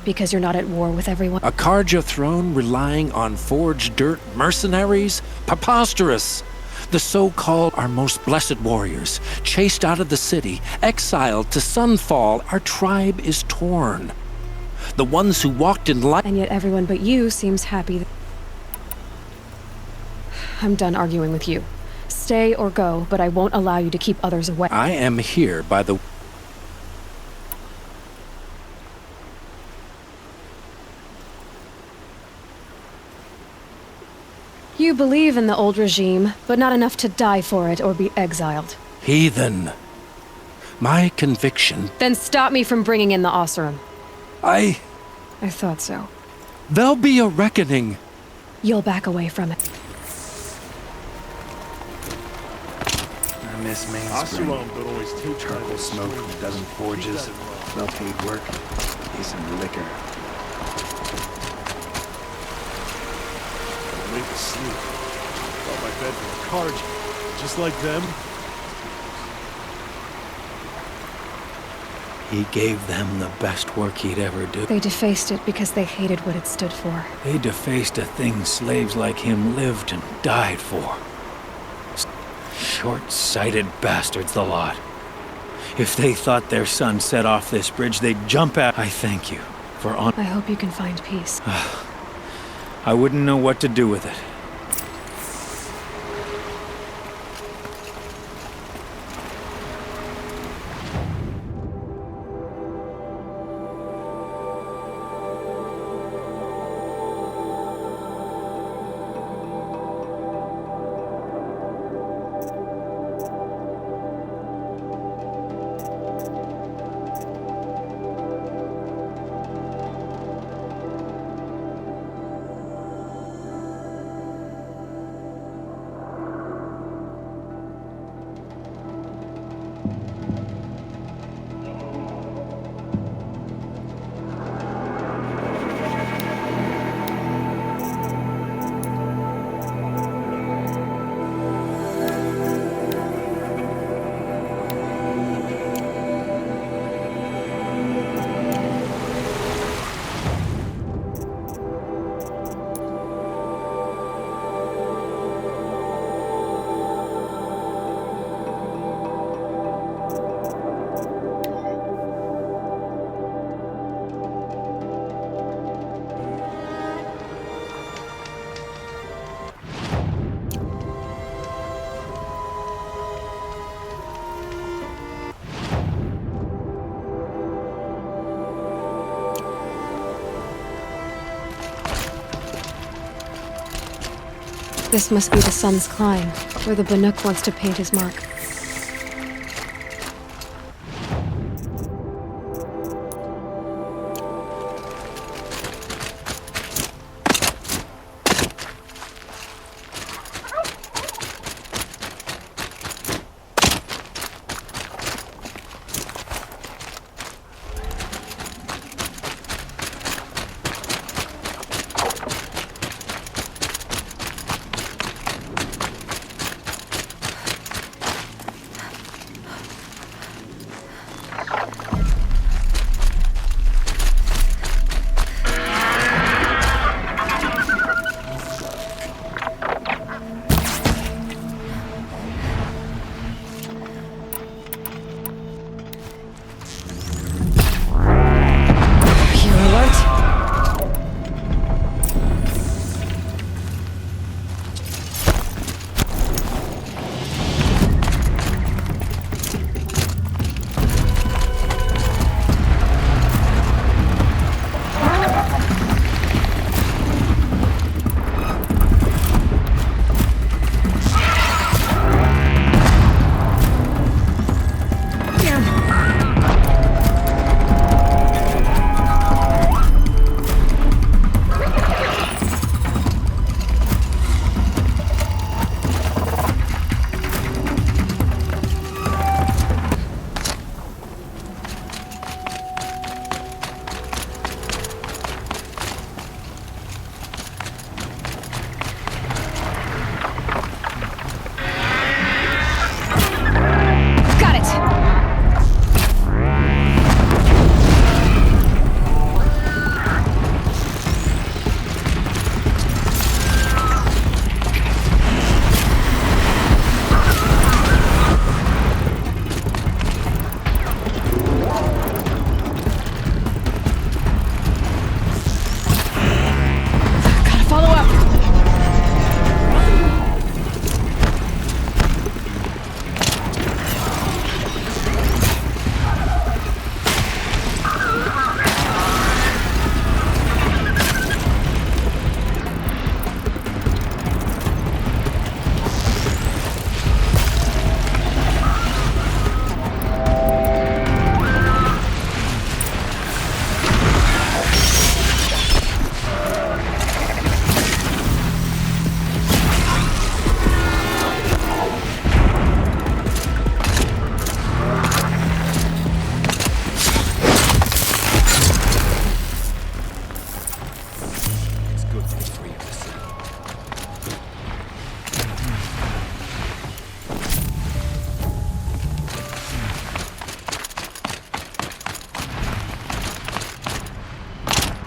Because you're not at war with everyone? A Carja throne relying on forged dirt mercenaries? Preposterous! The so-called our most blessed warriors, chased out of the city, exiled to Sunfall, our tribe is torn. The ones who walked in light... And yet everyone but you seems happy. I'm done arguing with you. Stay or go, but I won't allow you to keep others away. I am here by the... You believe in the old regime, but not enough to die for it or be exiled. Heathen. My conviction... Then stop me from bringing in the Osram. I thought so. There'll be a reckoning. You'll back away from it. I miss Main Spring. Charcoal smoke from a dozen forges, well-paid work, decent liquor. Late to sleep. Thought my bed for a Carja, just like them. He gave them the best work he'd ever do. They defaced it because they hated what it stood for. They defaced a thing slaves like him lived and died for. Short-sighted bastards, the lot. If they thought their son set off this bridge, they'd jump at... I thank you for I hope you can find peace. I wouldn't know what to do with it. This must be the sun's climb, where the Banuk wants to paint his mark.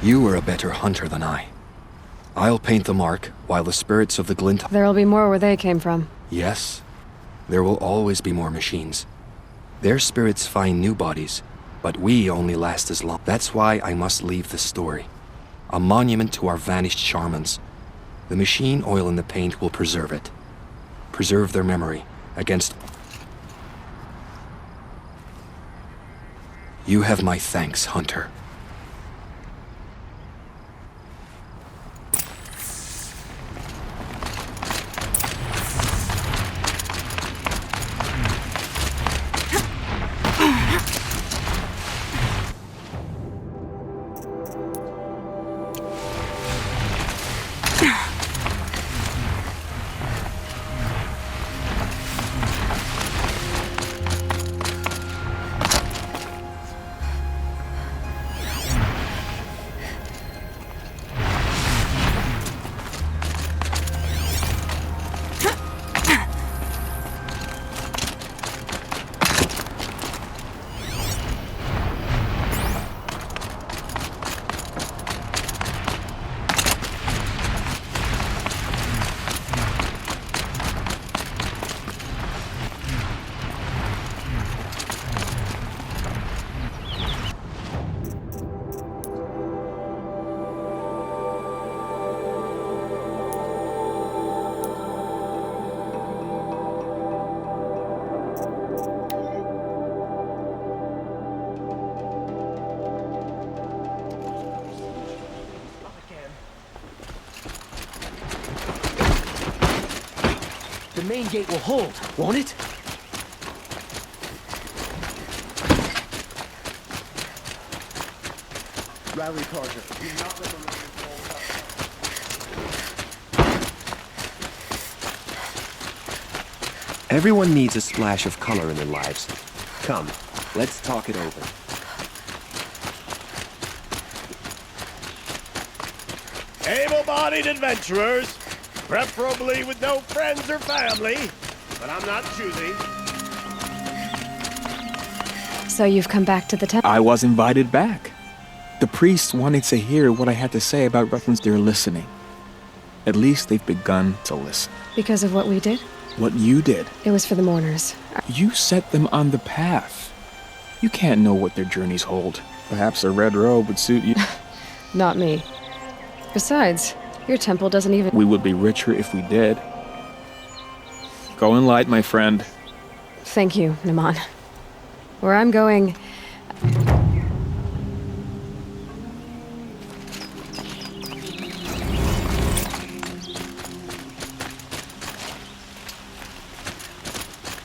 You were a better hunter than I. I'll paint the mark, while the spirits of the glint... There'll be more where they came from. Yes. There will always be more machines. Their spirits find new bodies, but we only last as long. That's why I must leave the story. A monument to our vanished shamans. The machine oil in the paint will preserve it. Preserve their memory against... You have my thanks, Hunter. main gate will hold, won't it? Rally, Carter. Do not let the rain fall down. Everyone needs a splash of color in their lives. Come, let's talk it over. Able-bodied adventurers, preferably with no friends or family, but I'm not choosing. So you've come back to the temple? I was invited back. The priests wanted to hear what I had to say about Rutland's. They're listening. At least they've begun to listen. Because of what we did? What you did. It was for the mourners. You set them on the path. You can't know what their journeys hold. Perhaps a red robe would suit you. Not me. Besides, your temple doesn't even... We would be richer if we did. Go in light, my friend. Thank you, Naman. Where I'm going...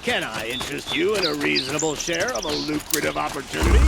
Can I interest you in a reasonable share of a lucrative opportunity?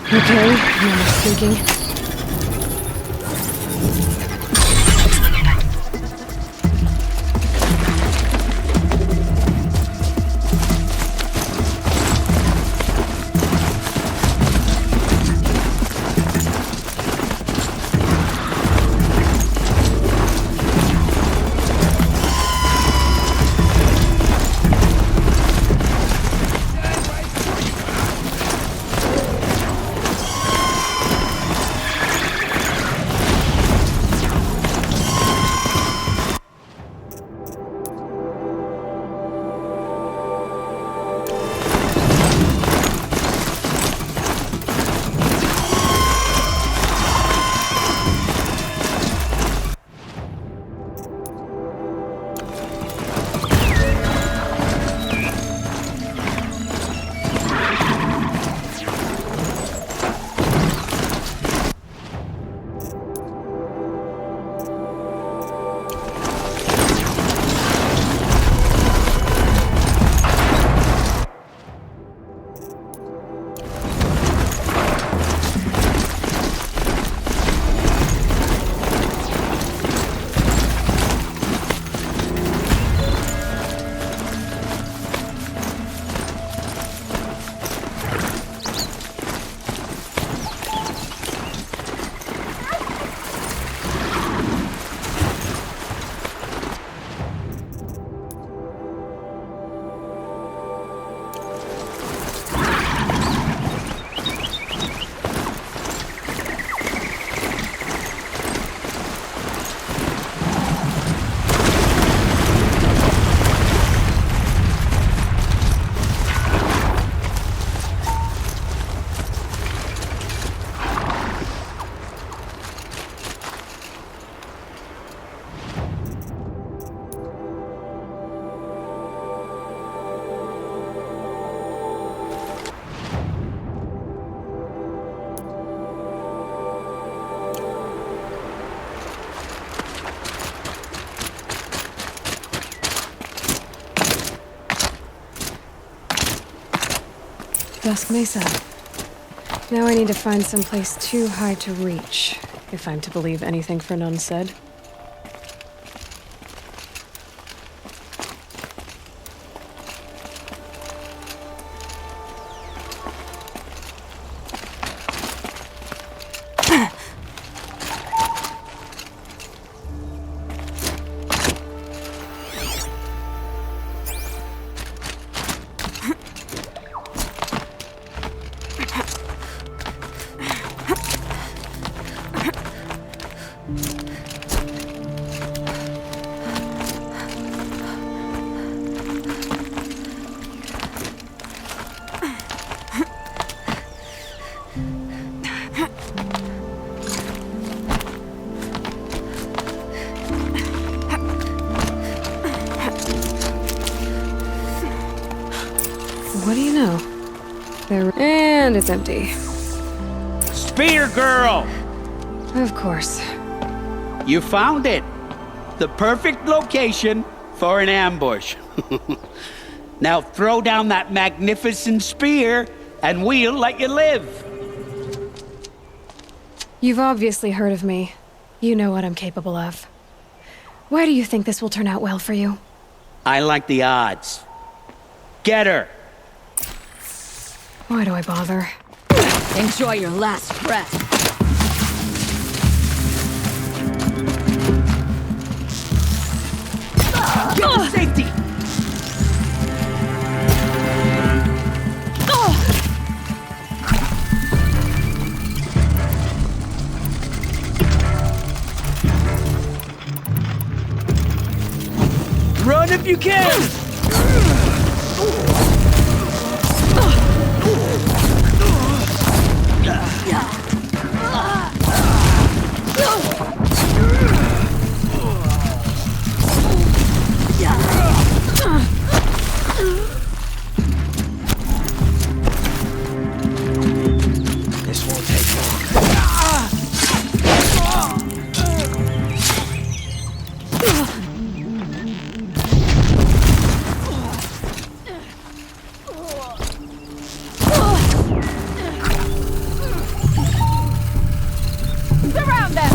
Okay, no more speaking. Dusk Mesa. Now I need to find someplace too high to reach, if I'm to believe anything Fernand said. What do you know? And it's empty. Spear girl! Of course. You found it. The perfect location for an ambush. Now throw down that magnificent spear, and we'll let you live. You've obviously heard of me. You know what I'm capable of. Why do you think this will turn out well for you? I like the odds. Get her! Why do I bother? Enjoy your last breath. Get to safety! Run if you can! This won't take long. Surround them!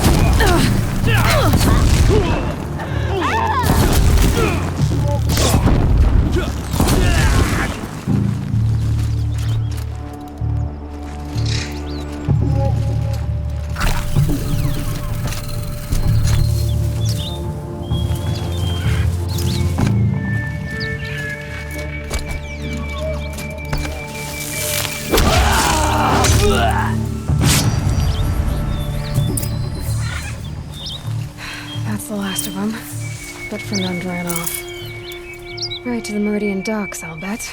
That's the last of them. But Fernand ran off. Right to the Meridian docks, I'll bet.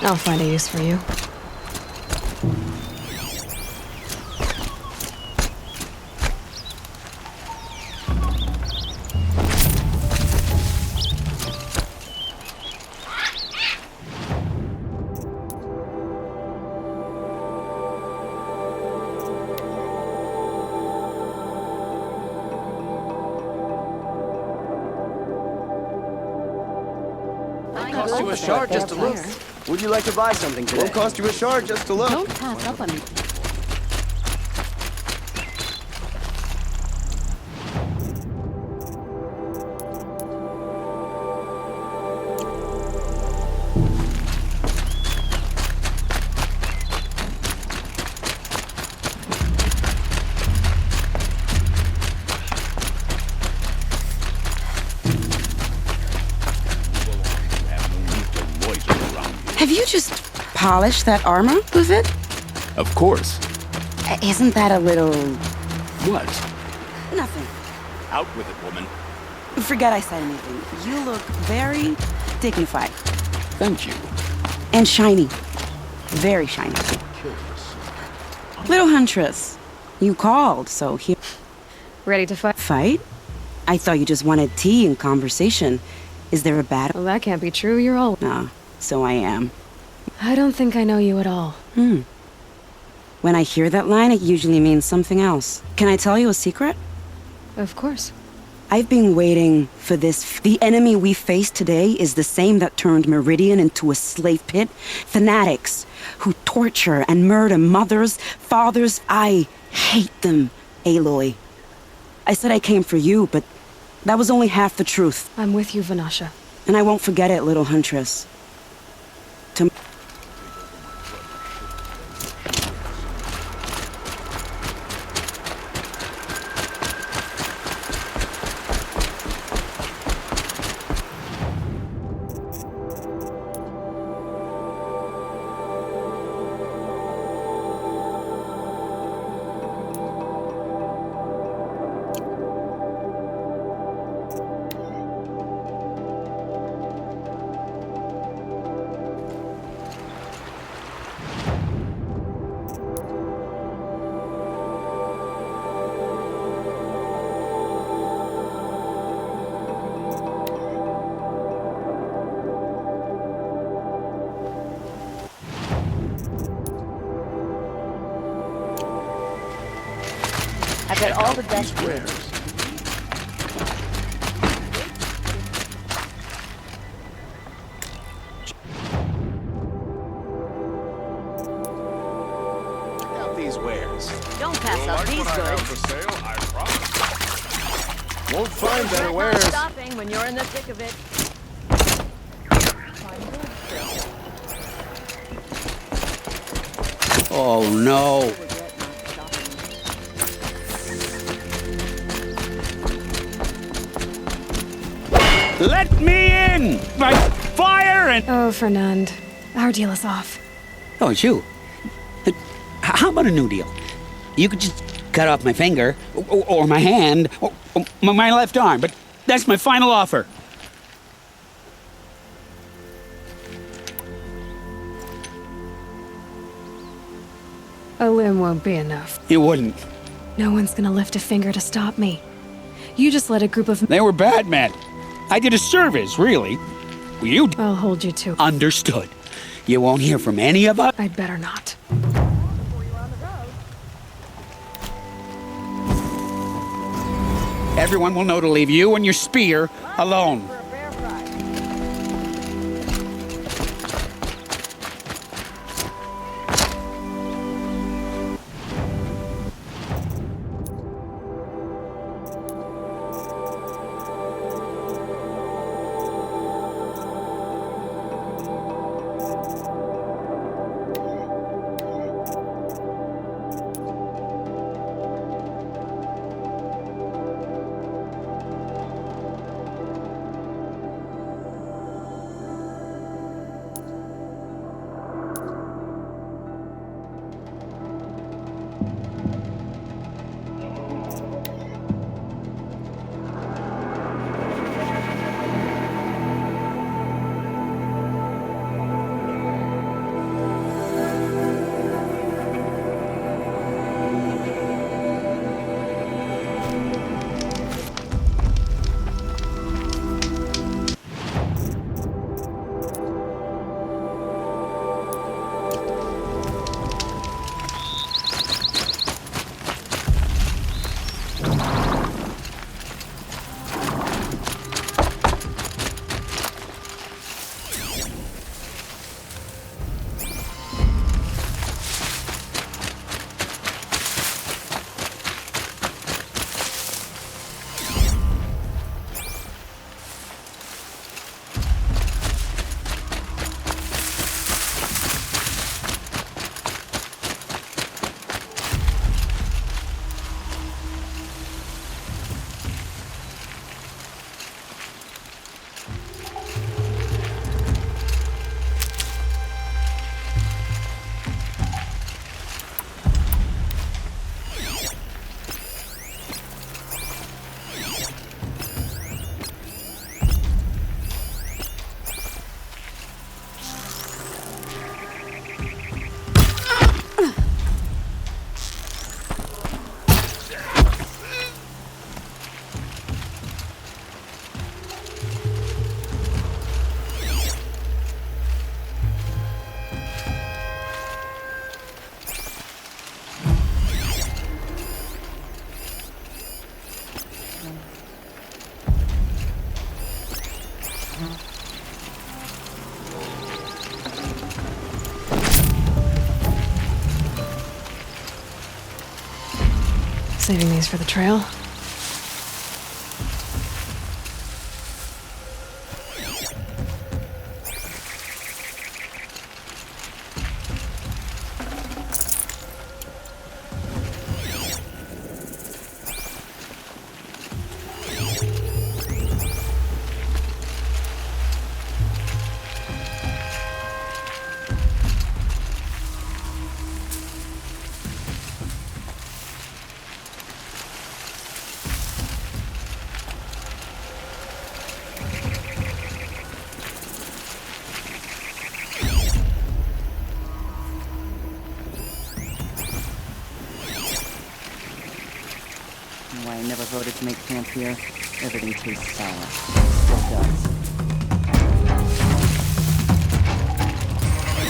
I'll find a use for you. Cost you a shard just to look. Would you like to buy something today? Won't cost you a shard just to look. Don't pass up on me. Have you just polished that armor with it? Of course. Isn't that a little... What? Nothing. Out with it, woman. Forget I said anything. You look very dignified. Thank you. And shiny. Very shiny. Little Huntress, you called, so here... Ready to fight? Fight? I thought you just wanted tea and conversation. Is there a bad... Well, that can't be true. You're old. No, so I am. I don't think I know you at all. When I hear that line, it usually means something else. Can I tell you a secret? Of course. I've been waiting for this. The enemy we face today is the same that turned Meridian into a slave pit. Fanatics who torture and murder mothers, fathers. I hate them, Aloy. I said I came for you, but that was only half the truth. I'm with you, Vanasha. And I won't forget it, little huntress. I've got all the best wares. Check out these wares. Don't pass up these goods. Won't find better Not wares. stopping when you're in the thick of it. Oh no. Let me in! By fire and... Oh, Fernand. Our deal is off. Oh, it's you. How about a new deal? You could just cut off my finger, or my hand, or my left arm, but that's my final offer. A limb won't be enough. It wouldn't. No one's gonna lift a finger to stop me. You just let a group of... They were bad men. I did a service, really. You... I'll hold you to... Understood. You won't hear from any of us? I'd better not. Everyone will know to leave you and your spear alone. Saving these for the trail. Why I never voted to make camp here. Everything tastes sour. Still does.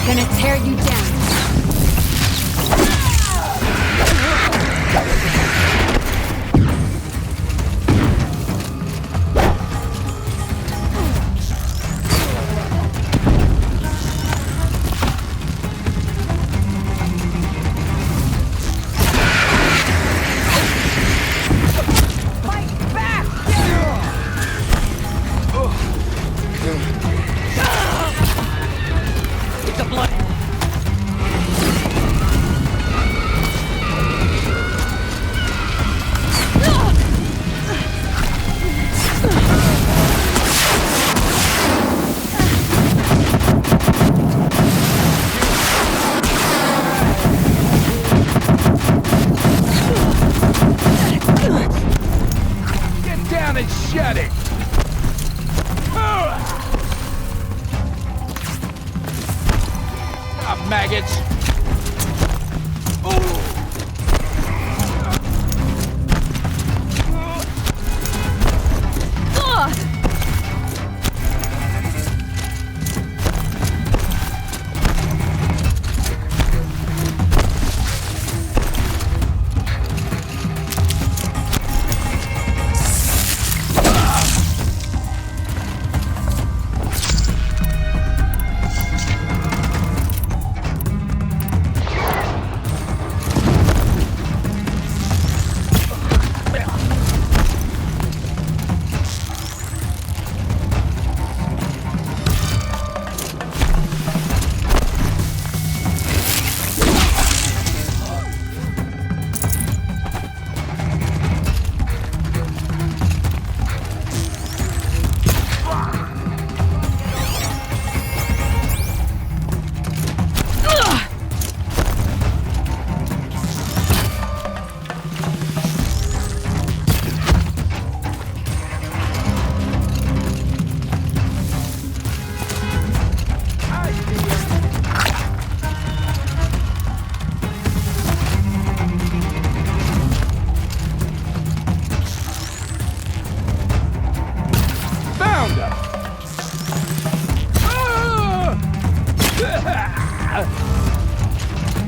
Gonna tear you down. Maggots!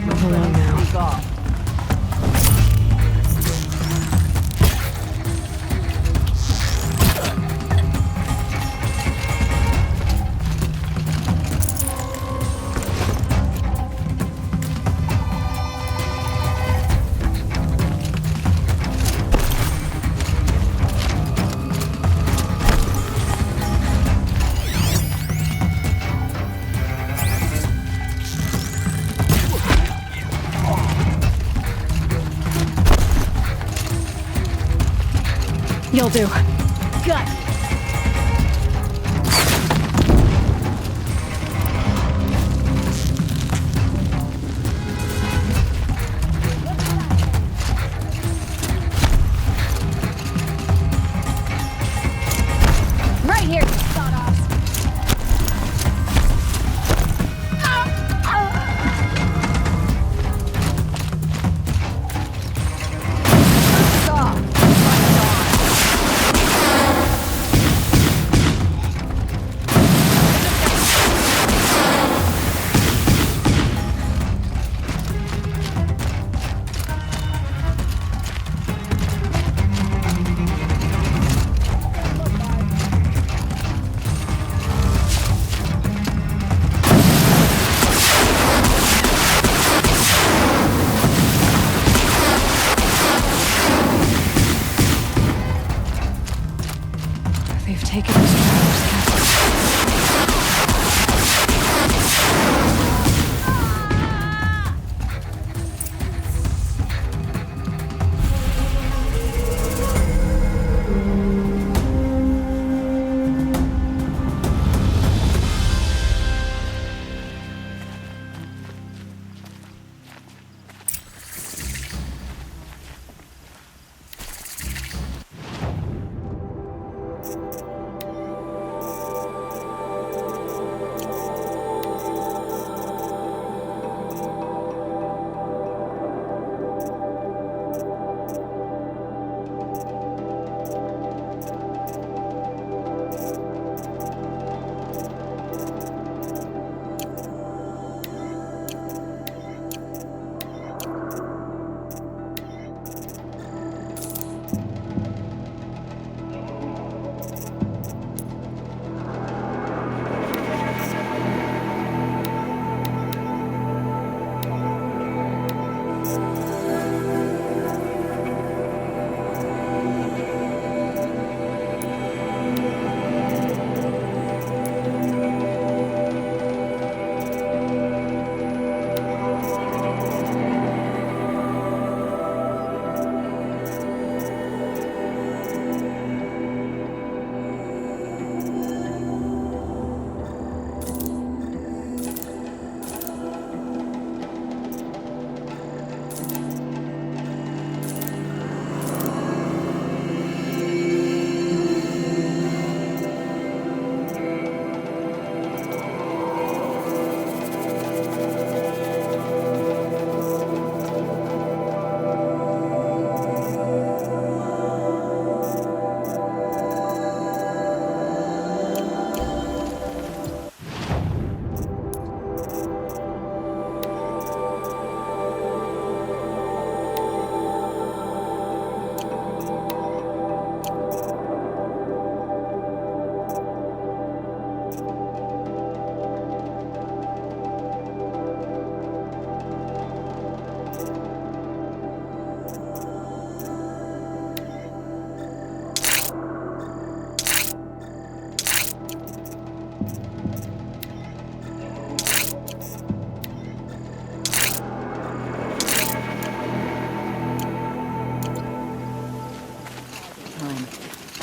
Move along now. You'll do. Gut. Right here, you sawdust.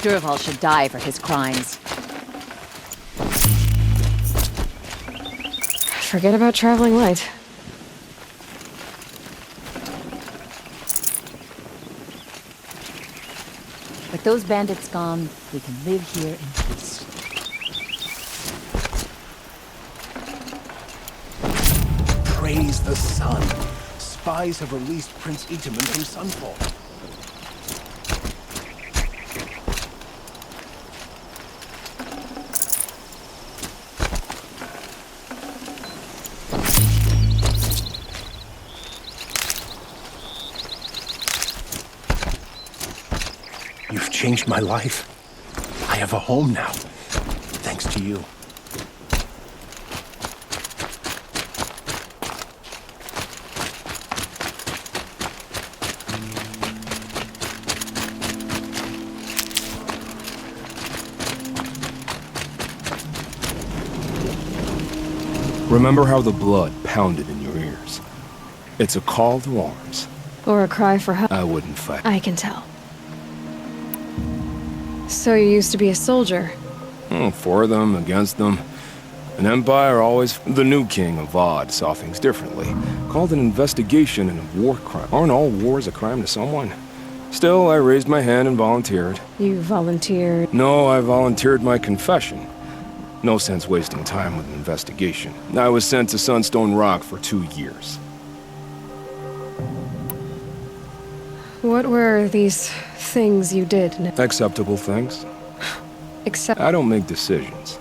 Durval should die for his crimes. Forget about traveling light. With those bandits gone, we can live here in peace. Praise the sun. Spies have released Prince Itaman from Sunfall. You've changed my life. I have a home now, thanks to you. Remember how the blood pounded in your ears. It's a call to arms. Or a cry for help. I wouldn't fight. I can tell. So you used to be a soldier? For them, against them. An empire always... The new king of Vod saw things differently. Called an investigation and a war crime. Aren't all wars a crime to someone? Still, I raised my hand and volunteered. You volunteered? No, I volunteered my confession. No sense wasting time with an investigation. I was sent to Sunstone Rock for 2 years. What were these things you did? Acceptable things. Except... I don't make decisions.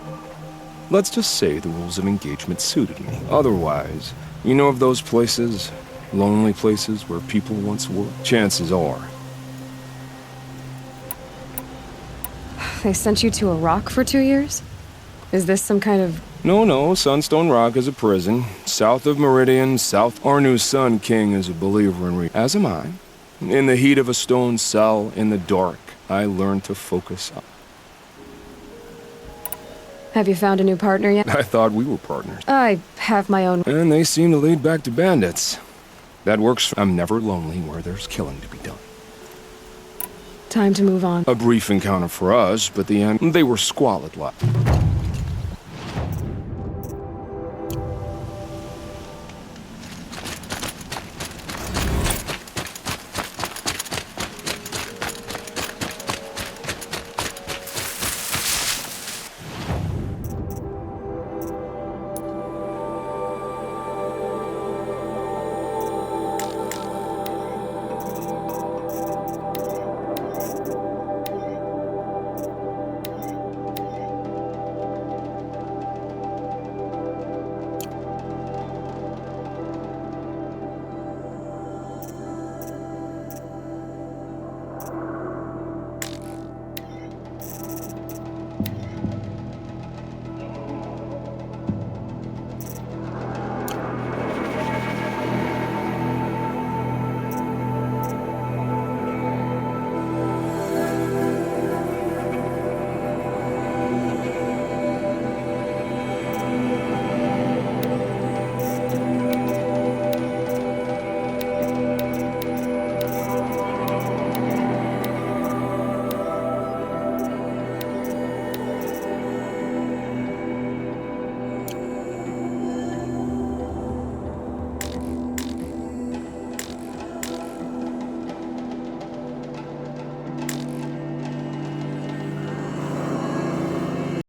Let's just say the rules of engagement suited me. Otherwise, you know of those places, lonely places where people once were? Chances are. They sent you to a rock for 2 years? Is this some kind of... No, Sunstone Rock is a prison. South of Meridian, Our new Sun King is a believer in as am I. In the heat of a stone cell, in the dark, I learned to focus. Have you found a new partner yet? I thought we were partners. I have my own... And they seem to lead back to bandits. That works. I'm never lonely where there's killing to be done. Time to move on. A brief encounter for us, but the end, they were squalid lot.